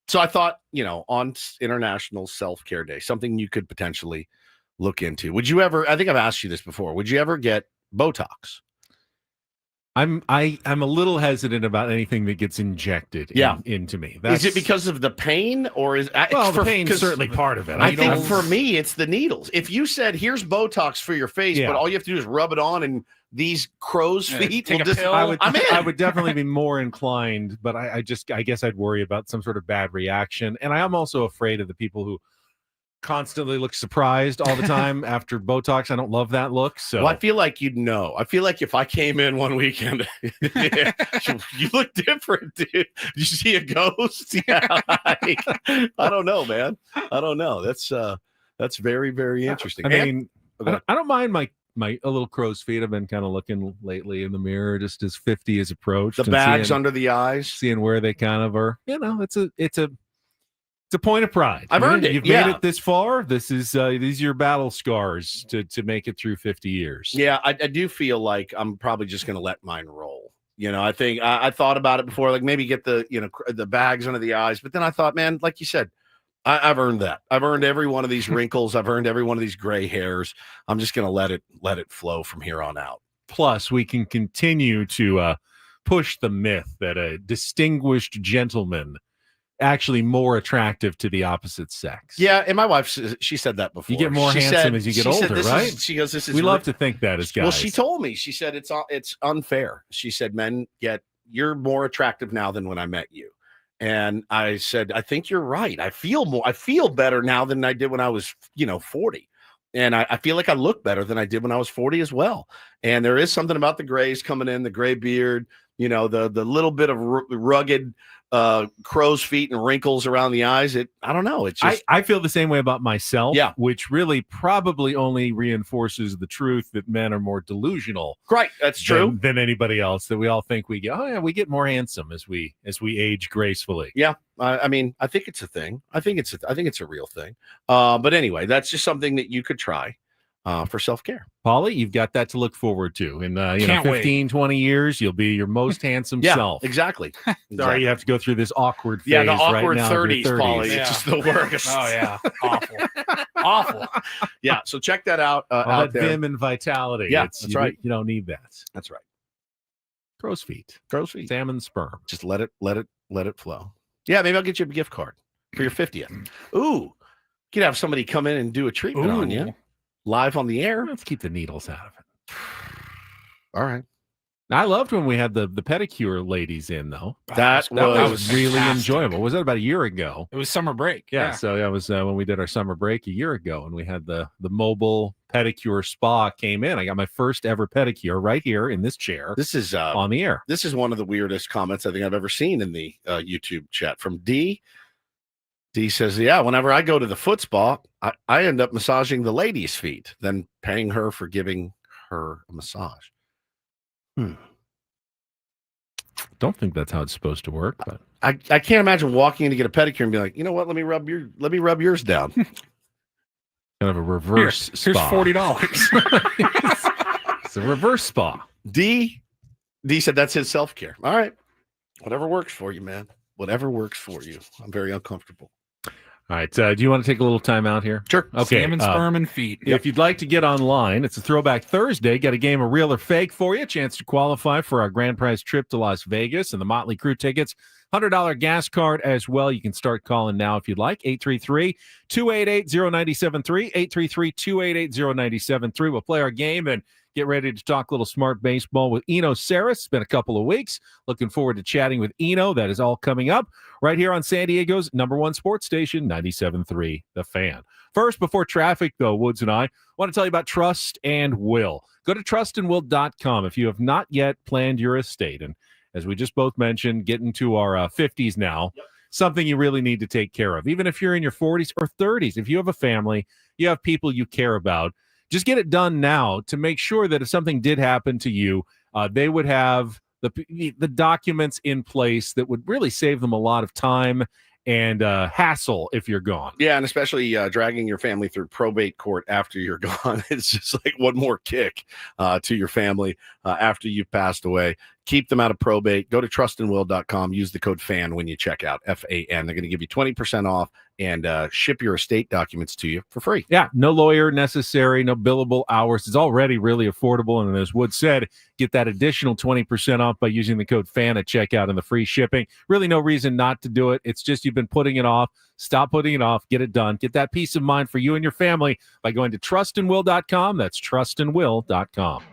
So I thought, on International Self-Care Day, something you could potentially look into. Would you ever? I think I've asked you this before. Would you ever get Botox? I'm a little hesitant about anything that gets injected into me. Is it because of the pain, or is the pain's certainly part of it. I think for me, it's the needles. If you said, "Here's Botox for your face," but all you have to do is rub it on, and these crow's feet will just. I would definitely be more inclined, but I guess I'd worry about some sort of bad reaction, and I am also afraid of the people who constantly look surprised all the time after Botox. I don't love that look. So well, I feel like you'd know. I feel like if I came in one weekend, you look different, dude. Did you see a ghost? Yeah, I don't know, man. I don't know. That's very, very interesting. I mean, I don't mind my a little crow's feet. I've been kind of looking lately in the mirror just as 50 is approached. The bags under the eyes, seeing where they kind of are. It's a point of pride. I've earned it. You've made it this far. This is these are your battle scars to make it through 50 years. Yeah, I do feel like I'm probably just going to let mine roll. I think I thought about it before, like maybe get the the bags under the eyes, but then I thought, man, like you said, I've earned that. I've earned every one of these wrinkles. I've earned every one of these gray hairs. I'm just going to let it flow from here on out. Plus, we can continue to push the myth that a distinguished gentleman actually more attractive to the opposite sex. Yeah, and my wife, she said that before. You get more handsome as you get older, right? She goes, "This is." We love to think that as guys. Well, she told me. She said it's unfair. She said you're more attractive now than when I met you. And I said, I think you're right. I feel better now than I did when I was 40. And I feel like I look better than I did when I was 40 as well. And there is something about the grays coming in, the gray beard, You know, the little bit of rugged crow's feet and wrinkles around the eyes. I don't know. It's just I feel the same way about myself. Yeah. Which really probably only reinforces the truth that men are more delusional. Right. That's true. Than anybody else. That we all think we get more handsome as we age gracefully. Yeah. I mean, I think it's a thing. I think it's a real thing. But anyway, that's just something that you could try for self-care. Paulie, you've got that to look forward to. In 15, 20 years, you'll be your most handsome self. Exactly. Sorry, you have to go through this awkward phase. Yeah, the awkward right now 30s, Paulie. Yeah. It's just the worst. Oh, yeah. Awful. Awful. Yeah, so check that out. All out that there. vim and vitality. Yeah, that's right. You don't need that. That's right. Crow's feet. Salmon sperm. Just let it flow. Yeah, maybe I'll get you a gift card for your 50th. Ooh, you could have somebody come in and do a treatment on you live on the air. Let's keep the needles out of it. All right. I loved when we had the pedicure ladies in, though. That was really enjoyable. Was that about a year ago? It was summer break. Yeah. So that was when we did our summer break a year ago, and we had the mobile pedicure spa came in. I got my first ever pedicure right here in this chair. This is on the air. This is one of the weirdest comments I think I've ever seen in the YouTube chat from D. D says, yeah, whenever I go to the foot spa, I end up massaging the lady's feet, then paying her for giving her a massage. Don't think that's how it's supposed to work, but I can't imagine walking in to get a pedicure and be like, you know what, let me rub yours down. Kind of a reverse Here's spa. $40. It's a reverse spa. D said that's his self-care. All right. Whatever works for you, man. Whatever works for you. I'm very uncomfortable. All right. Do you want to take a little time out here? Sure. Okay. Salmon, sperm, and feet. If you'd like to get online, it's a Throwback Thursday. Got a game of real or fake for you. A chance to qualify for our grand prize trip to Las Vegas and the Motley Crue tickets. $100 gas card as well. You can start calling now if you'd like. 833-288-0973. 833-288-0973. We'll play our game and get ready to talk a little smart baseball with Eno Saris. It's been a couple of weeks. Looking forward to chatting with Eno. That is all coming up right here on San Diego's #1 sports station, 97.3 The Fan. First, before traffic, though, Woods and I want to tell you about Trust and Will. Go to trustandwill.com if you have not yet planned your estate. And as we just both mentioned, getting to our 50s now, something you really need to take care of. Even if you're in your 40s or 30s, if you have a family, you have people you care about, just get it done now to make sure that if something did happen to you, they would have the documents in place that would really save them a lot of time and hassle if you're gone. Yeah, and especially dragging your family through probate court after you're gone. It's just like one more kick to your family after you've passed away. Keep them out of probate. Go to trustandwill.com. Use the code FAN when you check out, FAN. They're going to give you 20% off and ship your estate documents to you for free. Yeah, no lawyer necessary, no billable hours. It's already really affordable. And as Wood said, get that additional 20% off by using the code FAN at checkout and the free shipping. Really no reason not to do it. It's just you've been putting it off. Stop putting it off. Get it done. Get that peace of mind for you and your family by going to trustandwill.com. That's trustandwill.com.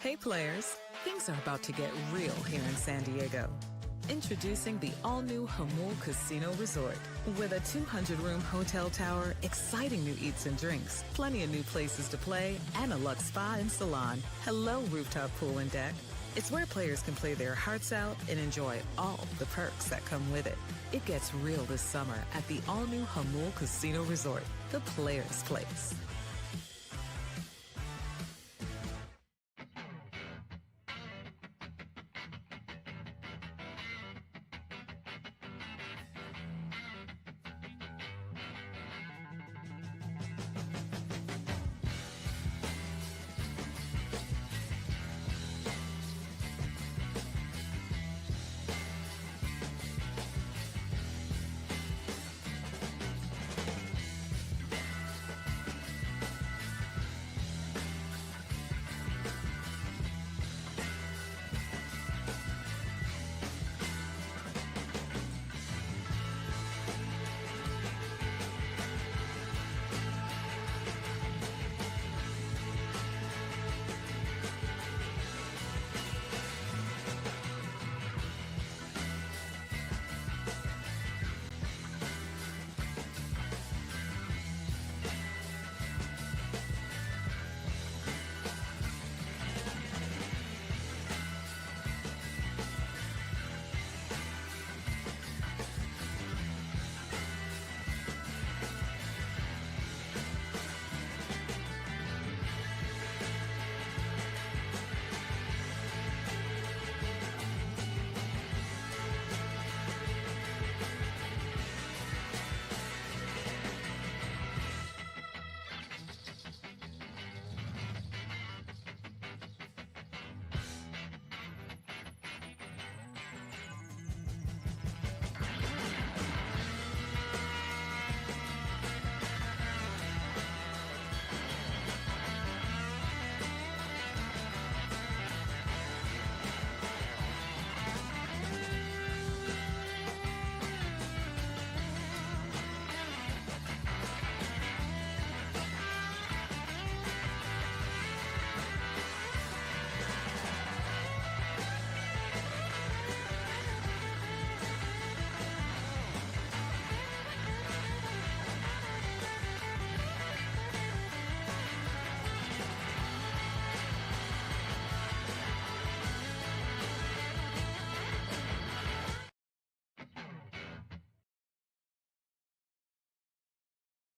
Hey players, things are about to get real here in San Diego. Introducing the all-new Hamul Casino Resort. With a 200-room hotel tower, exciting new eats and drinks, plenty of new places to play, and a luxe spa and salon. Hello, rooftop pool and deck. It's where players can play their hearts out and enjoy all the perks that come with it. It gets real this summer at the all-new Hamul Casino Resort, the players' place.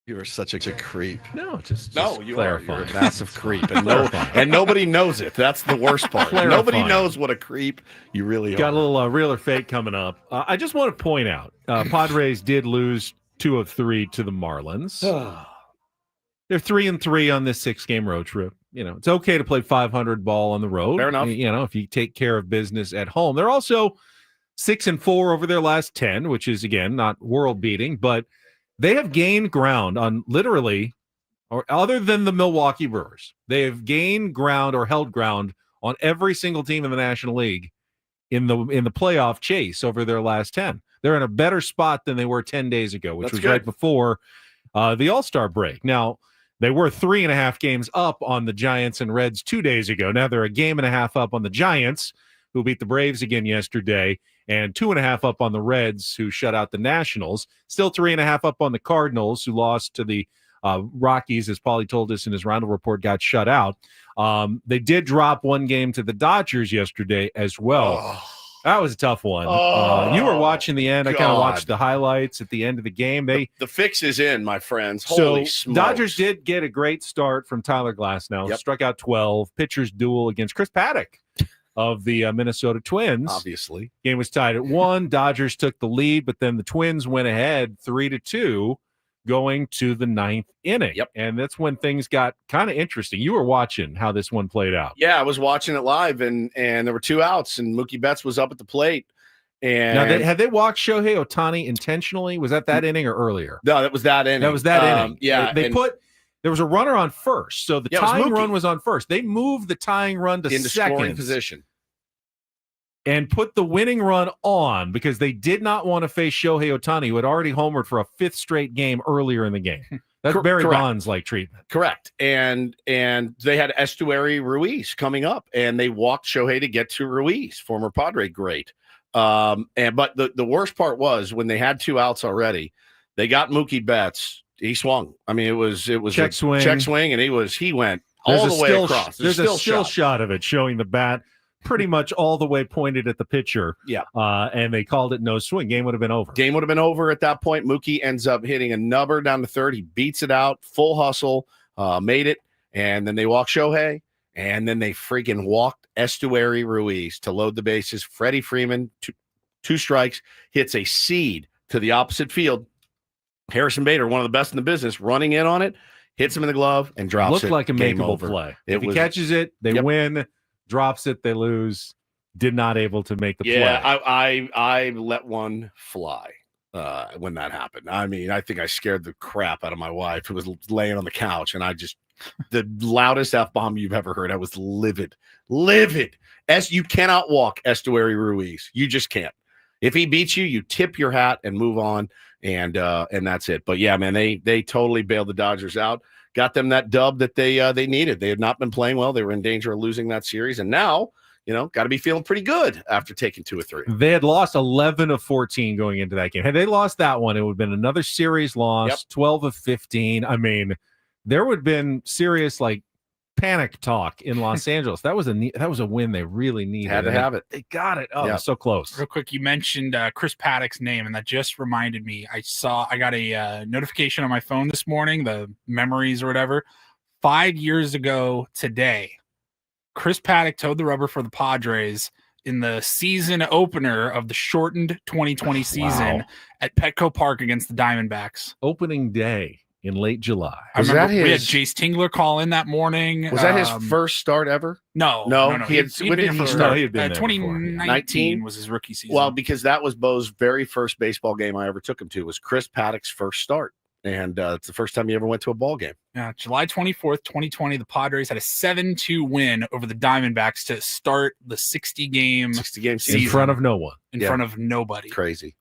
You are such a creep. No, just no, you are. clarifying. You're a massive creep, and nobody knows it. That's the worst part. Nobody knows what a creep you really are. Got a little real or fake coming up. I just want to point out, Padres did lose 2 of 3 to the Marlins. They're 3-3 on this 6-game road trip. You know, it's okay to play 500 ball on the road. Fair enough. You know, if you take care of business at home. They're also 6-4 over their last 10, which is again not world beating, but they have gained ground on literally, or other than the Milwaukee Brewers, they have gained ground or held ground on every single team in the National League in the playoff chase over their last 10. They're in a better spot than they were 10 days ago, which was right before the All-Star break. Now, they were 3.5 games up on the Giants and Reds 2 days ago. Now they're 1.5 games up on the Giants, who beat the Braves again yesterday, and 2.5 up on the Reds, who shut out the Nationals. Still 3.5 up on the Cardinals, who lost to the Rockies, as Paulie told us in his Rindle Report, got shut out. They did drop 1 game to the Dodgers yesterday as well. Oh. That was a tough one. You were watching the end. I kind of watched the highlights at the end of the game. The fix is in, my friends. Holy smokes. Dodgers did get a great start from Tyler Glasnow. Yep. Struck out 12. Pitchers duel against Chris Paddock of the Minnesota Twins. Obviously. Game was tied at 1. Dodgers took the lead, but then the Twins went ahead 3-2 going to the 9th inning. Yep. And that's when things got kind of interesting. You were watching how this one played out. Yeah, I was watching it live, and there were 2 outs, and Mookie Betts was up at the plate. And now, had they walked Shohei Ohtani intentionally? Was that inning or earlier? No, that was that inning. That was that inning. Yeah. There was a runner on first, so the tying run was on first. They moved the tying run to into second scoring position and put the winning run on because they did not want to face Shohei Ohtani, who had already homered for a 5th straight game earlier in the game. That's Barry correct. Bonds like treatment. Correct. And they had Estuary Ruiz coming up, and they walked Shohei to get to Ruiz, former Padre great. But the worst part was when they had 2 outs already, they got Mookie Betts. He swung. I mean, it was check swing, and he went all the way across. There's a still shot of it showing the bat pretty much all the way pointed at the pitcher. Yeah. And they called it no swing. Game would have been over. Game would have been over at that point. Mookie ends up hitting a nubber down to third. He beats it out, full hustle, made it, and then they walk Shohei, and then they freaking walked Estuary Ruiz to load the bases. Freddie Freeman, two strikes, hits a seed to the opposite field. Harrison Bader, one of the best in the business, running in on it, hits him in the glove, and drops it. Looked like a makeable play. If he catches it, they win. Drops it, they lose. Did not able to make the play. Yeah, I let one fly when that happened. I mean, I think I scared the crap out of my wife, who was laying on the couch, and I just the loudest F-bomb you've ever heard. I was livid. You cannot walk Estuary Ruiz. You just can't. If he beats you, you tip your hat and move on, and that's it. But yeah, man, they totally bailed the Dodgers out. Got them that dub that they needed. They had not been playing well. They were in danger of losing that series. And now, got to be feeling pretty good after taking 2 or 3. They had lost 11 of 14 going into that game. Had they lost that one, it would have been another series loss, 12 of 15. I mean, there would have been serious, panic talk in Los Angeles. That was a win they really needed. Had to have it. They got it. Oh, so close. Real quick, you mentioned Chris Paddock's name, and that just reminded me. I got a notification on my phone this morning, the memories or whatever. 5 years ago today, Chris Paddock towed the rubber for the Padres in the season opener of the shortened 2020 season at Petco Park against the Diamondbacks. Opening day in late July. I remember we had Jace Tingler call in that morning. Was that his first start ever? No. He had been there 2019 was his rookie season. Well, because that was Bo's very first baseball game I ever took him to, was Chris Paddock's first start. And it's the first time he ever went to a ball game. Yeah, July 24th, 2020, the Padres had a 7-2 win over the Diamondbacks to start the 60-game season. In front of no one. In front of nobody. Crazy.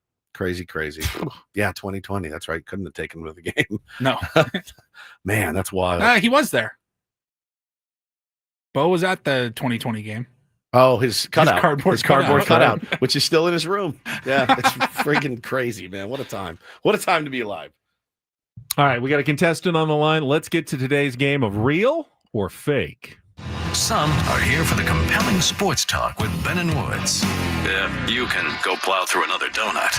Yeah, 2020. That's right. Couldn't have taken him to the game. No. Man, that's wild. He was there. Bo was at the 2020 game. Oh, his cardboard cutout, Right. which is still in his room. Yeah, it's freaking crazy, man. What a time. What a time to be alive. All right, we got a contestant on the line. Let's get to today's game of real or fake. Some are here for the compelling sports talk with Ben and Woods. Yeah, you can go plow through another donut.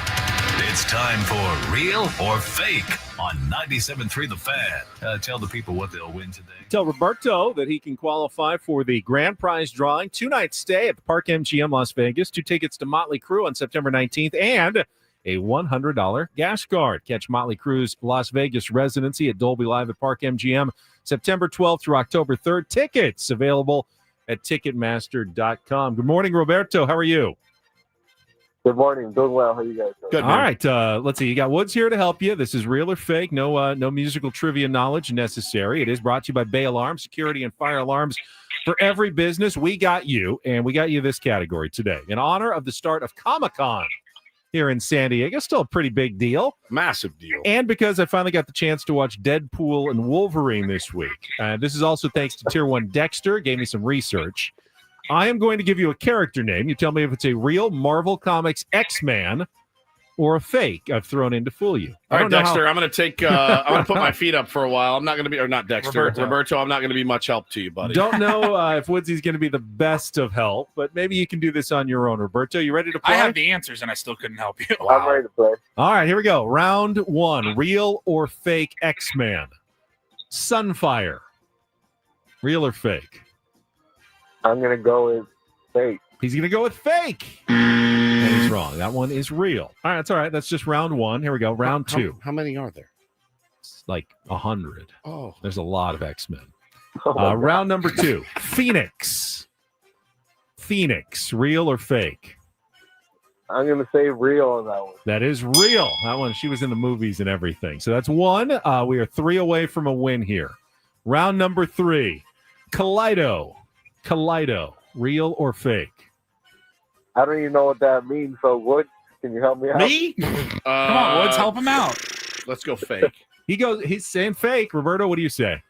It's time for Real or Fake on 97.3 The Fan. Tell the people what they'll win today. Tell Roberto that he can qualify for the grand prize drawing. 2-night stay at the Park MGM Las Vegas. 2 tickets to Motley Crue on September 19th. And a $100 gas card. Catch Motley Crue's Las Vegas residency at Dolby Live at Park MGM September 12th through October 3rd. Tickets available at Ticketmaster.com. Good morning, Roberto. How are you? Good morning. Doing well. How are you guys doing? Good. All right. Let's see. You got Woods here to help you. This is real or fake. No musical trivia knowledge necessary. It is brought to you by Bay Alarm, security and fire alarms for every business. We got you, and we got you this category today. In honor of the start of Comic-Con here in San Diego. Still a pretty big deal. Massive deal. And because I finally got the chance to watch Deadpool and Wolverine this week. This is also thanks to Tier 1 Dexter. Gave me some research. I am going to give you a character name. You tell me if it's a real Marvel Comics X-Man or a fake I've thrown in to fool you. All right, Dexter, I'm going to take, I'm going to put my feet up for a while. I'm not going to be, or not Dexter, Roberto, I'm not going to be much help to you, buddy. Don't know if Woodsy's going to be the best of help, but maybe you can do this on your own. Roberto, you ready to play? I have the answers, and I still couldn't help you. I'm ready to play. All right, here we go. Round 1, real or fake X-Man? Sunfire. Real or fake? I'm going to go with fake. He's going to go with fake. And he's wrong. That one is real. All right, that's all right. That's just round 1. Here we go. Round 2. How many are there? It's like 100. Oh. There's a lot of X-Men. Round number 2. Phoenix. Phoenix. Real or fake? I'm going to say real on that one. That is real. That one, she was in the movies and everything. So that's 1. We are 3 away from a win here. Round number 3. Kaleido. Kaleido. Real or fake? I don't even know what that means. So, Woods, can you help me out? Me? Come on, Woods, help him out. Let's go fake. He's saying fake. Roberto, what do you say?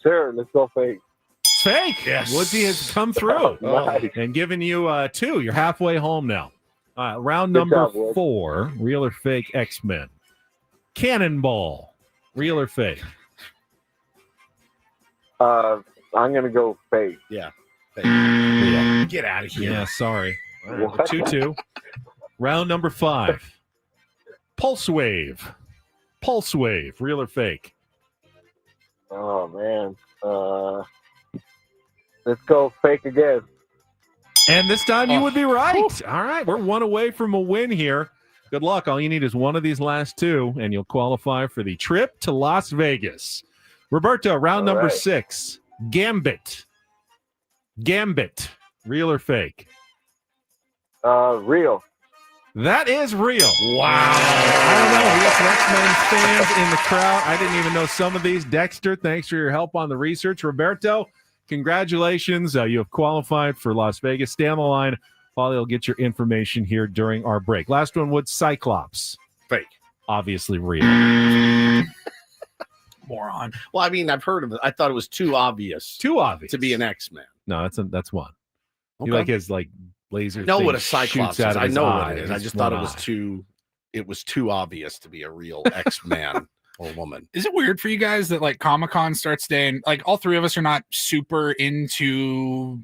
Sure, let's go fake. It's fake. Yes. Woodsy has come through Nice. and given you 2. You're halfway home now. Round Good number job, Wood. 4, real or fake X-Men. Cannonball, real or fake? I'm going to go fake. Yeah. Fake. Get out of here. Yeah, sorry. All right, What? 2-2. Round number 5. Pulse Wave. Pulse Wave, real or fake? Oh, man. Let's go fake again. And this time you would be right. All right, we're 1 away from a win here. Good luck. All you need is one of these last 2, and you'll qualify for the trip to Las Vegas. Roberto, round All number right. 6. Gambit. Gambit, real or fake? Real. That is real. Wow. I don't know. We got some X-Men fans in the crowd. I didn't even know some of these. Dexter, thanks for your help on the research. Roberto, congratulations. You have qualified for Las Vegas. Stay on the line. Paulie will get your information here during our break. Last one was Cyclops. Fake. Obviously real. Moron. Well, I mean, I've heard of it. I thought it was too obvious. Too obvious. To be an X-Men. No, that's one. Okay. You like his like laser. I know thing what a Cyclops shoots is. out of I his know eye. what it is. I It's just thought one it was too obvious to be a real X-Man or woman. Is it weird for you guys that like Comic-Con starts today and like all 3 of us are not super into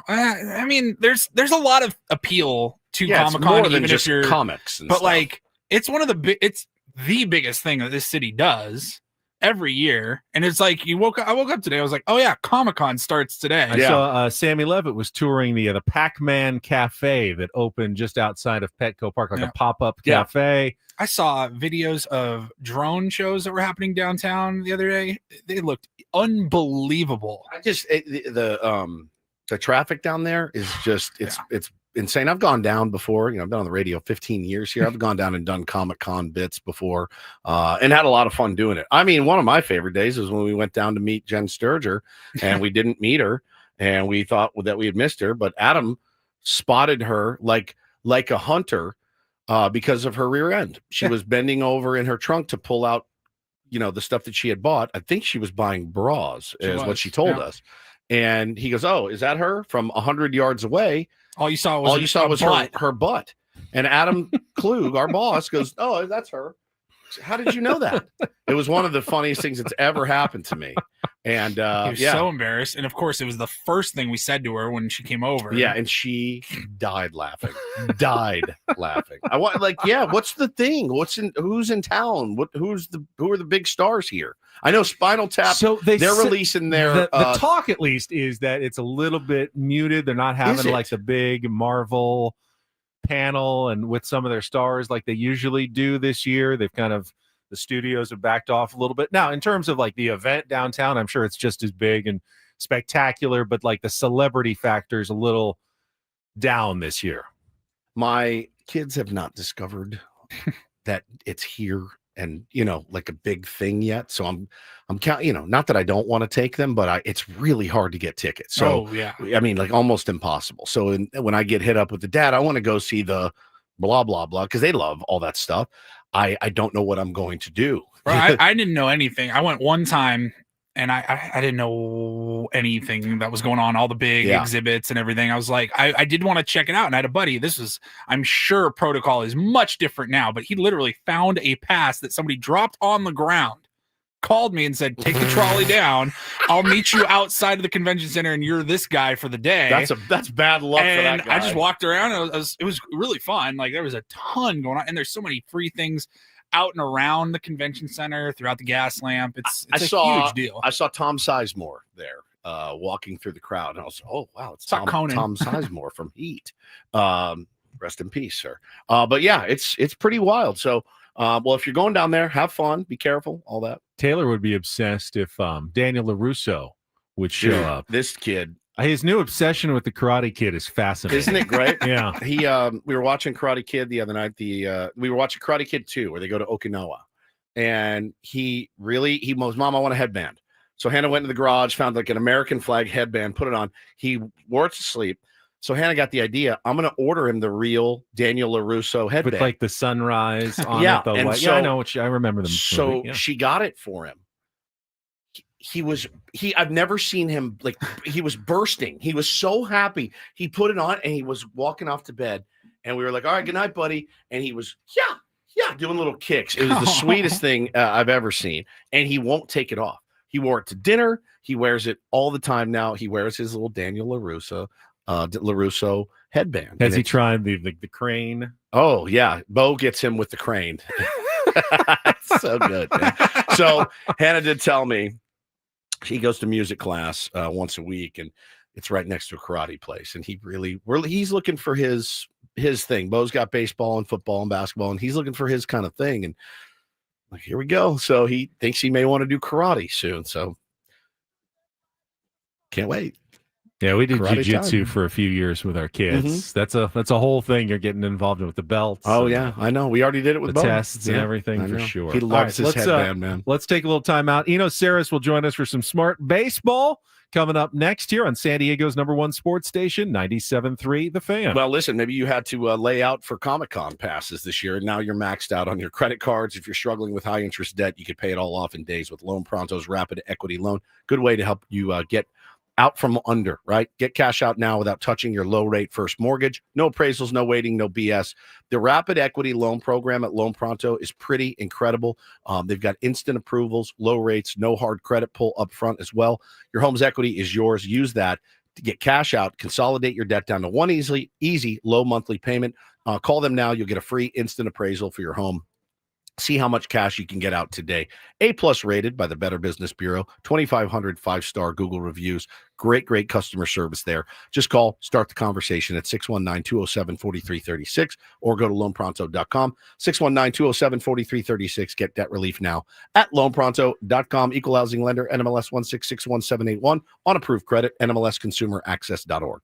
I mean there's a lot of appeal to Yeah, it's Comic-Con more than even just if you're comics and but stuff. like it's one of it's the biggest thing that this city does every year, and it's like I woke up today, I was like, oh yeah, Comic-Con starts today. I saw Sammy Levitt was touring the Pac-Man Cafe that opened just outside of Petco Park, like a pop-up cafe. I saw videos of drone shows that were happening downtown the other day. They looked unbelievable. I just the traffic down there is just it's insane. I've gone down before. I've been on the radio 15 years here. I've gone down and done Comic-Con bits before, and had a lot of fun doing it. I mean, one of my favorite days was when we went down to meet Jen Sturger, and we didn't meet her, and we thought that we had missed her, but Adam spotted her like a hunter. Because of her rear end. She was bending over in her trunk to pull out, the stuff that she had bought. I think she was buying bras, what she told us. And he goes, "Oh, is that her?" From 100 yards away. All you saw was her butt. And Adam Klug, our boss, goes, "Oh, that's her." How did you know that? It was one of the funniest things that's ever happened to me. And he was so embarrassed. And of course, it was the first thing we said to her when she came over. Yeah, and she died laughing. I want what's the thing? Who's in town? Who are the big stars here? I know Spinal Tap. So they're releasing their the talk at least is that it's a little bit muted. They're not having like the big Marvel panel and with some of their stars like they usually do this year. They've the studios have backed off a little bit. Now, in terms of like the event downtown, I'm sure it's just as big and spectacular, but like the celebrity factor is a little down this year. My kids have not discovered that it's here and like a big thing yet. So I'm counting, not that I don't want to take them, but it's really hard to get tickets. So I mean, like almost impossible. So when I get hit up with the dad, I want to go see the blah blah blah because they love all that stuff. I don't know what I'm going to do. I didn't know anything. I went one time and I didn't know anything that was going on, all the big exhibits and everything. I was like, I did want to check it out. And I had a buddy. I'm sure protocol is much different now, but he literally found a pass that somebody dropped on the ground, called me and said, take the trolley down. I'll meet you outside of the convention center and you're this guy for the day. That's bad luck for that guy. I just walked around. It was really fun. Like there was a ton going on and there's so many free things out and around the convention center throughout the gas lamp. It's a huge deal. I saw Tom Sizemore there walking through the crowd and I was, oh wow, it's Tom Sizemore from Heat. Rest in peace, sir. But yeah, it's pretty wild. So well, if you're going down there, have fun, be careful, all that. Taylor would be obsessed if Daniel LaRusso would show up. This kid. His new obsession with the Karate Kid is fascinating. Isn't it great? Yeah. We were watching Karate Kid the other night. We were watching Karate Kid 2, where they go to Okinawa. And he goes, Mom, I want a headband. So Hannah went into the garage, found like an American flag headband, put it on. He wore it to sleep. So Hannah got the idea. I'm going to order him the real Daniel LaRusso headband. With like the sunrise on Yeah, it. The and white. so- I know I remember them. So she got it for him. I've never seen him like, he was bursting. He was so happy. He put it on and he was walking off to bed. And we were like, all right, good night, buddy. And he was, yeah, doing little kicks. It was the sweetest thing I've ever seen. And he won't take it off. He wore it to dinner. He wears it all the time now. He wears his little Daniel LaRusso headband. Has he tried the crane? Oh, yeah. Bo gets him with the crane. It's so good. Man. So Hannah did tell me he goes to music class once a week, and it's right next to a karate place. And he's looking for his thing. Bo's got baseball and football and basketball, and he's looking for his kind of thing. And like, here we go. So he thinks he may want to do karate soon. So can't wait. Yeah, we did Karate jiu-jitsu time. for a few years with our kids. That's a whole thing. You're getting involved with the belts. Oh, and yeah. I know. We already did it with the Bo. tests and Yeah, everything I for know. sure. He All loves right, his headband, man. Let's take a little time out. Eno Saris will join us for some smart baseball coming up next here on San Diego's #1 sports station, 97.3 The Fan. Well, listen, maybe you had to lay out for Comic-Con passes this year, and now you're maxed out on your credit cards. If you're struggling with high-interest debt, you could pay it all off in days with Loan Pronto's Rapid Equity Loan. Good way to help you get out from under, right? Get cash out now without touching your low-rate first mortgage. No appraisals, no waiting, no BS. The Rapid Equity Loan Program at Loan Pronto is pretty incredible. They've got instant approvals, low rates, no hard credit pull up front as well. Your home's equity is yours. Use that to get cash out, consolidate your debt down to one easy, low monthly payment. Call them now. You'll get a free instant appraisal for your home. See how much cash you can get out today. A+ rated by the Better Business Bureau, 2,500 5-star Google reviews. Great customer service there. Just call, start the conversation at 619-207-4336 or go to loanpronto.com. 619-207-4336. Get debt relief now at loanpronto.com. Equal housing lender, NMLS 1661781 on approved credit, NMLSconsumeraccess.org.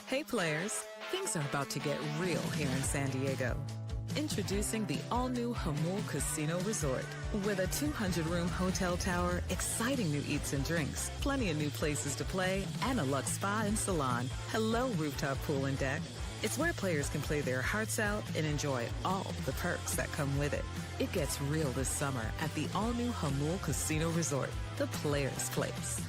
Hey players, things are about to get real here in San Diego. Introducing the all-new Hamul Casino Resort. With a 200-room hotel tower, exciting new eats and drinks, plenty of new places to play, and a luxe spa and salon. Hello, rooftop pool and deck. It's where players can play their hearts out and enjoy all the perks that come with it. It gets real this summer at the all-new Hamul Casino Resort, the players' place.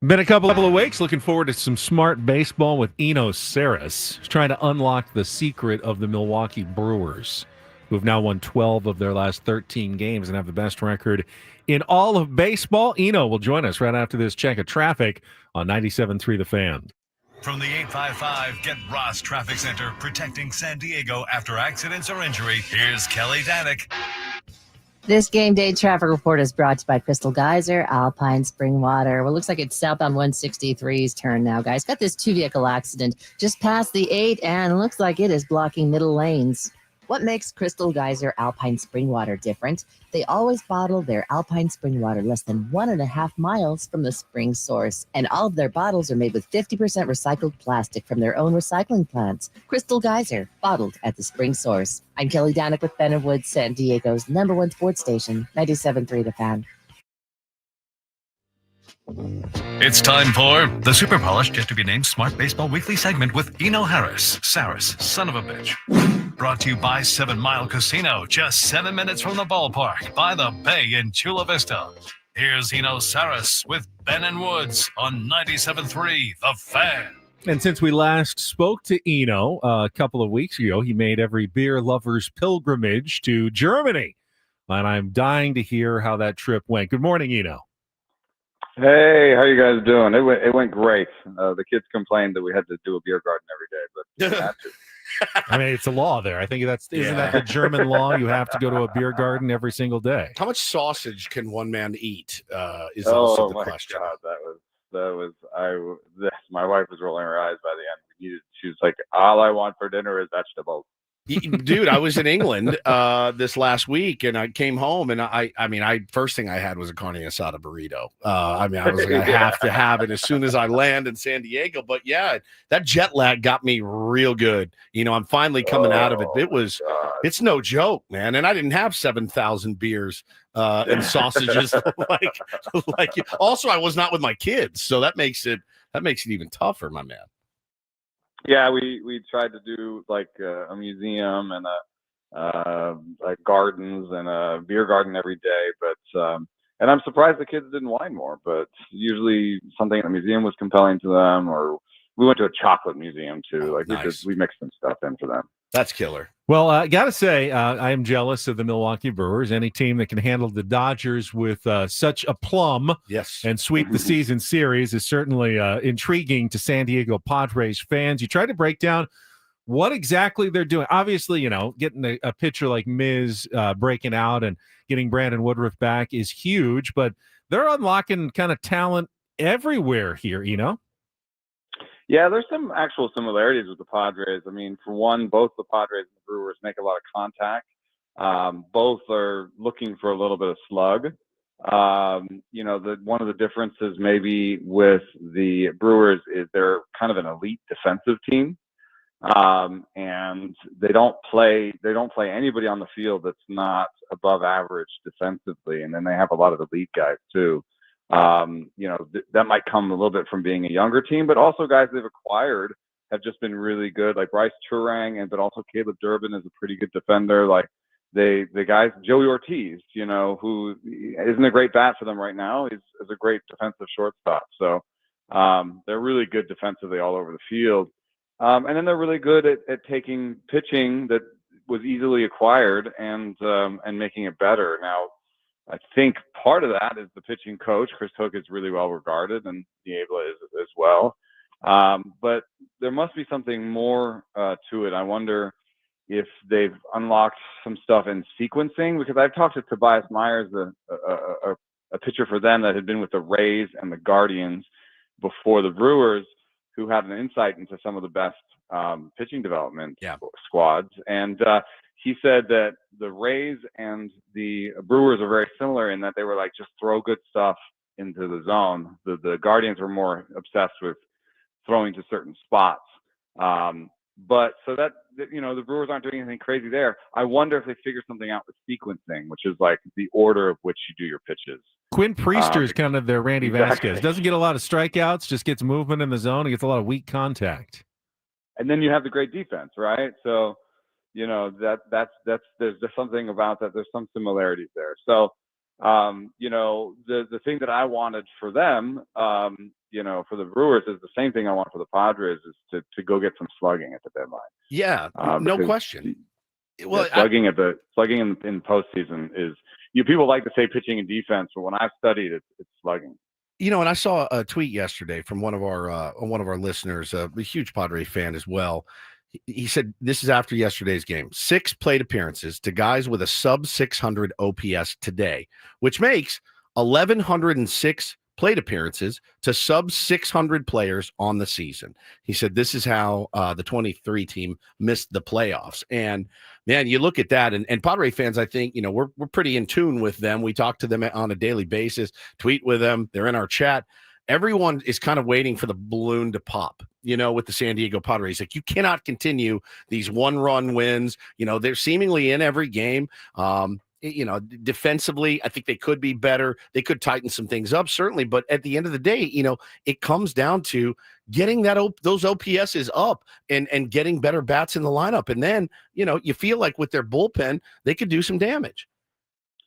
Been a couple of weeks. Looking forward to some smart baseball with Eno Saris, trying to unlock the secret of the Milwaukee Brewers, who have now won 12 of their last 13 games and have the best record in all of baseball. Eno will join us right after this check of traffic on 97.3 The Fan. From the 855 Get Ross Traffic Center, protecting San Diego after accidents or injury, here's Kelly Danick. This game day traffic report is brought to you by Crystal Geyser, Alpine Spring Water. Well, looks like it's southbound 163's turn now, guys. Got this two-vehicle accident just past the 8, and looks like it is blocking middle lanes. What makes Crystal Geyser Alpine Spring Water different? They always bottle their Alpine Spring Water less than 1.5 miles from the spring source. And all of their bottles are made with 50% recycled plastic from their own recycling plants. Crystal Geyser, bottled at the spring source. I'm Kelly Danick with Ben and Woods, San Diego's #1 sports station, 97.3 The Fan. It's time for the super polished, yet to be named Smart Baseball Weekly segment with Eno Saris, son of a bitch. Brought to you by 7 Mile Casino, just 7 minutes from the ballpark, by the bay in Chula Vista. Here's Eno Saris with Ben and Woods on 97.3 The Fan. And since we last spoke to Eno a couple of weeks ago, he made every beer lover's pilgrimage to Germany. And I'm dying to hear how that trip went. Good morning, Eno. Hey, how you guys doing? It went great. The kids complained that we had to do a beer garden every day, but we had to. I mean, it's a law there. I think isn't that the German law? You have to go to a beer garden every single day. How much sausage can one man eat? Is also the question. God, my wife was rolling her eyes by the end. She was like, "All I want for dinner is vegetables." Dude, I was in England this last week, and I came home, and I first thing I had was a carne asada burrito. I was like, I have to have it as soon as I land in San Diego. But yeah, that jet lag got me real good. I'm finally coming out of it. It's no joke, man. And I didn't have 7,000 beers and sausages like you. Also, I was not with my kids, so that makes it even tougher, my man. Yeah, we tried to do like a museum and like gardens and a beer garden every day, but and I'm surprised the kids didn't whine more. But usually something at the museum was compelling to them, or we went to a chocolate museum too. Like nice. we mixed some stuff in for them. That's killer. Well, I got to say, I am jealous of the Milwaukee Brewers. Any team that can handle the Dodgers with such aplomb and sweep the season series is certainly intriguing to San Diego Padres fans. You try to break down what exactly they're doing. Obviously, getting a pitcher like Miz breaking out and getting Brandon Woodruff back is huge, but they're unlocking kind of talent everywhere here, Yeah, there's some actual similarities with the Padres. I mean, for one, both the Padres and the Brewers make a lot of contact. Both are looking for a little bit of slug. One of the differences maybe with the Brewers is they're kind of an elite defensive team. And they don't play anybody on the field that's not above average defensively. And then they have a lot of elite guys too. That might come a little bit from being a younger team, but also guys they've acquired have just been really good, like Bryce Turang, but also Caleb Durbin is a pretty good defender. Like the guys, Joey Ortiz, who isn't a great bat for them right now, is a great defensive shortstop. So they're really good defensively all over the field. And then they're really good at taking pitching that was easily acquired and making it better. Now, I think part of that is the pitching coach. Chris Hook is really well regarded, and Niebla is as well. But there must be something more to it. I wonder if they've unlocked some stuff in sequencing, because I've talked to Tobias Myers, a pitcher for them that had been with the Rays and the Guardians before the Brewers, who had an insight into some of the best pitching development squads. And he said that the Rays and the Brewers are very similar in that they were like, just throw good stuff into the zone. The Guardians were more obsessed with throwing to certain spots. But so that, the Brewers aren't doing anything crazy there. I wonder if they figure something out with sequencing, which is like the order of which you do your pitches. Quinn Priester is kind of their Randy Vasquez. Doesn't get a lot of strikeouts, just gets movement in the zone. He gets a lot of weak contact. And then you have the great defense, right? So, there's just something about that. There's some similarities there. So, the thing that I wanted for them, for the Brewers is the same thing I want for the Padres, is to go get some slugging at the deadline. Yeah, no question. Well, slugging in postseason is, people like to say pitching and defense, but when I've studied it, it's slugging. And I saw a tweet yesterday from one of our listeners, a huge Padre fan as well. He said, this is after yesterday's game, 6 plate appearances to guys with a sub 600 OPS today, which makes 1,106 plate appearances to sub 600 players on the season. He said, this is how the 23 team missed the playoffs. And man, you look at that, and Padre fans, I think, we're pretty in tune with them. We talk to them on a daily basis, tweet with them. They're in our chat. Everyone is kind of waiting for the balloon to pop, with the San Diego Padres. Like, you cannot continue these 1-run wins. They're seemingly in every game. Defensively, I think they could be better. They could tighten some things up, certainly. But at the end of the day, it comes down to getting those OPSs up and getting better bats in the lineup. And then, you feel like with their bullpen, they could do some damage.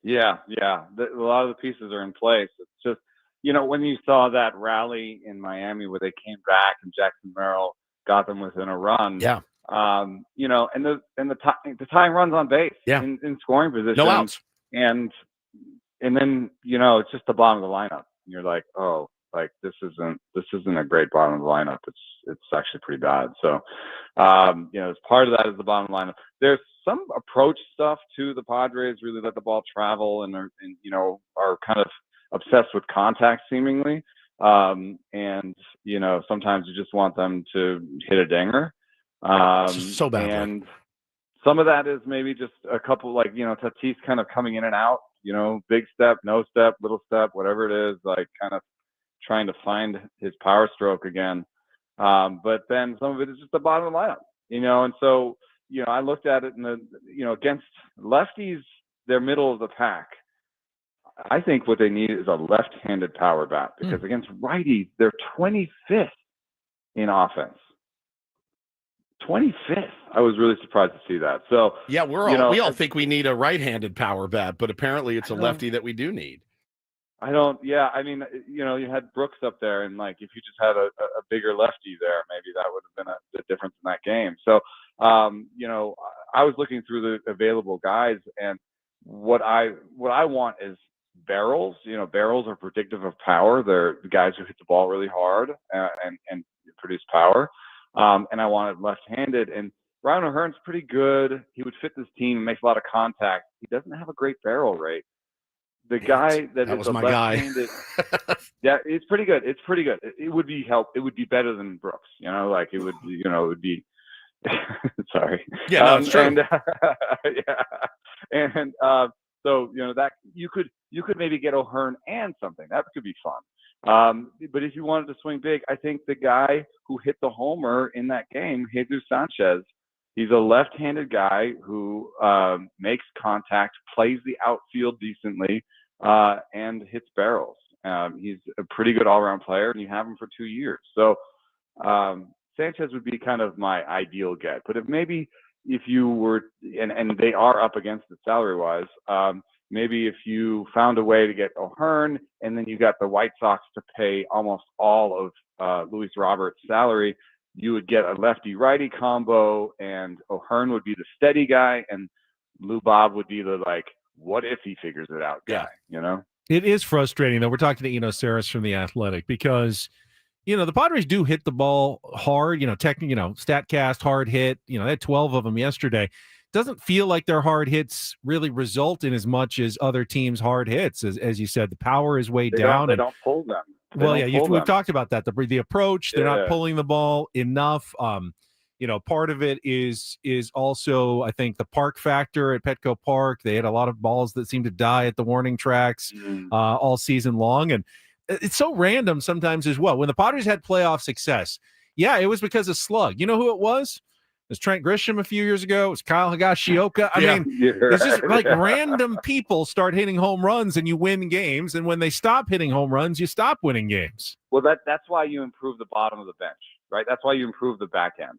Yeah. A lot of the pieces are in place. It's just, when you saw that rally in Miami where they came back and Jackson Merrill got them within a run. Yeah. And the tying runs on base in scoring position. No outs. And then, it's just the bottom of the lineup. And you're like, oh, like this isn't a great bottom of the lineup. It's actually pretty bad. So, as part of that is the bottom lineup. There's some approach stuff too. The Padres really let the ball travel and are kind of obsessed with contact seemingly. Sometimes you just want them to hit a dinger. So bad. And some of that is maybe just a couple, Tatis kind of coming in and out, big step, no step, little step, whatever it is, like kind of trying to find his power stroke again. But then some of it is just the bottom of the lineup, and so, I looked at it against lefties, they're middle of the pack. I think what they need is a left-handed power bat, because against righties, they're 25th in offense. 25th. I was really surprised to see that. So yeah, we all think we need a right-handed power bat, but apparently it's a lefty that we do need. Yeah, I mean, you had Brooks up there, and like if you just had a bigger lefty there, maybe that would have been the difference in that game. So You know, I was looking through the available guys, and what I want is barrels. You know, barrels are predictive of power. They're the guys who hit the ball really hard and produce power. And I wanted left-handed. And Ryan O'Hearn's pretty good. He would fit this team, makes a lot of contact. He doesn't have a great barrel rate. The guy that is was a my guy. left-handed, yeah, it's pretty good. It's pretty good. It would be It would be better than Brooks. You know, like it would. You know, it would be. Sorry. Yeah, no, it's true. And, yeah, and so you know that you could maybe get O'Hearn and something that could be fun. But if you wanted to swing big, I think the guy who hit the homer in that game, Jesus Sanchez, he's a left-handed guy who makes contact, plays the outfield decently, and hits barrels. He's a pretty good all-around player, and you have him for 2 years. So Sanchez would be kind of my ideal get. But if you were, and they are up against it salary-wise, maybe if you found a way to get O'Hearn, and then you got the White Sox to pay almost all of Luis Roberts' salary, you would get a lefty-righty combo, and O'Hearn would be the steady guy, and Lou Bob would be the, like, what if he figures it out guy, you know? It is frustrating, though. We're talking to Eno Saris from The Athletic because, you know, the Padres do hit the ball hard, you know, StatCast, hard hit. You know, they had 12 of them yesterday. Doesn't feel like their hard hits really result in as much as other teams' hard hits. As you said, the power is way down. They don't pull them. We've talked about that. The approach, they're not pulling the ball enough. You know, part of it is also, I think, the park factor at Petco Park. They had a lot of balls that seemed to die at the warning tracks all season long. And it's so random sometimes as well. When the Padres had playoff success, it was because of slug. You know who it was? It was Trent Grisham a few years ago. It was Kyle Higashioka. I mean, it's just like random people start hitting home runs and you win games. And when they stop hitting home runs, you stop winning games. Well, that's why you improve the bottom of the bench, right? That's why you improve the back end.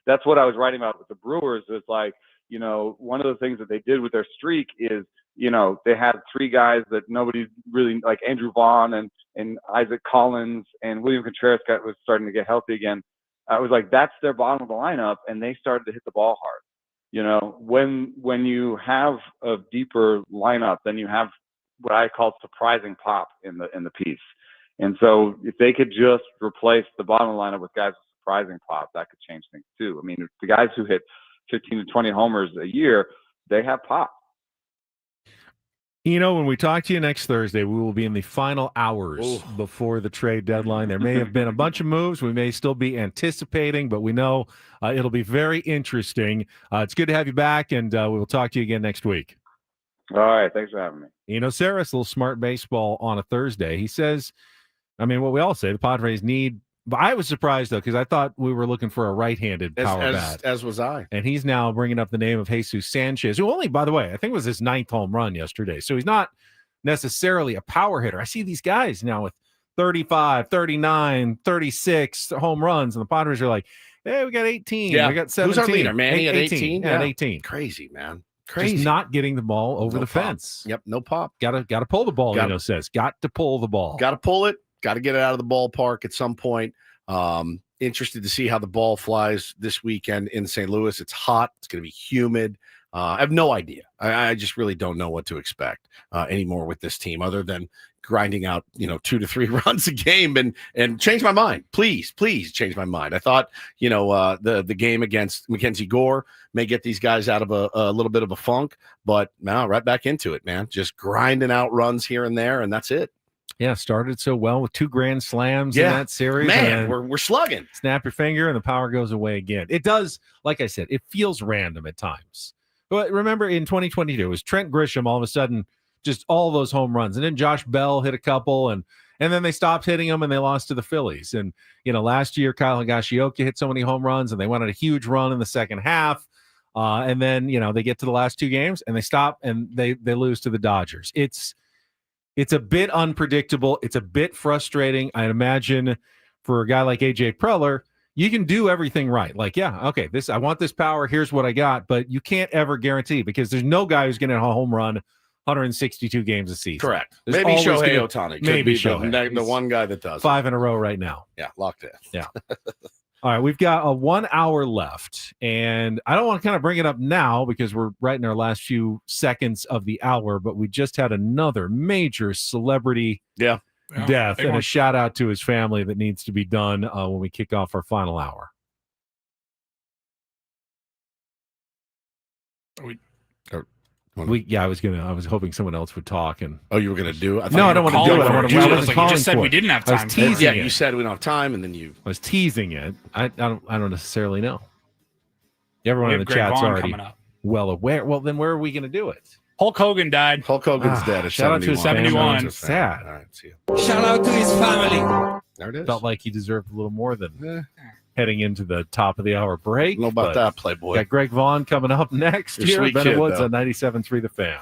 That's what I was writing about with the Brewers. It's like, you know, one of the things that they did with their streak is, you know, they had 3 guys that nobody really, like Andrew Vaughn and Isaac Collins and William Contreras was starting to get healthy again. I was like, that's their bottom of the lineup, and they started to hit the ball hard. You know, when you have a deeper lineup, then you have what I call surprising pop in the piece. And so if they could just replace the bottom of the lineup with guys with surprising pop, that could change things too. I mean, the guys who hit 15 to 20 homers a year, they have pop. You know, when we talk to you next Thursday, we will be in the final hours before the trade deadline. There may have been a bunch of moves. We may still be anticipating, but we know it'll be very interesting. It's good to have you back, and we will talk to you again next week. All right. Thanks for having me. Eno Saris, a little smart baseball on a Thursday. He says, I mean, what we all say, the Padres need. But I was surprised, though, because I thought we were looking for a right-handed power bat. As was I. And he's now bringing up the name of Jesus Sanchez, who only, by the way, I think was his 9th home run yesterday. So he's not necessarily a power hitter. I see these guys now with 35, 39, 36 home runs, and the Padres are like, hey, we got 18. Yeah. We got 17. Who's our leader, Manny, at 18? Yeah, at 18. Crazy, man. Crazy. Just not getting the ball over the fence. Yep, no pop. Got to pull the ball, Eno says. Got to pull the ball. Got to pull it. Got to get it out of the ballpark at some point. Interested to see how the ball flies this weekend in St. Louis. It's hot. It's going to be humid. I have no idea. I just really don't know what to expect anymore with this team, other than grinding out, 2 to 3 runs a game and change my mind. Please change my mind. I thought, the game against Mackenzie Gore may get these guys out of a little bit of a funk, but now right back into it, man. Just grinding out runs here and there, and that's it. Yeah, started so well with 2 grand slams in that series. Man, we're slugging. Snap your finger and the power goes away again. It does, like I said, it feels random at times. But remember in 2022, it was Trent Grisham all of a sudden, just all those home runs. And then Josh Bell hit a couple, and then they stopped hitting them and they lost to the Phillies. And, last year, Kyle Higashioka hit so many home runs and they went on a huge run in the second half. And then, they get to the last 2 games and they stop and they lose to the Dodgers. It's a bit unpredictable. It's a bit frustrating. I imagine for a guy like AJ Preller, you can do everything right. Like, okay, I want this power. Here's what I got. But you can't ever guarantee, because there's no guy who's getting a home run 162 games a season. Correct. There's maybe always Shohei Ohtani. Maybe Shohei. The one guy that does. 5 in a row right now. Yeah, locked in. Yeah. All right, we've got a 1 hour left, and I don't want to kind of bring it up now because we're right in our last few seconds of the hour, but we just had another major celebrity death, and a shout out to his family that needs to be done when we kick off our final hour. I was hoping someone else would talk, and you were gonna do it? No, I don't want to do it. I wasn't calling you just said for we it. didn't have I was time. teasing it. You said we don't have time, and then you. I was teasing it. I don't necessarily know. Everyone We in have the Greg chat's Vaughn already coming up. well aware. Well, then where are we going to do it? Hulk Hogan died. Hulk Hogan's dead. At Shout out to his 71. family. Sad. All right, see you. Shout out to his family. There it is. Felt like he deserved a little more than heading into the top of the hour break. I don't know about that, Playboy. Got Greg Vaughn coming up next You're here. sweet Ben kid, Woods though. on 97.3 The Fan.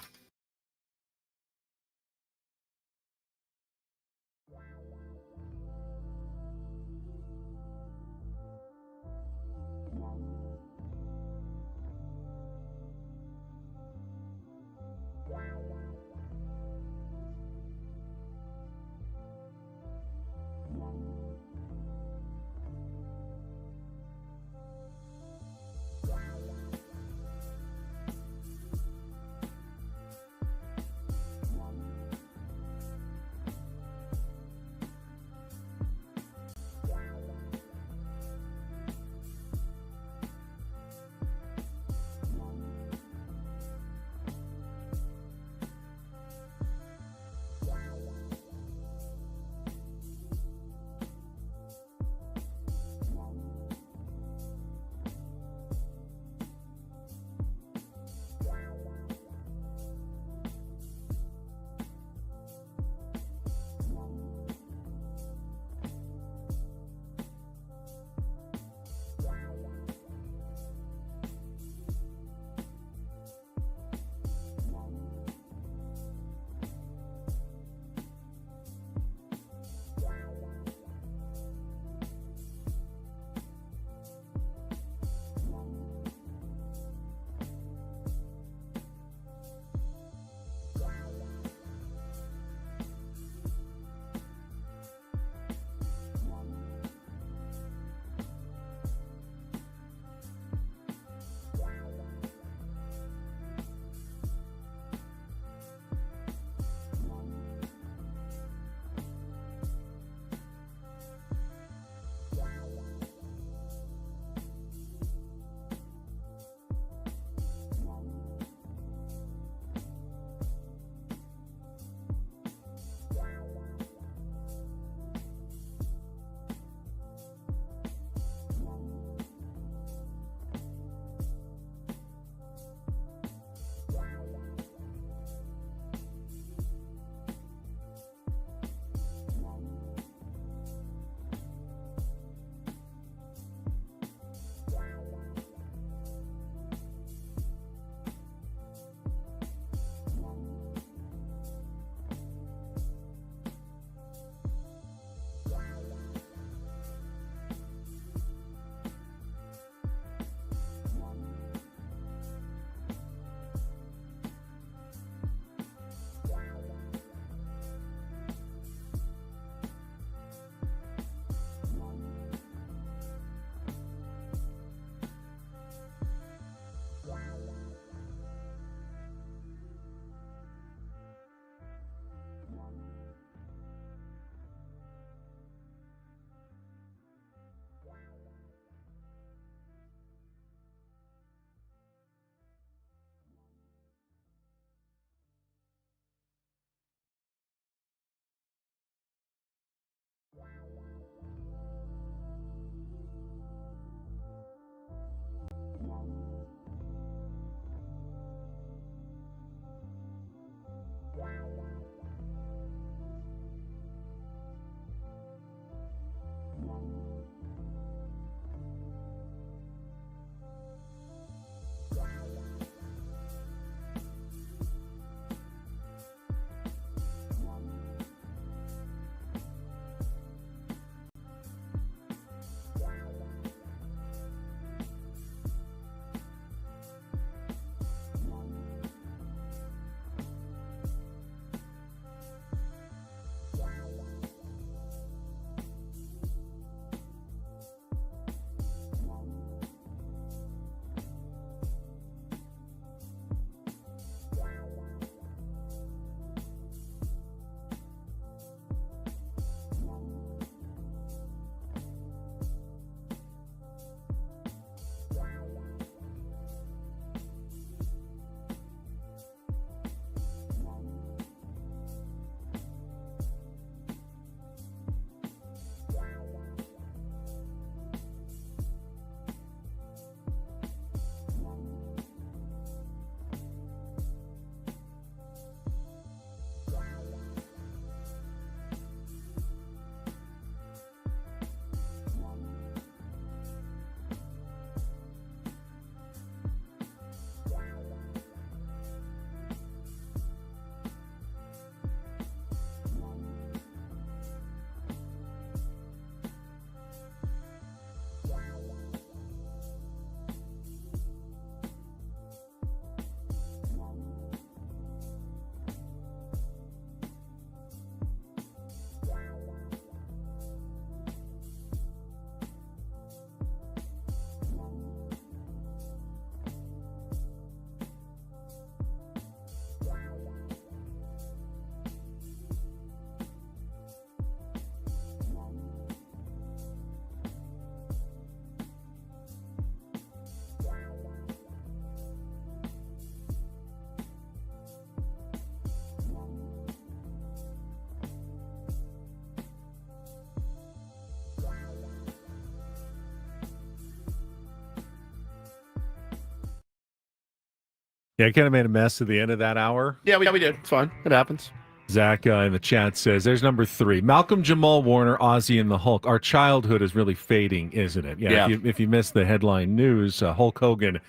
Yeah, I kind of made a mess at the end of that hour. Yeah, we did. It's fine. It happens. Zach in the chat says, there's number 3. Malcolm Jamal Warner, Ozzy, and the Hulk. Our childhood is really fading, isn't it? Yeah. If you missed the headline news, Hulk Hogan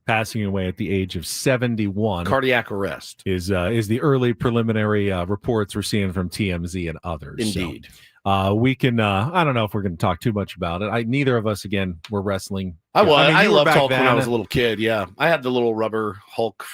passing away at the age of 71. Cardiac arrest. Is the early preliminary reports we're seeing from TMZ and others. Indeed. So, we can, I don't know if we're going to talk too much about it. Neither of us, again, were wrestling. I loved Hulk then. when I was a little kid, yeah. I had the little rubber Hulk.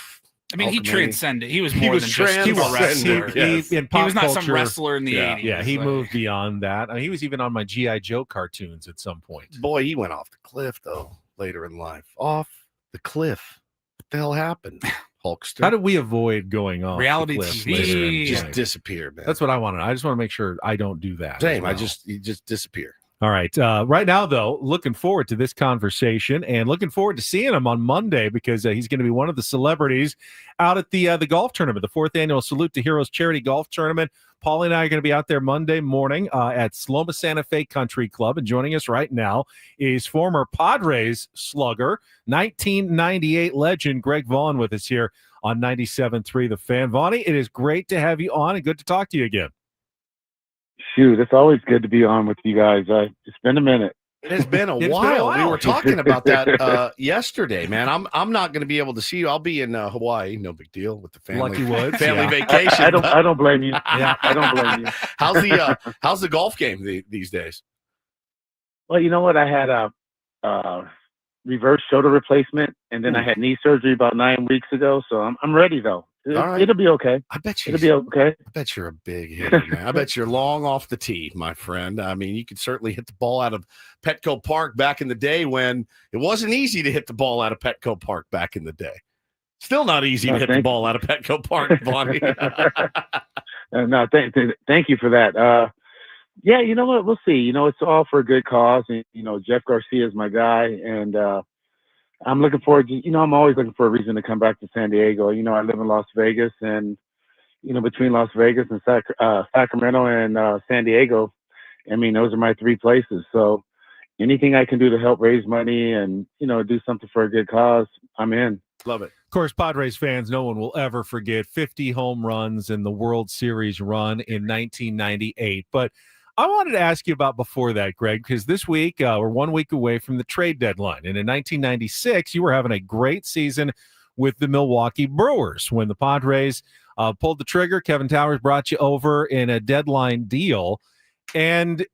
I mean, he transcended. He was more was than just a wrestler. He was not some culture, wrestler in the 80s. Yeah, he moved beyond that. I mean, he was even on my G.I. Joe cartoons at some point. Boy, he went off the cliff, though, later in life. Off the cliff. What the hell happened, Hulkster? How did we avoid going off reality the cliff TV? later in Just life? disappear, man. That's what I want to know. I just want to make sure I don't do that. Same. Well. You just disappear. All right. Right now, though, looking forward to this conversation and looking forward to seeing him on Monday because he's going to be one of the celebrities out at the golf tournament, the 4th annual Salute to Heroes charity golf tournament. Paulie and I are going to be out there Monday morning at Loma Santa Fe Country Club. And joining us right now is former Padres slugger, 1998 legend Greg Vaughn with us here on 97.3 The Fan. Vaughnie, it is great to have you on and good to talk to you again. Shoot, it's always good to be on with you guys. It's been a minute. It has been a while. We were talking about that yesterday, man. I'm not going to be able to see you. I'll be in Hawaii. No big deal with the family. Lucky Woods, family vacation. I don't blame you. Yeah, I don't blame you. How's the golf game these days? Well, you know what? I had a reverse shoulder replacement, and then I had knee surgery about 9 weeks ago. So I'm ready though. It'll be okay. I bet you it'll be okay. I bet you're a big hitter, man. I bet you're long off the tee, my friend. I mean, you could certainly hit the ball out of Petco Park back in the day when it wasn't easy to hit the ball out of Petco Park back in the day. Still not easy to hit the ball out of Petco Park, Bonnie. No, thank you for that. Yeah, you know what? We'll see. You know, it's all for a good cause. And, you know, Jeff Garcia is my guy. And I'm looking forward to, you know, I'm always looking for a reason to come back to San Diego. You know, I live in Las Vegas and, you know, between Las Vegas and Sacramento and San Diego, I mean, those are my 3 places. So anything I can do to help raise money and, you know, do something for a good cause, I'm in. Love it. Of course, Padres fans, no one will ever forget 50 home runs in the World Series run in 1998. But I wanted to ask you about before that, Greg, because this week we're 1 week away from the trade deadline. And in 1996, you were having a great season with the Milwaukee Brewers. When the Padres pulled the trigger, Kevin Towers brought you over in a deadline deal. And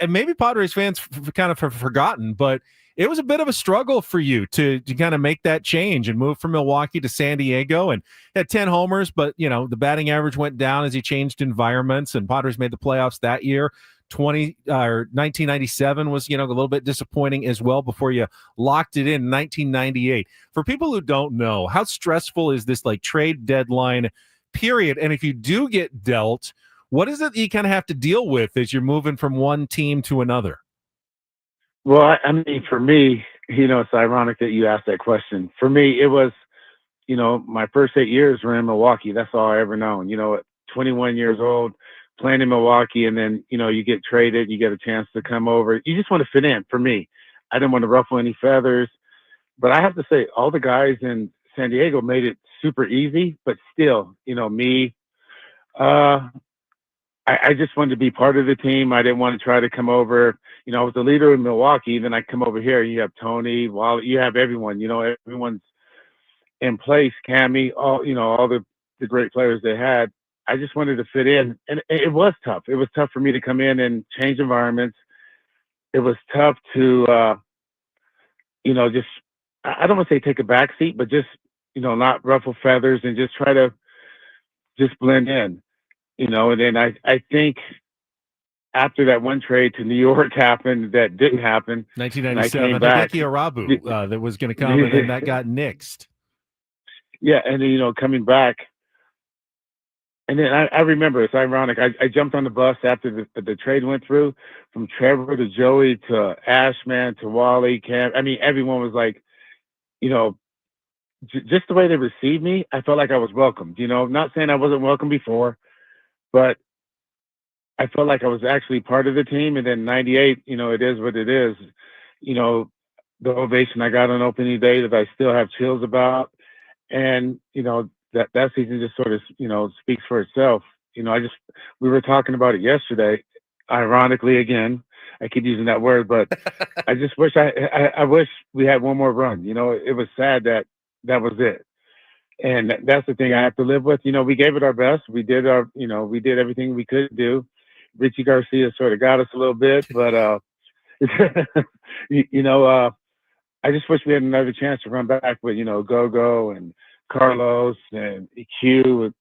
maybe Padres fans kind of have forgotten, but it was a bit of a struggle for you to kind of make that change and move from Milwaukee to San Diego, and had 10 homers, but, you know, the batting average went down as he changed environments, and Padres made the playoffs that year. 1997 was, you know, a little bit disappointing as well before you locked it in 1998. For people who don't know, how stressful is this like trade deadline period? And if you do get dealt, what is it that you kind of have to deal with as you're moving from one team to another? Well, I mean, for me, you know, it's ironic that you asked that question. For me, it was, you know, my first 8 years were in Milwaukee. That's all I ever known. You know, at 21 years old, playing in Milwaukee, and then, you know, you get traded, you get a chance to come over. You just want to fit in. For me, I didn't want to ruffle any feathers. But I have to say, all the guys in San Diego made it super easy. But still, you know, me, I just wanted to be part of the team. I didn't want to try to come over. You know, I was the leader in Milwaukee. Then I come over here. You have Tony, Wally, you have everyone. You know, everyone's in place. Cammy, all, you know, all the great players they had. I just wanted to fit in, and it was tough. It was tough for me to come in and change environments. It was tough to, you know, just, I don't want to say take a back seat, but just, you know, not ruffle feathers and just try to just blend in, you know. And then I think after that one trade to New York happened, that didn't happen. 1997, Hideki Arabu that was going to come, and then that got nixed. Yeah, and then, you know, coming back. And then I remember, it's ironic, I jumped on the bus after the trade went through, from Trevor to Joey to Ashman to Wally, Cam. I mean, everyone was like, you know, just the way they received me, I felt like I was welcomed. You know, not saying I wasn't welcome before, but I felt like I was actually part of the team. And then 98, you know, it is what it is. You know, the ovation I got on opening day that I still have chills about. And, that season just sort of, speaks for itself. We were talking about it yesterday, ironically, again, I keep using that word, but I just wish I wish we had one more run. It was sad that was it. And that's the thing I have to live with. We gave it our best. We did we did everything we could do. Richie Garcia sort of got us a little bit, but, I just wish we had another chance to run back with, Go-Go and Carlos and EQ,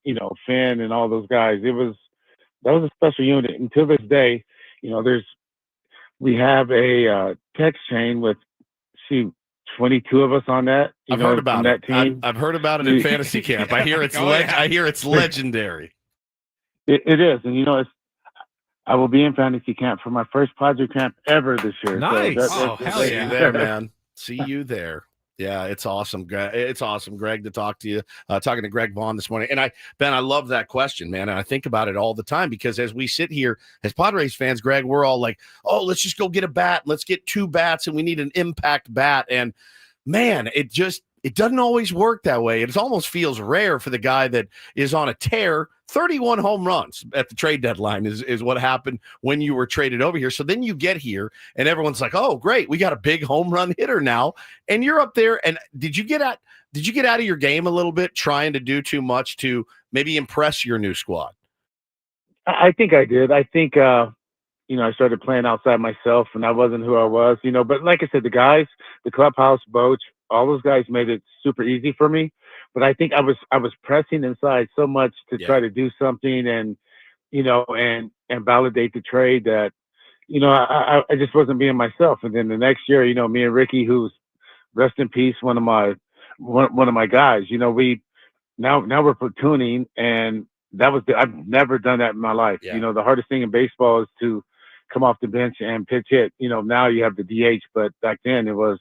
Finn and all those guys. That was a special unit. And to this day, we have a text chain with 22 of us on that. I've heard about that team. I've heard about it in fantasy camp. I hear it's legendary. It is, and I will be in fantasy camp for my first Padres camp ever this year. Nice. So Hell yeah, there, man. See you there. Yeah, it's awesome. It's awesome, Greg, to talk to you. Talking to Greg Vaughn this morning. And Ben, I love that question, man. And I think about it all the time because as we sit here as Padres fans, Greg, we're all like, oh, let's just go get a bat. Let's get 2 bats and we need an impact bat. And man, it doesn't always work that way. It almost feels rare for the guy that is on a tear. 31 home runs at the trade deadline is what happened when you were traded over here. So then you get here and everyone's like, oh, great. We got a big home run hitter now. And you're up there. And did you get out of your game a little bit trying to do too much to maybe impress your new squad? I think I did. I think, I started playing outside myself and I wasn't who I was, but like I said, the guys, the clubhouse, Boach, all those guys made it super easy for me. But I think I was pressing inside so much to try to do something and, and validate the trade that, I just wasn't being myself. And then the next year, me and Ricky, who's rest in peace, one of my guys, we now we're platooning, and I've never done that in my life. Yeah. The hardest thing in baseball is to come off the bench and pitch hit. Now you have the DH, but back then it was,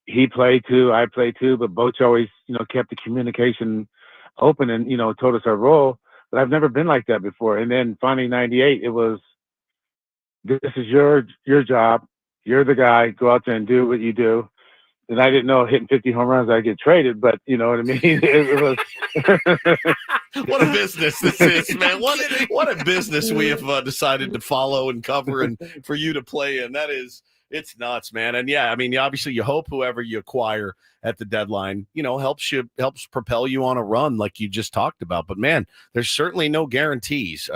he played too, I played too, but Boach always, kept the communication open and, told us our role. But I've never been like that before. And then finally 98, it was, this is your job. You're the guy. Go out there and do what you do. And I didn't know hitting 50 home runs I'd get traded, but you know what I mean? It was What a business this is, man. What a business we have decided to follow and cover and for you to play in. It's nuts, man. And yeah, I mean, obviously you hope whoever you acquire at the deadline, helps propel you on a run like you just talked about. But man, there's certainly no guarantees.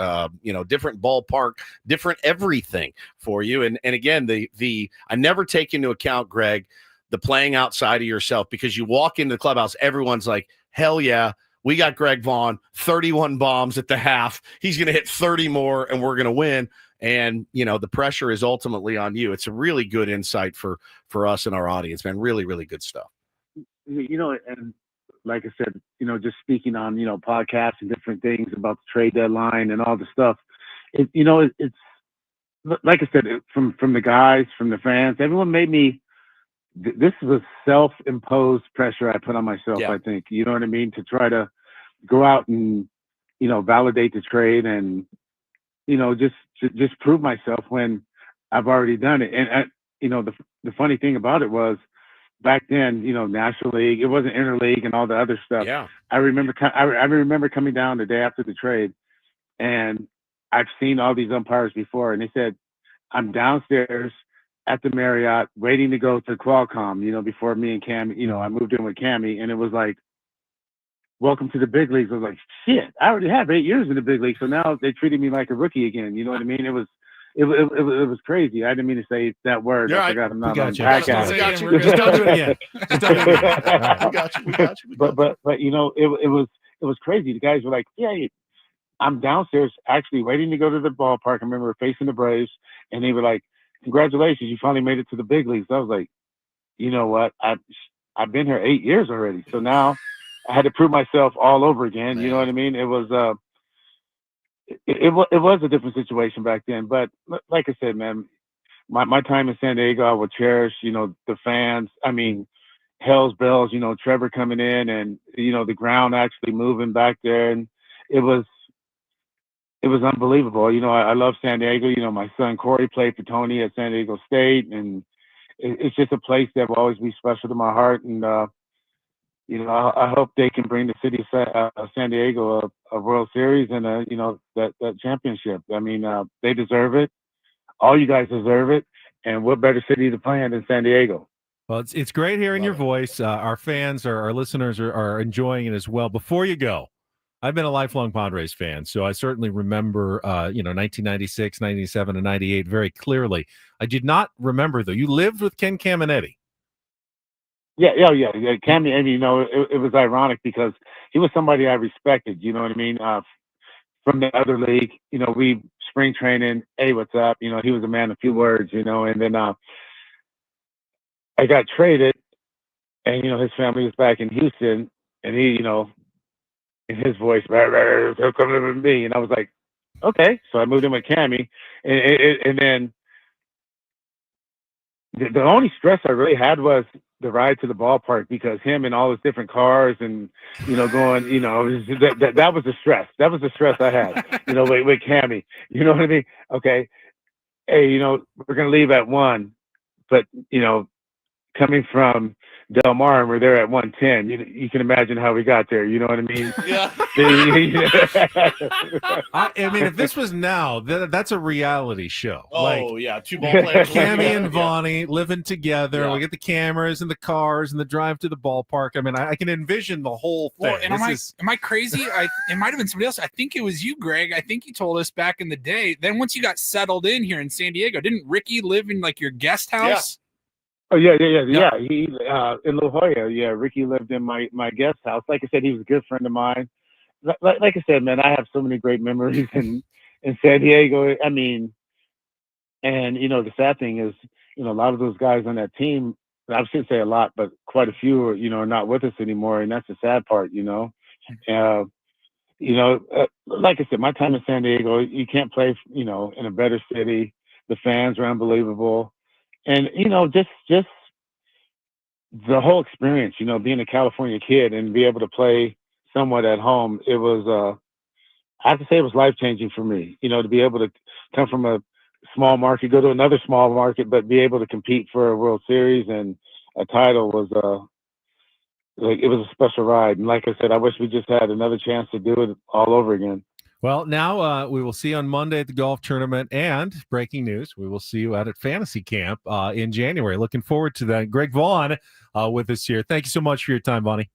Different ballpark, different everything for you. And again, I never take into account, Greg, the playing outside of yourself, because you walk into the clubhouse, everyone's like, hell yeah, we got Greg Vaughn, 31 bombs at the half. He's going to hit 30 more and we're going to win. And, the pressure is ultimately on you. It's a really good insight for us and our audience, man. Really, really good stuff. And like I said, just speaking on, podcasts and different things about the trade deadline and all the stuff, it's like I said, from the guys, from the fans, everyone made me, this is a self-imposed pressure I put on myself, I think, you know what I mean? To try to go out and, validate the trade and, just prove myself when I've already done it. And, the funny thing about it was back then, National League, it wasn't Interleague and all the other stuff. Yeah. I remember coming down the day after the trade, and I've seen all these umpires before, and they said, I'm downstairs at the Marriott waiting to go to Qualcomm, before me and Cam, I moved in with Cammy, and it was like, welcome to the big leagues. I was like, shit, I already have 8 years in the big league. So now they treated me like a rookie again. You know what I mean? It was crazy. I didn't mean to say that word. You're I right. forgot I'm not We on got you. podcast. Just don't do it again. Just don't do it again. We got you. But it was crazy. The guys were like, yeah, I'm downstairs actually waiting to go to the ballpark. I remember facing the Braves, and they were like, congratulations, you finally made it to the big leagues. I was like, you know what? I've been here 8 years already. So now I had to prove myself all over again. Man. You know what I mean? It was it was a different situation back then. But like I said, man, my time in San Diego, I will cherish, the fans. I mean, hell's bells, Trevor coming in and, the ground actually moving back there. And it was unbelievable. I love San Diego. My son Corey played for Tony at San Diego State. And it's just a place that will always be special to my heart. And, I hope they can bring the city of San Diego a World Series and that championship. I mean, they deserve it. All you guys deserve it. And what better city to play in than San Diego? Well, it's great hearing your voice. Our fans, our listeners are enjoying it as well. Before you go, I've been a lifelong Padres fan, so I certainly remember, 1996, 97, and 98 very clearly. I did not remember, though. You lived with Ken Caminetti. Yeah. Cammy, and it was ironic because he was somebody I respected. You know what I mean? From the other league, we spring training. Hey, what's up? He was a man of few words. And then I got traded, and his family was back in Houston, and he, in his voice, he'll come live with me, and I was like, okay. So I moved in with Cammy, and then the only stress I really had was the ride to the ballpark because him and all his different cars and going, that was the stress. That was the stress I had, with Cammy. You know what I mean? Okay, hey, we're gonna leave at 1, but coming from Del Mar, and we're there at 1:10. You can imagine how we got there. You know what I mean? Yeah. I mean, if this was now, that's a reality show. Oh, yeah. 2 ball players. Cammy and Vaughn living together. Yeah. We get the cameras and the cars and the drive to the ballpark. I mean, I can envision the whole thing. Well, and am I crazy? It might have been somebody else. I think it was you, Greg. I think you told us back in the day. Then once you got settled in here in San Diego, didn't Ricky live in like your guest house? Oh yeah. He in La Jolla. Yeah, Ricky lived in my guest house. Like I said, he was a good friend of mine. Like I said, man, I have so many great memories in San Diego. I mean, and the sad thing is, a lot of those guys on that team. I shouldn't say a lot, but quite a few are not with us anymore, and that's the sad part. Like I said, my time in San Diego, you can't play, in a better city. The fans are unbelievable. And, just the whole experience, being a California kid and be able to play somewhat at home, it was, I have to say it was life-changing for me, to be able to come from a small market, go to another small market, but be able to compete for a World Series and a title was, it was a special ride. And like I said, I wish we just had another chance to do it all over again. Well, now we will see you on Monday at the golf tournament, and breaking news, we will see you out at Fantasy Camp in January. Looking forward to that. Greg Vaughn with us here. Thank you so much for your time, Bonnie.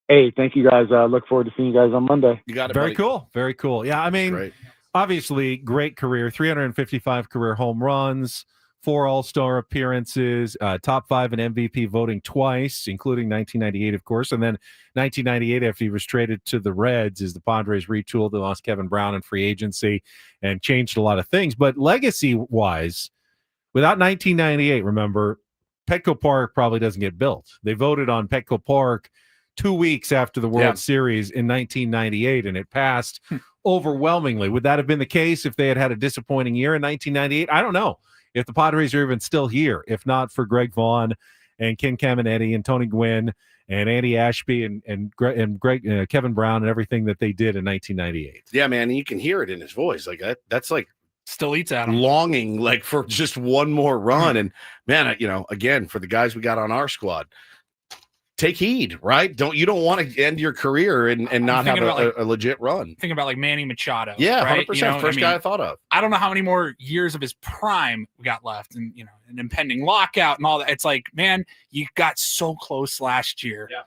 Hey, thank you guys. Look forward to seeing you guys on Monday. You got it, Very buddy. cool. Very cool. Yeah, I mean, obviously, great career, 355 career home runs, 4 All-Star appearances, top 5 in MVP voting twice, including 1998, of course. And then 1998, after he was traded to the Reds, as the Padres retooled, they lost Kevin Brown in free agency and changed a lot of things. But legacy-wise, without 1998, remember, Petco Park probably doesn't get built. They voted on Petco Park 2 weeks after the World Series in 1998, and it passed overwhelmingly. Would that have been the case if they had had a disappointing year in 1998? I don't know. If the Padres are even still here, if not for Greg Vaughn and Ken Caminetti and Tony Gwynn and Andy Ashby and Greg Kevin Brown and everything that they did in 1998. Yeah, man, you can hear it in his voice. Like that's like still eats at him, longing like for just one more run. And man, again, for the guys we got on our squad, take heed, right? You don't want to end your career and not have a legit run. Think about like Manny Machado. Yeah, right? 100%. First guy I thought of. I don't know how many more years of his prime we got left, and an impending lockout and all that. It's like, man, you got so close last year. Yeah.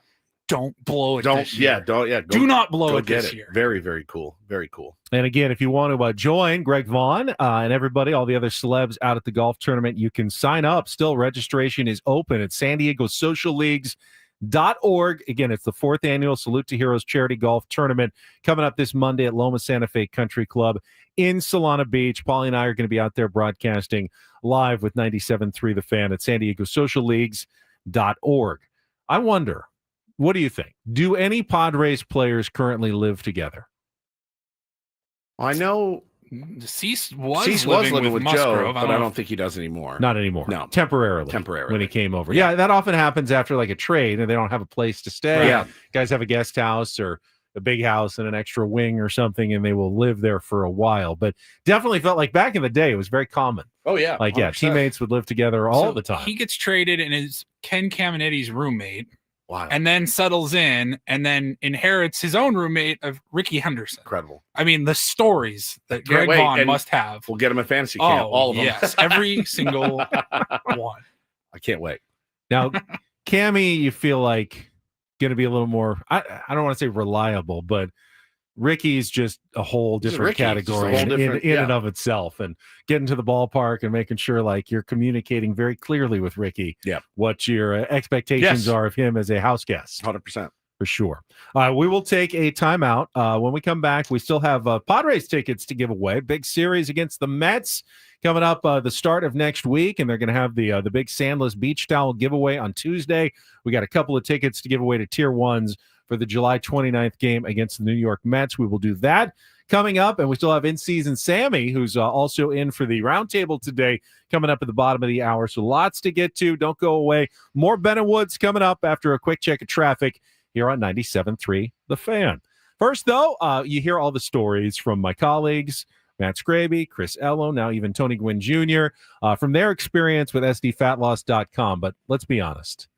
Don't blow it. This year. Do not blow it this year. Very, very cool. Very cool. And again, if you want to join Greg Vaughn and everybody, all the other celebs out at the golf tournament, you can sign up. Still, registration is open at San Diego Social Leagues.org. Again, it's the 4th annual Salute to Heroes charity golf tournament coming up this Monday at Loma Santa Fe Country Club in Solana Beach. Paulie and I are going to be out there broadcasting live with 97.3 The Fan at San Diego Social Leagues.org. I wonder, what do you think? Do any Padres players currently live together? I know Cease was living with Joe, but I don't think he does anymore. Not anymore. No. Temporarily when he came over. Yeah, that often happens after like a trade and they don't have a place to stay. Right. Yeah. Guys have a guest house or a big house and an extra wing or something, and they will live there for a while. But definitely felt like back in the day, it was very common. Oh, yeah. Like, 100%. Teammates would live together all the time. He gets traded and is Ken Caminetti's roommate. Wow. and then settles in and then inherits his own roommate of Ricky Henderson. Incredible. I mean, the stories that Can't Greg wait. Vaughn And must have. We'll get him a fantasy camp. All of them. Yes, every single one. I can't wait. Now, Cammy, you feel like going to be a little more, I don't want to say reliable, but Ricky's just a whole different category in and of itself, and getting to the ballpark and making sure like you're communicating very clearly with Ricky what your expectations are of him as a house guest. 100%. For sure. We will take a timeout. When we come back, we still have Padres tickets to give away. Big series against the Mets coming up the start of next week, and they're going to have the big Sandless Beach Towel giveaway on Tuesday. We got a couple of tickets to give away to Tier 1s for the July 29th game against the New York Mets. We will do that coming up, and we still have in-season Sammy, who's also in for the roundtable today, coming up at the bottom of the hour. So lots to get to. Don't go away. More Ben and Woods coming up after a quick check of traffic here on 97.3 The Fan. First, though, you hear all the stories from my colleagues, Matt Scraby, Chris Ello, now even Tony Gwynn Jr., from their experience with SDFatLoss.com. But let's be honest,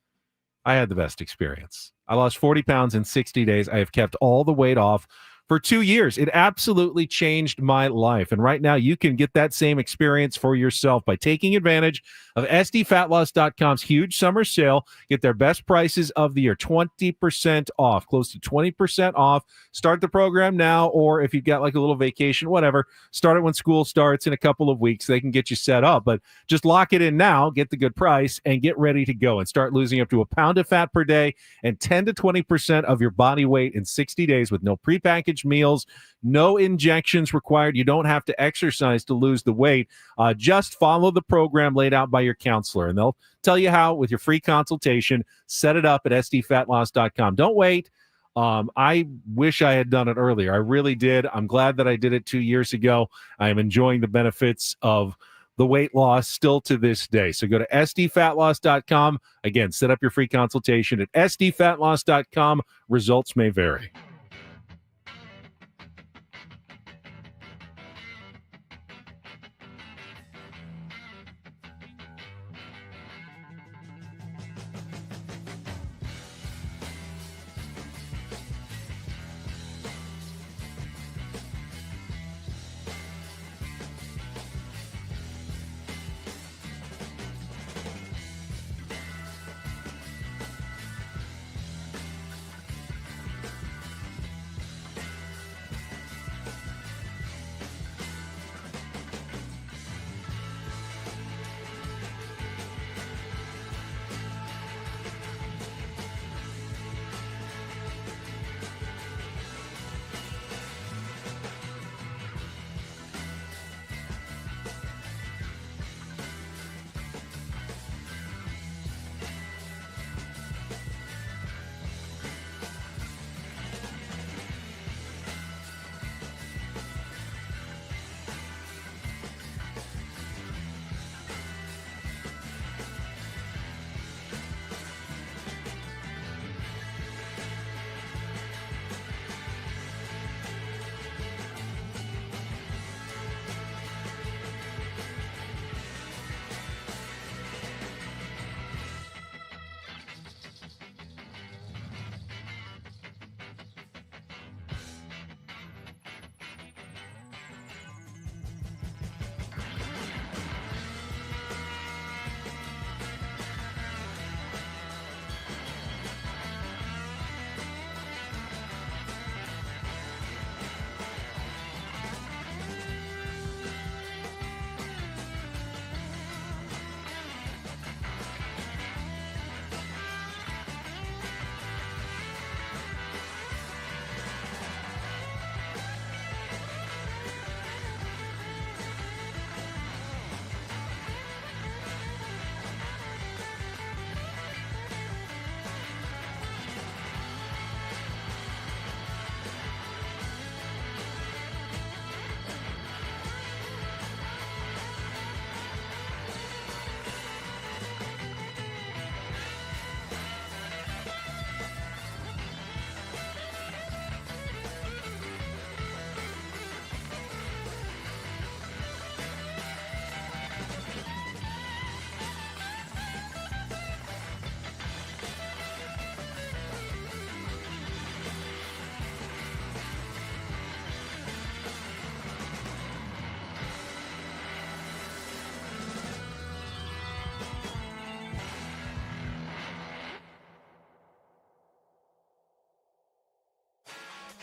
I had the best experience. I lost 40 pounds in 60 days. I have kept all the weight off for 2 years. It absolutely changed my life. And right now you can get that same experience for yourself by taking advantage of SDFatLoss.com's huge summer sale. Get their best prices of the year, 20% off, close to 20% off. Start the program now, or if you've got like a little vacation, whatever, start it when school starts in a couple of weeks. They can get you set up, but just lock it in now, get the good price, and get ready to go and start losing up to 1 pound of fat per day and 10 to 20% of your body weight in 60 days with no prepackaged meals, no injections required. You don't have to exercise to lose the weight. Just follow the program laid out by your counselor, and they'll tell you how with your free consultation. Set it up at SDFatLoss.com. Don't wait. I wish I had done it earlier. I really did. I'm glad that I did it 2 years ago. I am enjoying the benefits of the weight loss still to this day. So go to SDFatLoss.com. Again, set up your free consultation at SDFatLoss.com. Results may vary.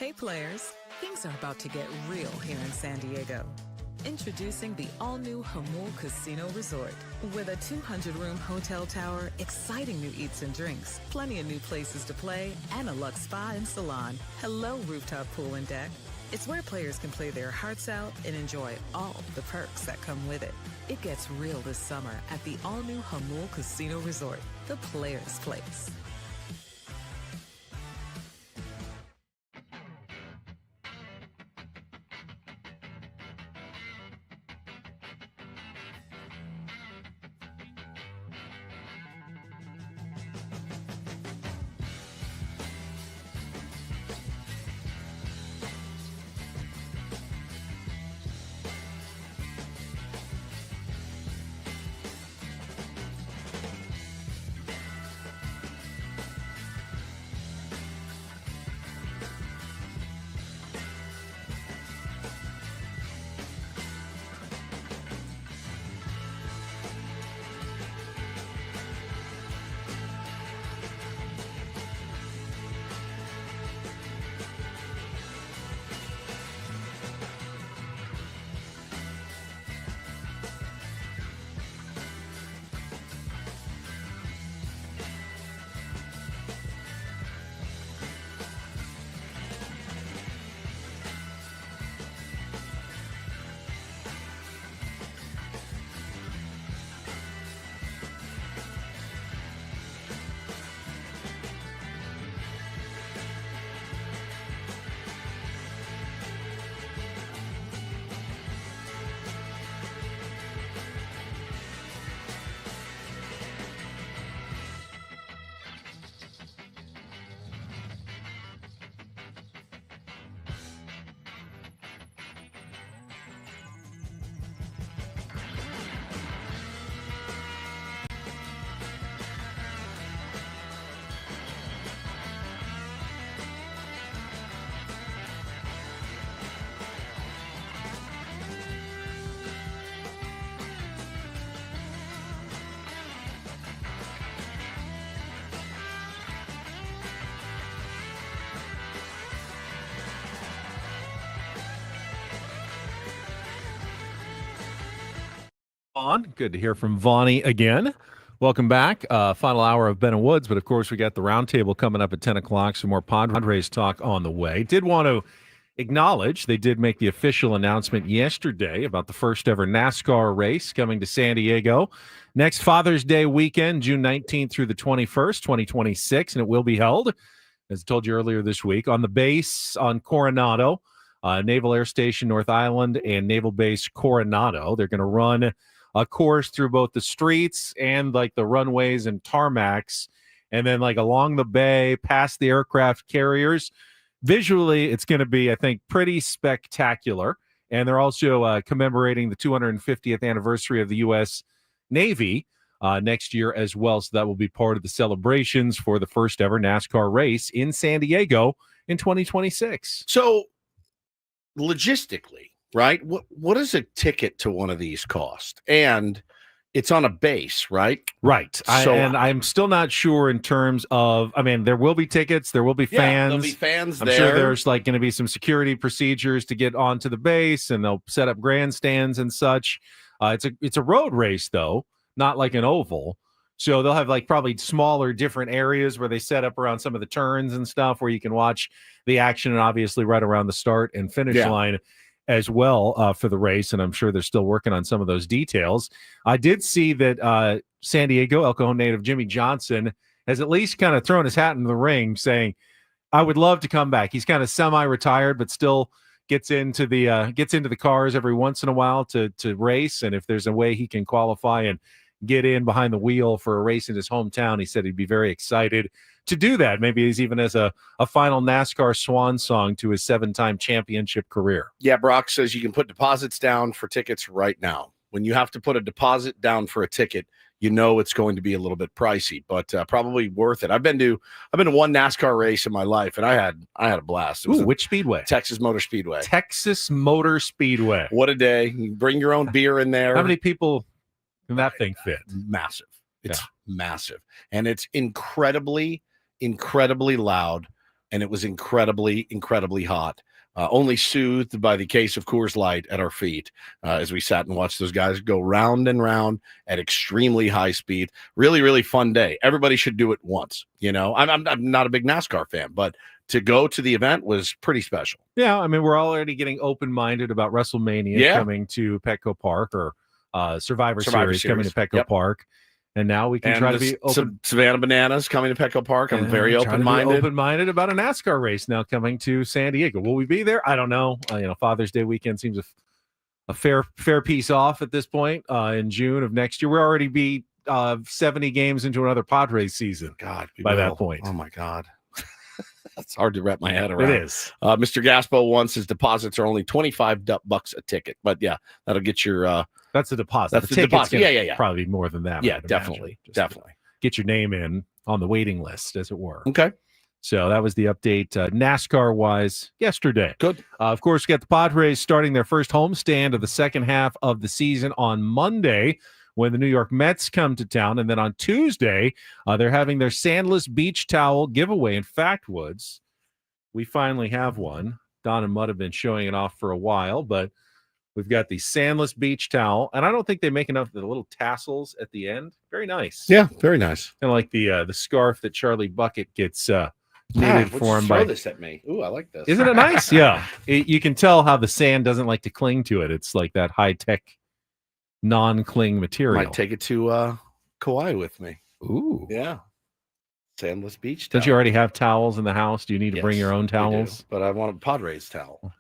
Hey players, things are about to get real here in San Diego. Introducing the all-new Hamul Casino Resort. With a 200-room hotel tower, exciting new eats and drinks, plenty of new places to play, and a luxe spa and salon. Hello, rooftop pool and deck. It's where players can play their hearts out and enjoy all the perks that come with it. It gets real this summer at the all-new Hamul Casino Resort, the players' place. Vaughn. Good to hear from Vaughn again. Welcome back. Final hour of Ben and Woods, but of course we got the roundtable coming up at 10 o'clock. Some more Padres talk on the way. Did want to acknowledge they did make the official announcement yesterday about the first ever NASCAR race coming to San Diego next Father's Day weekend, June 19th through the 21st, 2026, and it will be held, as I told you earlier this week, on the base on Coronado, Naval Air Station North Island and Naval Base Coronado. They're going to run a course through both the streets and like the runways and tarmacs, and then like along the bay past the aircraft carriers. Visually, it's going to be, I think, pretty spectacular. And they're also commemorating the 250th anniversary of the U.S. Navy next year as well. So that will be part of the celebrations for the first ever NASCAR race in San Diego in 2026. So logistically, right? What does a ticket to one of these cost? And it's on a base, right? Right. And I'm still not sure in terms of, I mean, there will be tickets, there will be fans. There'll be fans I'm there. sure there's like going to be some security procedures to get onto the base, and they'll set up grandstands and such. It's a road race though, not like an oval. So they'll have like probably smaller, different areas where they set up around some of the turns and stuff where you can watch the action, and obviously right around the start and finish line as well for the race. And I'm sure they're still working on some of those details. I did see that San Diego, El Cajon native Jimmy Johnson has at least kind of thrown his hat in the ring saying, I would love to come back. He's kind of semi-retired, but still gets into the cars every once in a while to race. And if there's a way he can qualify and get in behind the wheel for a race in his hometown, he said he'd be very excited to do that. Maybe he's even as a final NASCAR swan song to his 7-time championship career. Yeah, Brock says you can put deposits down for tickets right now. When you have to put a deposit down for a ticket, you know it's going to be a little bit pricey, but probably worth it. I've been to one NASCAR race in my life, and I had a blast. It was which speedway? Texas Motor Speedway. Texas Motor Speedway. What a day! You bring your own beer in there. How many people can that thing fit? Massive. It's massive, and it's incredibly loud and it was incredibly, incredibly hot. Only soothed by the case of Coors Light at our feet as we sat and watched those guys go round and round at extremely high speed. Really, really fun day. Everybody should do it once. I'm not a big NASCAR fan, but to go to the event was pretty special. Yeah, I mean, we're already getting open-minded about WrestleMania coming to Petco Park, or Survivor Series coming to Petco Park. And now we can try to be open. Savannah Bananas coming to Petco Park. I'm very open-minded. Open-minded about a NASCAR race now coming to San Diego. Will we be there? I don't know. Father's Day weekend seems a fair piece off at this point. In June of next year, we'll already be 70 games into another Padres season. God, by that point. Oh my God. That's hard to wrap my head around. It is. Mr. Gaspo wants his deposits are only $25 a ticket, but yeah, that'll get your. That's the deposit. That's the deposit. Yeah. Probably more than that. Yeah, definitely. Get your name in on the waiting list, as it were. Okay. So that was the update NASCAR-wise yesterday. Good. Of course, we got the Padres starting their first homestand of the second half of the season on Monday when the New York Mets come to town. And then on Tuesday, they're having their sandless beach towel giveaway. In fact, Woods, we finally have one. Don and Mudd have been showing it off for a while, but we've got the sandless beach towel. And I don't think they make enough of the little tassels at the end. Very nice. Yeah, very nice. Kind of like the scarf that Charlie Bucket gets knitted for him. Throw this at me. Ooh, I like this. Isn't it nice? Yeah. You can tell how the sand doesn't like to cling to it. It's like that high-tech non-cling material. Might take it to Kauai with me. Ooh. Yeah. Sandless beach towel. Don't you already have towels in the house? Do you need to bring your own towels? But I want a Padres towel.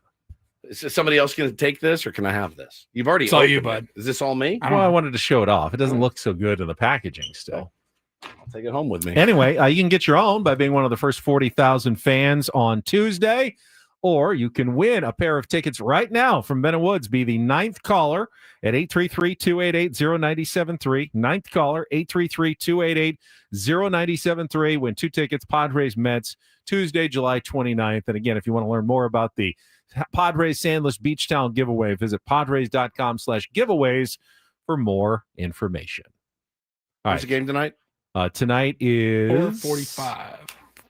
Is somebody else going to take this, or can I have this? You've already. It's all you, bud. Is this all me? I wanted to show it off. It doesn't look so good in the packaging still. I'll take it home with me. Anyway, you can get your own by being one of the first 40,000 fans on Tuesday, or you can win a pair of tickets right now from Ben & Woods. Be the 9th caller at 833-288-0973. 9th caller, 833-288-0973. Win 2 tickets, Padres Mets, Tuesday, July 29th. And again, if you want to learn more about the Padres Sandless Beach Towel giveaway, visit padres.com/giveaways for more information. What's the game tonight? Tonight is 4:45.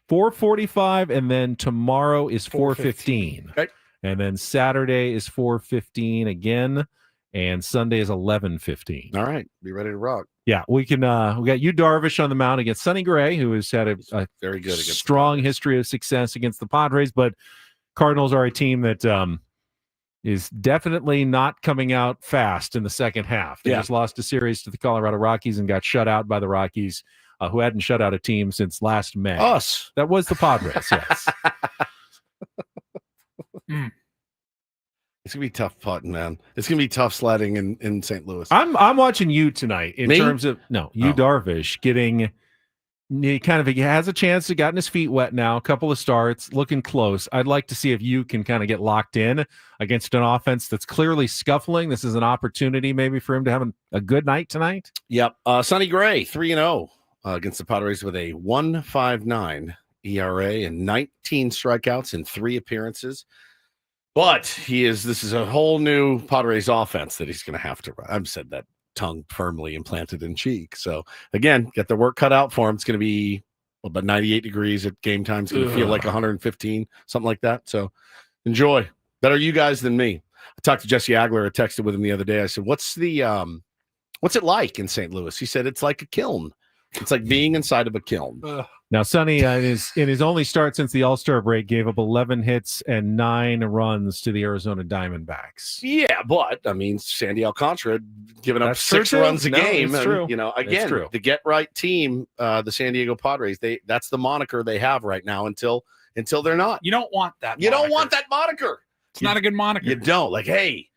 4:45, and then tomorrow is 4:15. Okay. And then Saturday is 4:15 again, and Sunday is 11:15. All right, be ready to rock. Yeah, we can. We got Yu Darvish on the mound against Sonny Gray, who has had a very good, strong history of success against the Padres, but Cardinals are a team that is definitely not coming out fast in the second half. They just lost a series to the Colorado Rockies and got shut out by the Rockies, who hadn't shut out a team since last May. Us. That was the Padres, yes. It's gonna be tough putting, man. It's gonna be tough sledding in St. Louis. I'm watching you tonight in terms of Darvish getting. He has a chance to gotten his feet wet now. A couple of starts, looking close. I'd like to see if you can kind of get locked in against an offense that's clearly scuffling. This is an opportunity maybe for him to have a good night tonight. Yep. Sonny Gray, 3-0 against the Padres with a 1.59 ERA and 19 strikeouts in 3 appearances. But this is a whole new Padres offense that he's going to have to run. I've said that tongue firmly implanted in cheek. So again, get the work cut out for him. It's going to be about 98 degrees at game time. It's going to feel like 115, something like that. So enjoy. Better you guys than me. I talked to Jesse Agler. I texted with him the other day. I said, what's it like in St. Louis? He said, it's like a kiln. It's like being inside of a kiln. Now, Sonny, in his only start since the All-Star break, gave up 11 hits and 9 runs to the Arizona Diamondbacks. Yeah, but, I mean, Sandy Alcantara giving up 6 runs a game. It's true. And, again, the get-right team, the San Diego Padres, that's the moniker they have right now until they're not. You don't want that You don't want that moniker. It's not a good moniker. You don't. Like, hey,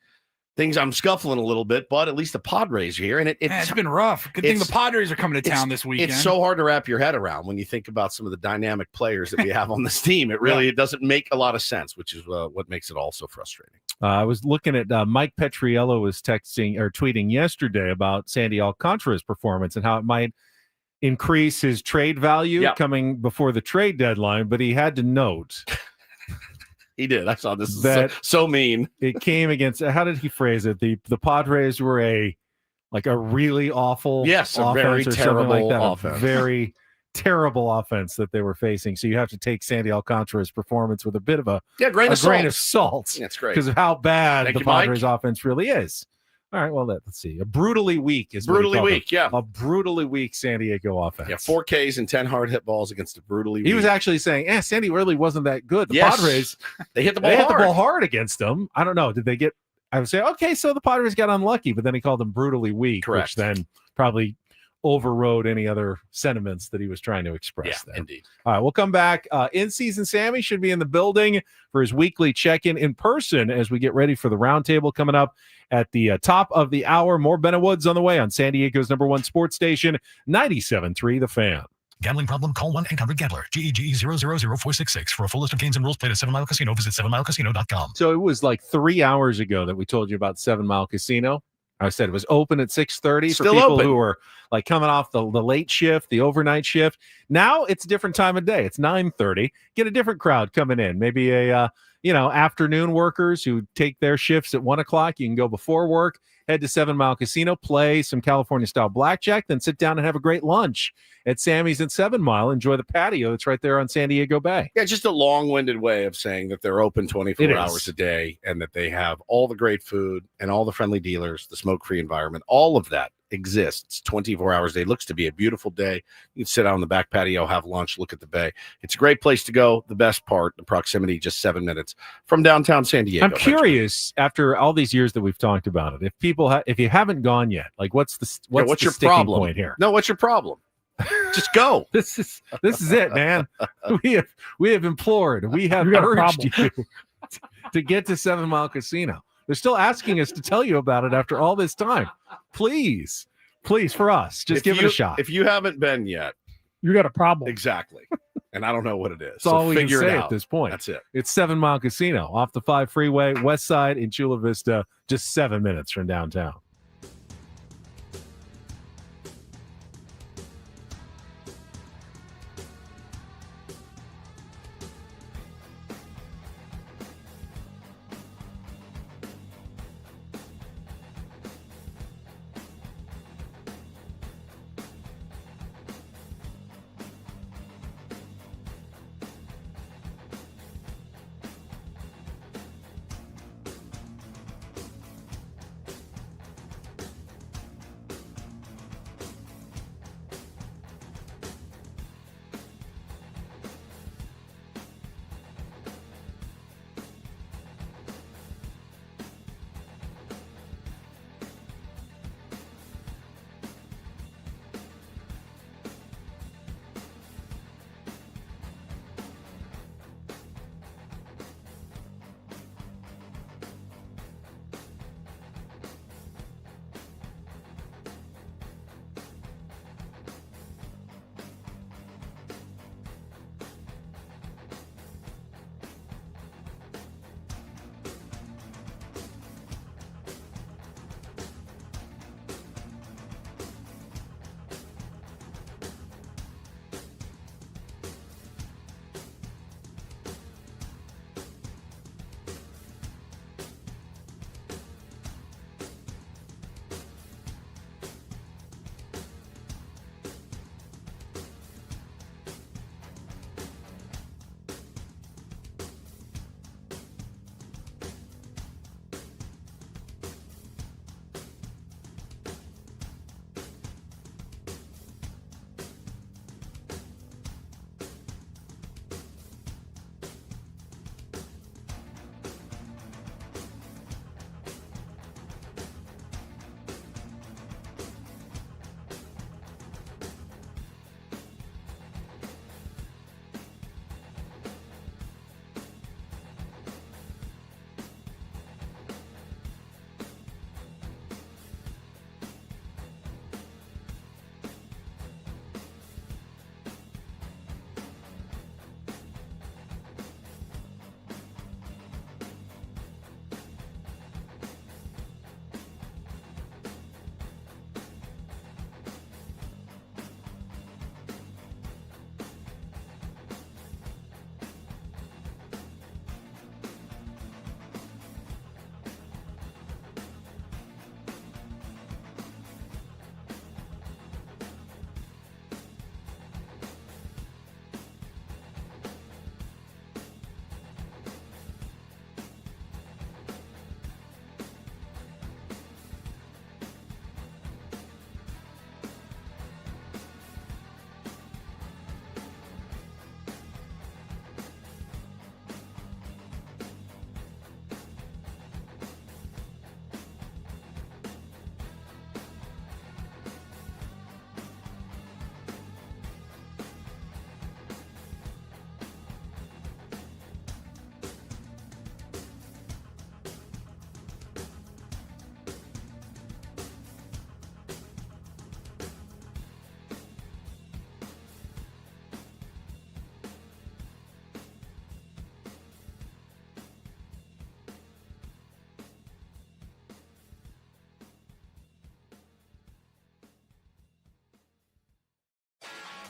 I'm scuffling a little bit, but at least the Padres are here. And it's been rough. Good thing the Padres are coming to town this weekend. It's so hard to wrap your head around when you think about some of the dynamic players that we have on this team. It really it doesn't make a lot of sense, which is what makes it all so frustrating. I was looking at Mike Petriello was tweeting yesterday about Sandy Alcantara's performance and how it might increase his trade value coming before the trade deadline, but he had to note. He did. I saw this. That so mean. It came against. How did he phrase it? The Padres were a really awful, a very terrible like that, offense, a very terrible offense that they were facing. So you have to take Sandy Alcantara's performance with a bit of a grain of salt. That's great. Because of how bad Thank the you, Mike. Padres offense really is. All right, well, let's see. A brutally weak is Brutally weak, yeah. A brutally weak San Diego offense. Yeah, 4 Ks and 10 hard hit balls against a brutally weak. He was actually saying, Sandy really wasn't that good. The Yes. Padres, They hit the ball hit the hard. ball hard against them. I don't know. Did they get, I would say, okay, so the Padres got unlucky, but then he called them brutally weak, Correct. which then probably overrode any other sentiments that he was trying to express there. Indeed. All right, we'll come back. In-season Sammy should be in the building for his weekly check-in in person as we get ready for the roundtable coming up at the top of the hour. More Ben and Woods on the way on San Diego's #1 sports station, 97.3 The Fan. Gambling problem? Call 1-800-GAMBLER. GEGE 000-466. For a full list of games and rules, play at 7 Mile Casino. Visit 7milecasino.com. So it was like 3 hours ago that we told you about 7 Mile Casino. I said it was open at 6:30 for Still people open. who are like coming off the late shift, the overnight shift. Now it's a different time of day. It's 9:30. Get a different crowd coming in. Maybe a afternoon workers who take their shifts at 1 o'clock. You can go before work, head to 7 Mile Casino, play some California style blackjack, then sit down and have a great lunch at Sammy's at 7 Mile. Enjoy the patio that's right there on San Diego Bay. Yeah, just a long-winded way of saying that they're open 24 It is. hours a day and that they have all the great food and all the friendly dealers, the smoke-free environment. All of that exists 24 hours a day. Looks to be a beautiful day. You can sit out on the back patio, have lunch, look at the bay. It's a great place to go. The best part, the proximity, just 7 minutes from downtown San Diego. I'm curious, after all these years that we've talked about it, if people if you haven't gone yet, like what's the your sticking problem point here? No, what's your problem? Just go. This is it, man. We have implored. We have You got a urged you to get to 7 Mile Casino. They're still asking us to tell you about it after all this time. Please, for us, just give it a shot. If you haven't been yet, You got a problem. exactly. And I don't know what it is. That's all we can figure it say out. at this point. That's it. It's 7 Mile Casino off the 5 freeway, west side in Chula Vista, just 7 minutes from downtown.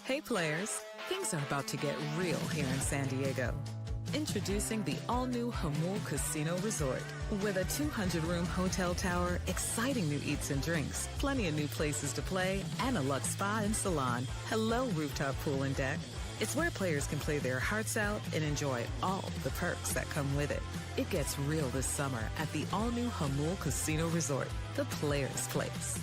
Hey players, things are about to get real here in San Diego. Introducing the all-new Hamul Casino Resort. With a 200-room hotel tower, exciting new eats and drinks, plenty of new places to play, and a luxe spa and salon. Hello, rooftop pool and deck. It's where players can play their hearts out and enjoy all the perks that come with it. It gets real this summer at the all-new Hamul Casino Resort, the players' place.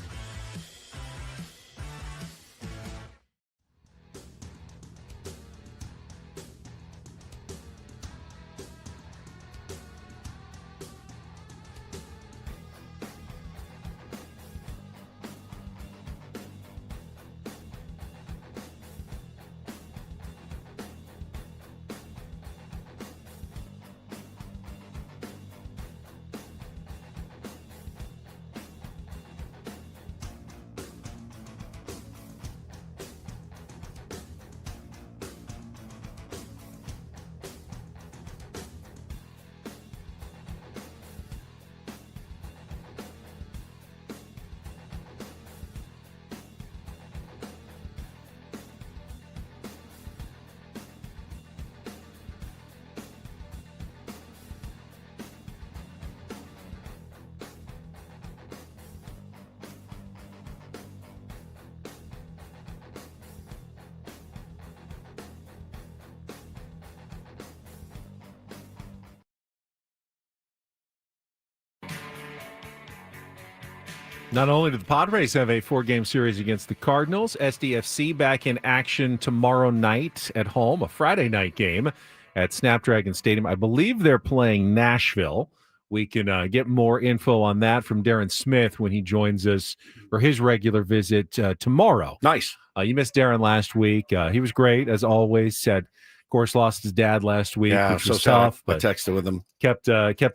Not only do the Padres have a 4-game series against the Cardinals, SDFC back in action tomorrow night at home, a Friday night game at Snapdragon Stadium. I believe they're playing Nashville. We can get more info on that from Darren Smith when he joins us for his regular visit tomorrow. Nice. You missed Darren last week. He was great, as always. Said, of course, lost his dad last week, which was tough. I texted with him. Kept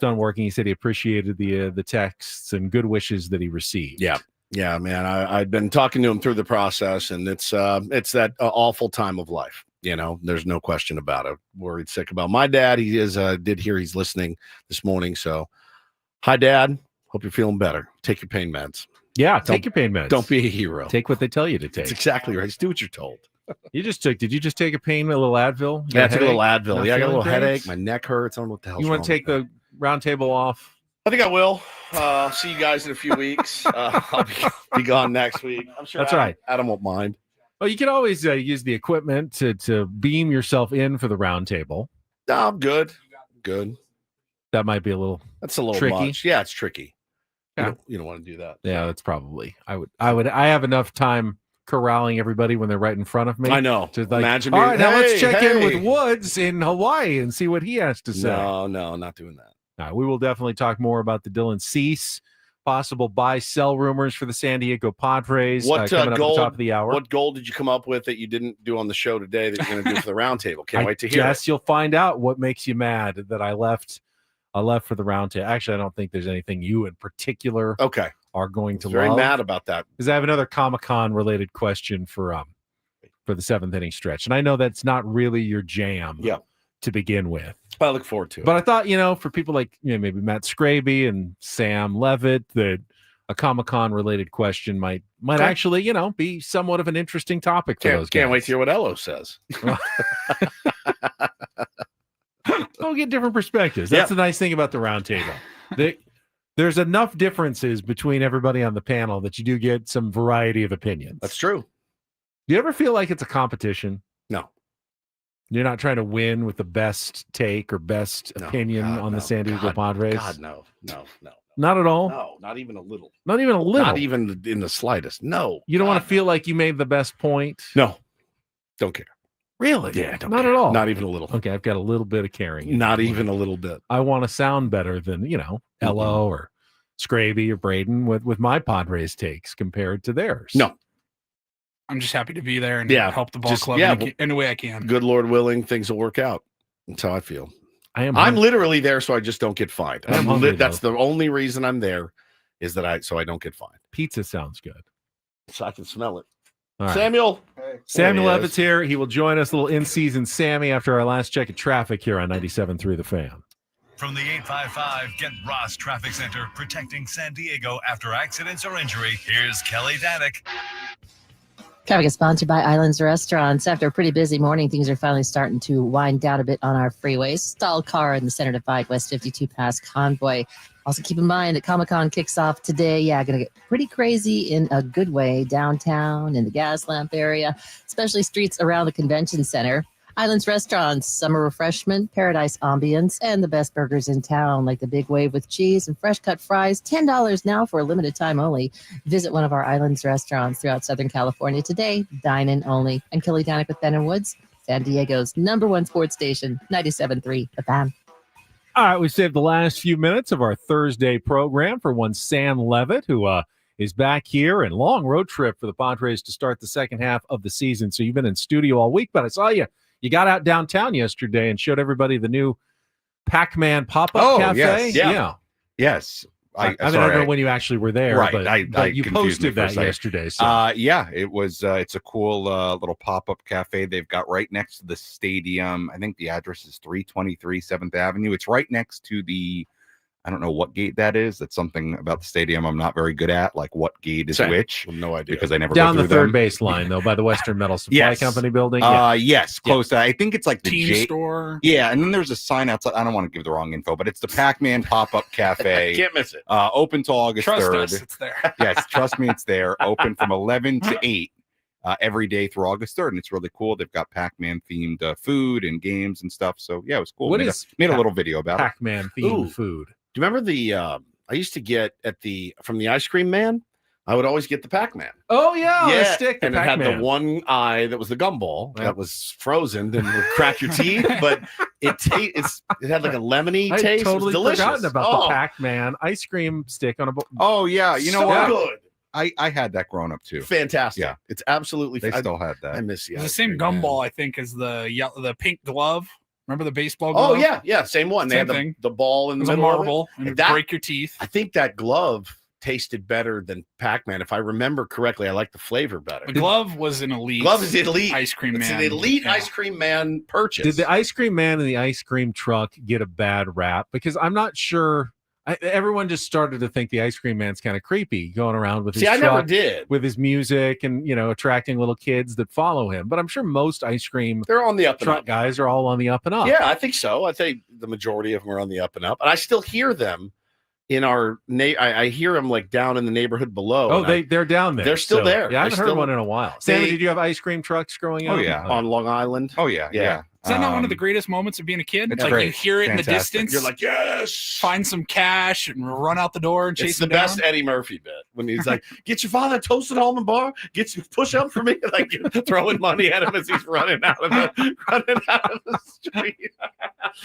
on working. He said he appreciated the texts and good wishes that he received. Yeah, man. I'd been talking to him through the process, and it's that awful time of life. You know, there's no question about it. Worried sick about my dad. He did hear he's listening this morning. So, hi, Dad. Hope you're feeling better. Take your pain meds. Yeah, take your pain meds. Don't be a hero. Take what they tell you to take. That's exactly right. Just do what you're told. Did you just take a pain, a little Advil? Yeah, I took a little Advil. Not Yeah, I got a little feeling headache. great? My neck hurts. I don't know what the hell. You want to take the round table off? I think I will. I'll see you guys in a few weeks. I'll be gone next week. I'm sure That's right. Adam won't mind. Well, you can always use the equipment to beam yourself in for the round table. No, I'm good. Good. That might be a little. That's a little tricky. much. Yeah, it's tricky. Yeah. You don't want to do that. Yeah, that's probably. I have enough time corralling everybody when they're right in front of me. I know. To like, Imagine all being, right, now let's "Hey, check in hey." with Woods in Hawaii and see what he has to say. No, not doing that. All right, we will definitely talk more about the Dylan Cease possible buy-sell rumors for the San Diego Padres. What coming up goal? at the top of the hour. What goal did you come up with that you didn't do on the show today that you're going to do for the roundtable? Can't wait to hear. Yes, you'll find out what makes you mad that I left for the roundtable. Actually, I don't think there's anything you in particular are going to Very love. mad about that. Because I have another Comic-Con related question for the seventh inning stretch, and I know that's not really your jam. To begin with. I look forward to it. But I thought, for people like maybe Matt Scraby and Sam Levitt, that a Comic-Con related question might actually, be somewhat of an interesting topic for those guys. Can't wait to hear what Elo says. We'll get different perspectives. That's the nice thing about the roundtable. There's enough differences between everybody on the panel that you do get some variety of opinions. That's true. Do you ever feel like it's a competition? No. You're not trying to win with the best take or best opinion on the San Diego Padres? God, no. Not at all? No, not even a little. Not even a little? Not even in the slightest. No. You don't want to feel like you made the best point? No. Don't care. Really? Yeah, not at all. Not even a little. Okay, I've got a little bit of caring. Not even a little bit. I want to sound better than, Elo or Scraby or Braden with my Padres takes compared to theirs. No. I'm just happy to be there and Yeah, help the ball just- club yeah, in any way I can. Good Lord willing, things will work out. That's how I feel. I'm literally there so I just don't get fined. I'm hungry, That's the only reason I'm there is that I don't get fined. Pizza sounds good. So I can smell it. All right. Samuel. Samuel There he Levitt's here. He will join us a little in-season Sammy after our last check of traffic here on 97.3 The Fan. From the 855 Get Ross Traffic Center, protecting San Diego after accidents or injury, here's Kelly Danick. Traffic is sponsored by Islands Restaurants. After a pretty busy morning, things are finally starting to wind down a bit on our freeways. Stalled car in the Center Divide West 52 past Convoy. Also keep in mind that Comic-Con kicks off today. Yeah, going to get pretty crazy in a good way downtown in the gas lamp area, especially streets around the convention center. Islands Restaurants, summer refreshment, paradise ambience, and the best burgers in town, like the Big Wave with cheese and fresh cut fries. $10 now for a limited time only. Visit one of our Islands Restaurants throughout Southern California today. Dine in only. I'm Kelly Danik with Ben and Woods, San Diego's #1 sports station, 97.3 The Fan. All right, we saved the last few minutes of our Thursday program for one Sam Levitt, who is back here and long road trip for the Padres to start the second half of the season. So you've been in studio all week, but I saw you. You got out downtown yesterday and showed everybody the new Pac-Man pop-up cafe. Yes. I don't know when you actually were there, right. but you posted that yesterday. So. It was. It's a cool little pop-up cafe they've got right next to the stadium. I think the address is 323 7th Avenue. It's right next to the. I don't know what gate that is. That's something about the stadium I'm not very good at. Like what gate is which? No idea. Because I never down go the through third them. base line though, by the Western Metal Supply Company building. Yes, close to. I think it's like the Team store. Yeah, and then there's a sign outside. I don't want to give the wrong info, but it's the Pac-Man pop-up cafe. Can't miss it. Open till August 3rd. Trust us, it's there. Yes, trust me, it's there. Open from 11 to 8 every day through August 3rd, and it's really cool. They've got Pac-Man themed food and games and stuff. So yeah, it was cool. Made a little video about Pac-Man themed food? Do you remember the? I used to get from the ice cream man. I would always get the Pac-Man. Oh yeah, yeah, the stick, and Pac-Man. it had the one eye that was the gumball that was frozen and would crack your teeth, but it had like a lemony taste. I totally it was delicious. forgotten about the Pac-Man ice cream stick on a. Oh yeah, you know so what? Good. I had that growing up too. Fantastic. Yeah, it's absolutely. They still had that. I miss you. It's the same gumball, I think, as the pink glove. Remember the baseball glove? Oh yeah, same one. They had the ball in the middle marble, of it. and break your teeth. I think that glove tasted better than Pac-Man. If I remember correctly, I like the flavor better. The glove was an elite. Glove is elite ice cream man. It's an elite ice cream man purchase. Did the ice cream man and the ice cream truck get a bad rap? Because I'm not sure. Everyone just started to think the ice cream man's kind of creepy, going around with his truck, never did. with his music and attracting little kids that follow him. But I'm sure most ice cream they're on the up and truck up. guys are all on the up and up. Yeah, I think so. I think the majority of them are on the up and up, and I still hear them in our I hear them like down in the neighborhood below. Oh, they're down there. They're still there. Yeah, I haven't heard one in a while. Sammy, did you have ice cream trucks growing up? Oh yeah, on Long Island. Oh yeah. Is that not one of the greatest moments of being a kid? It's like great. You hear it in the distance. You're like, yes. Find some cash and run out the door and chase It's the him down. best Eddie Murphy bit when he's like, "Get your father a toasted almond bar. Get you push up for me." Like throwing money at him as he's running out of the street.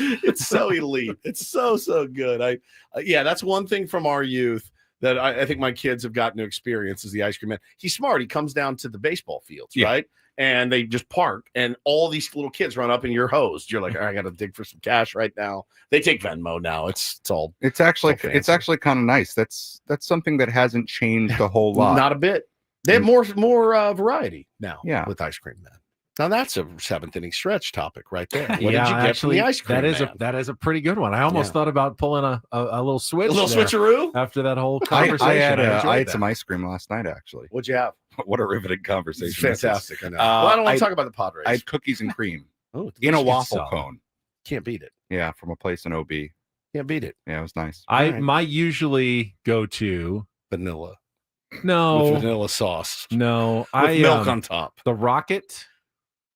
It's so elite. It's so good. That's one thing from our youth that I think my kids have gotten to experience is the ice cream man. He's smart. He comes down to the baseball fields, right? And they just park, and all these little kids run up, and you're hosed. You're like, I got to dig for some cash right now. They take Venmo now. It's actually kind of nice. That's something that hasn't changed a whole lot. Not a bit. They have more variety now. Yeah. With ice cream man. Now that's a seventh inning stretch topic right there. What did you get from actually, the ice cream man? That is a pretty good one. I almost thought about pulling a little switch, a little switcheroo after that whole conversation. I had some ice cream last night. Actually, what'd you have? What a riveting conversation! It's fantastic. I know. Well, I don't want to talk about the Padres. I had cookies and cream in a waffle cone. Can't beat it. Yeah, from a place in OB. Can't beat it. Yeah, it was nice. My usually go to vanilla. No, with vanilla sauce. No, with milk on top. The Rocket.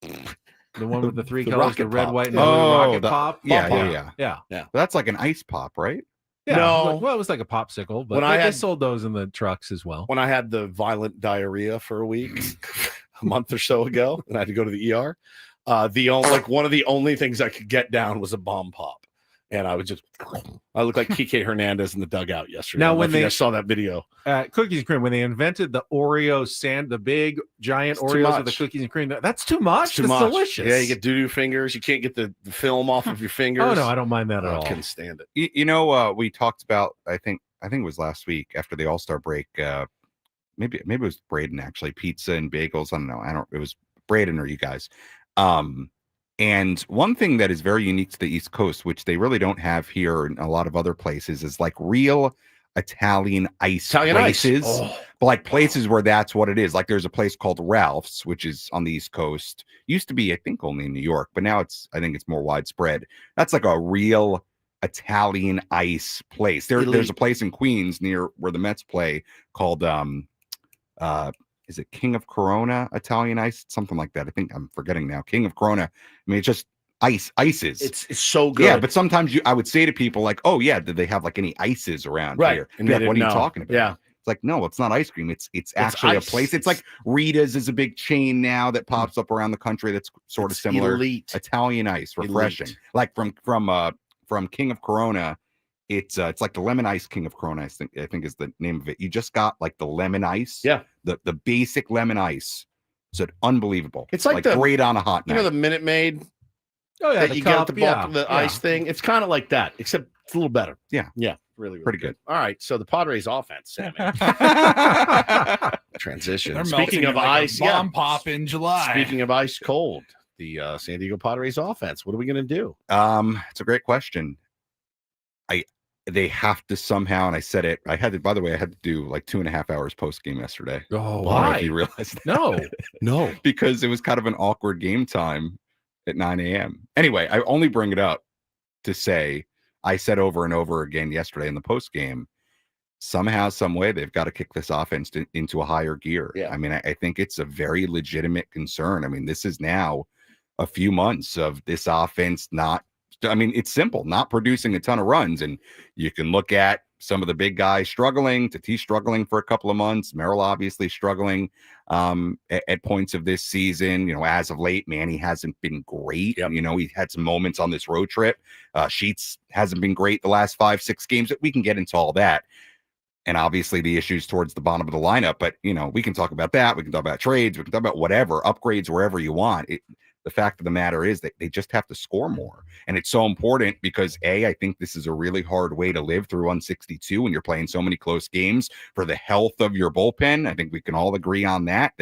The one with the three colors, the red, pop. white, and blue Rocket Pop. Yeah. That's like an ice pop, right? Yeah. No. Well, it was like a popsicle, but they sold those in the trucks as well. When I had the violent diarrhea for a week, a month or so ago, and I had to go to the ER, one of the only things I could get down was a bomb pop. And I looked like Kike Hernandez in the dugout yesterday. Now, when I saw that video, cookies and cream, when they invented the Oreo the big giant Oreos with the cookies and cream, that's too much. It's delicious. Yeah, you get doo-doo fingers. You can't get the film off of your fingers. Oh no, I don't mind that at all. I couldn't stand it. We talked about. I think it was last week after the All-Star break. Maybe it was Braden actually. Pizza and bagels. I don't know. It was Braden or you guys. And one thing that is very unique to the East Coast, which they really don't have here in a lot of other places, is like real Italian Italian places, ice. but like places where that's what it is. Like there's a place called Ralph's, which is on the East Coast. Used to be, I think, only in New York, but now I think it's more widespread. That's like a real Italian ice place. There's a place in Queens near where the Mets play called is it King of Corona Italian ice? Something like that. I think I'm forgetting now. King of Corona. I mean, it's just ices. It's so good. Yeah, but sometimes I would say to people like, "Oh yeah, did they have like any ices around here?" And like, what are you talking about? Yeah. It's like, no, it's not ice cream. It's actually a place. It's like Rita's is a big chain now that pops up around the country that's sort of similar. Elite. Italian ice, refreshing. Elite. Like from King of Corona, it's like the lemon ice King of Corona, I think is the name of it. You just got like the lemon ice. Yeah. The basic lemon ice. It's unbelievable. It's like the, great on a hot night. You know the Minute Maid? Oh yeah, that you get at the bulk, the ice thing. It's kind of like that, except it's a little better. Yeah. Yeah. Really pretty good. All right. So the Padres offense, Sammy. Transition. They're Speaking of like ice, bomb pop in July. Speaking of ice cold, the San Diego Padres offense. What are we going to do? It's a great question. They have to somehow, and I said it. I had to do like 2.5 hours post game yesterday. Oh, why? You realize that? No, because it was kind of an awkward game time at 9 a.m. Anyway, I only bring it up to say I said over and over again yesterday in the post game, somehow, some way, they've got to kick this offense into a higher gear. Yeah. I mean, I think it's a very legitimate concern. I mean, this is now a few months of this offense it's simple, not producing a ton of runs. And you can look at some of the big guys struggling, Tatis struggling for a couple of months, Merrill obviously struggling at points of this season. As of late, Manny hasn't been great. Yep. He had some moments on this road trip. Sheets hasn't been great the last 5-6 games. We can get into all that. And obviously the issues towards the bottom of the lineup. But, we can talk about that. We can talk about trades. We can talk about whatever, upgrades wherever you want. The fact of the matter is that they just have to score more. And it's so important because, I think this is a really hard way to live through 162 when you're playing so many close games for the health of your bullpen. I think we can all agree on that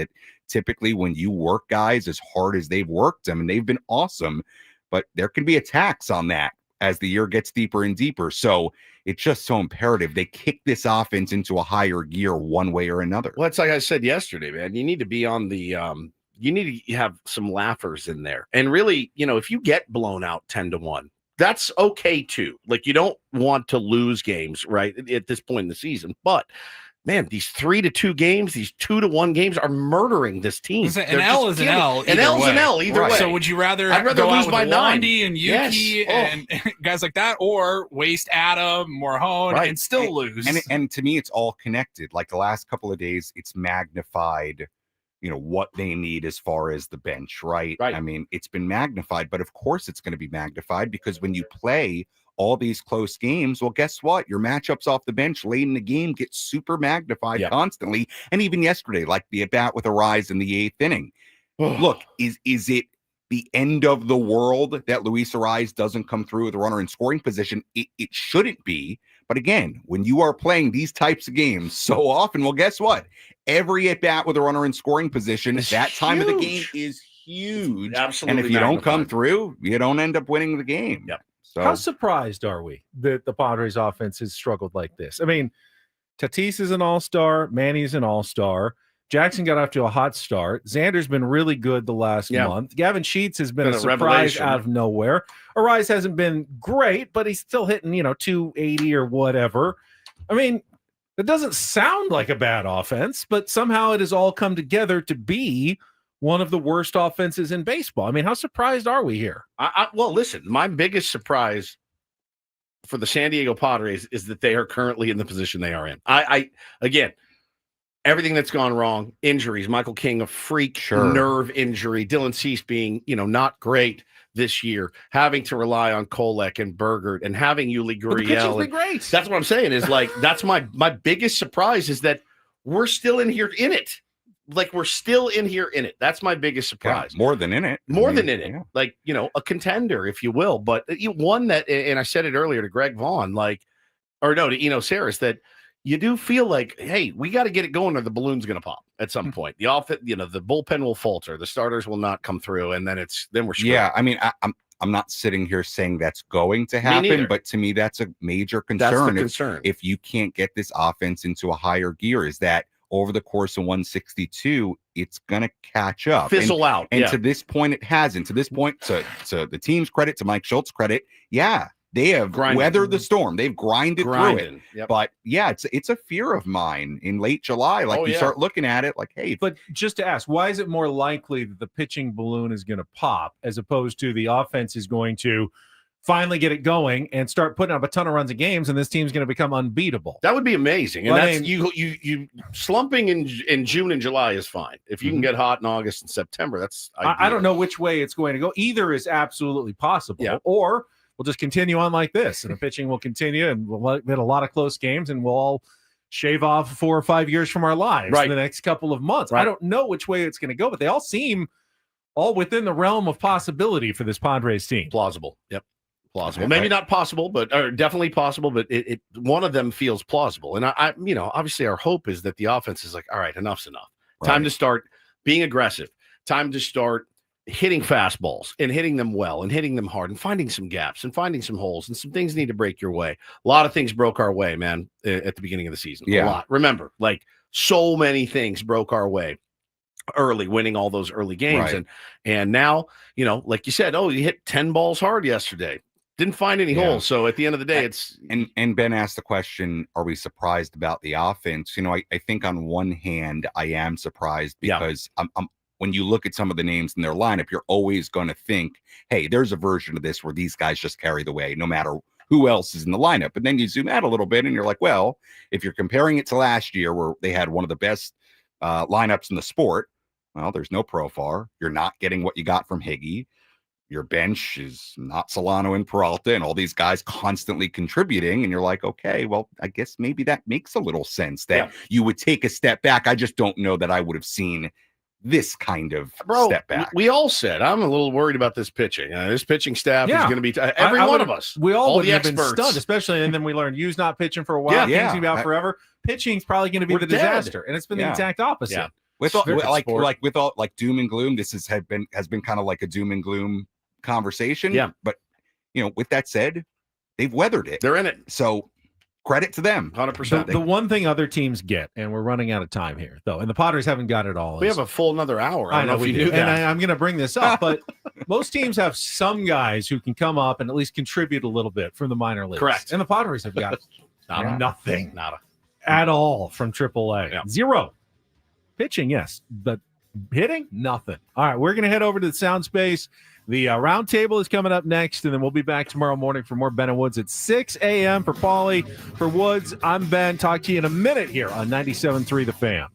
typically when you work guys as hard as they've worked them, and they've been awesome, but there can be attacks on that as the year gets deeper and deeper. So it's just so imperative they kick this offense into a higher gear one way or another. Well, it's like I said yesterday, man. You need to be on the you need to have some laughers in there. And really, if you get blown out 10-1, that's okay too. Like, you don't want to lose games, right, at this point in the season. But, man, these 3-2 games, these 2-1 games are murdering this team. An L is an L. An L is an L either way. So would you rather I'd rather go lose out by with 9 Wandy and Yuki and guys like that, or waste Adam, Morhone, and still lose? And to me, it's all connected. Like the last couple of days, it's magnified what they need as far as the bench, right? I mean, it's been magnified, but of course it's going to be magnified because when you play all these close games, well, guess what? Your matchups off the bench late in the game get super magnified constantly. And even yesterday, like the at-bat with Arise in the 8th inning. Look, is it the end of the world that Luis Arise doesn't come through with a runner in scoring position? It shouldn't be. But again, when you are playing these types of games so often, well, guess what? Every at-bat with a runner in scoring position, that time of the game is huge. Absolutely. And if you don't come through, you don't end up winning the game. Yep. So how surprised are we that the Padres offense has struggled like this? I mean, Tatis is an all-star. Manny's an all-star. Jackson got off to a hot start. Xander's been really good the last month. Gavin Sheets has been a surprise revelation out of nowhere. Arise hasn't been great, but he's still hitting, 280 or whatever. I mean, it doesn't sound like a bad offense, but somehow it has all come together to be one of the worst offenses in baseball. I mean, how surprised are we here? Well, listen, my biggest surprise for the San Diego Padres is that they are currently in the position they are in. Again, everything that's gone wrong, injuries, Michael King, a freak nerve injury, Dylan Cease being, not great this year, having to rely on Kolek and Bergert and having Yuli Gurriel. Been great. That's what I'm saying is like, that's my biggest surprise is that we're still in here in it. Like, we're still in here in it. That's my biggest surprise. Yeah, more than in it. Yeah. Like, a contender, if you will. But one that, and I said it earlier to Greg Vaughn, to Eno Saris, that you do feel like, hey, we got to get it going or the balloon's going to pop at some point. The the bullpen will falter. The starters will not come through. And then we're screwed. Yeah. I mean, I'm not sitting here saying that's going to happen, neither. but to me, that's a major That's concern. the concern. If you can't get this offense into a higher gear, is that over the course of 162, it's going to catch up. Fizzle out. And Yeah. to this point, it hasn't. To this point, to the team's credit, to Mike Schultz's credit, yeah, they have weathered the storm. They've grinded through it. Yep. But yeah, it's a fear of mine in late July. Like you start looking at it like, hey. But just to ask, why is it more likely that the pitching balloon is going to pop as opposed to the offense is going to finally get it going and start putting up a ton of runs of games, and this team's going to become unbeatable? That would be amazing. And Well, I that's mean- you slumping in June and July is fine. If you can get hot in August and September, that's I don't know which way it's going to go. Either is absolutely possible, Yeah. or we'll just continue on like this, and the pitching will continue, and we'll get a lot of close games, and we'll all shave off 4 or 5 years from our lives Right. in the next couple of months. Right. I don't know which way it's going to go, but they all seem all within the realm of possibility for this Padres team. plausible. Yep. Plausible. Maybe not possible, but or definitely possible, but it one of them feels plausible. And I obviously our hope is that the offense is like, all right, enough's enough. Time to start being aggressive. Time to start hitting fastballs and hitting them well and hitting them hard and finding some gaps and finding some holes, and some things need to break your way. A lot of things broke our way, man, at the beginning of the season. Yeah. A lot. Remember, like so many things broke our way early, winning all those early games. Right. And now, like you said, you hit 10 balls hard yesterday. Didn't find any holes. So at the end of the day, it's And Ben asked the question, are we surprised about the offense? I think on one hand, I am surprised because I'm when you look at some of the names in their lineup, you're always going to think, hey, there's a version of this where these guys just carry the way no matter who else is in the lineup. But then you zoom out a little bit and you're like, well, if you're comparing it to last year where they had one of the best lineups in the sport, well, there's no Profar. You're not getting what you got from Higgy. Your bench is not Solano and Peralta and all these guys constantly contributing. And you're like, okay, well, I guess maybe that makes a little sense that you would take a step back. I just don't know that I would have seen this kind of step back. We all said, I'm a little worried about this pitching. This pitching staff is going to be every one of us. We all would the have been experts. stunned, especially. And then we learned Yu's not pitching for a while. Yeah. King's going to be out forever. Pitching's probably going to be We're the dead. disaster. And it's been the exact opposite. Yeah. With all, Different sport. with all doom and gloom, this has been kind of like a doom and gloom conversation. Yeah. But with that said, they've weathered it. They're in it. So credit to them. 100%. The one thing other teams get, and we're running out of time here, though, and the Padres haven't got it all. We have a full another hour. I don't know if we you do. knew that. And I'm going to bring this up, but most teams have some guys who can come up and at least contribute a little bit from the minor leagues. Correct. And the Padres have got nothing Nada. at all from AAA. Yeah. Zero. Pitching, yes, but hitting, nothing. All right, we're going to head over to the sound space. The round table is coming up next, and then we'll be back tomorrow morning for more Ben and Woods at 6 a.m. For Paulie, for Woods, I'm Ben. Talk to you in a minute here on 97.3 The Fan.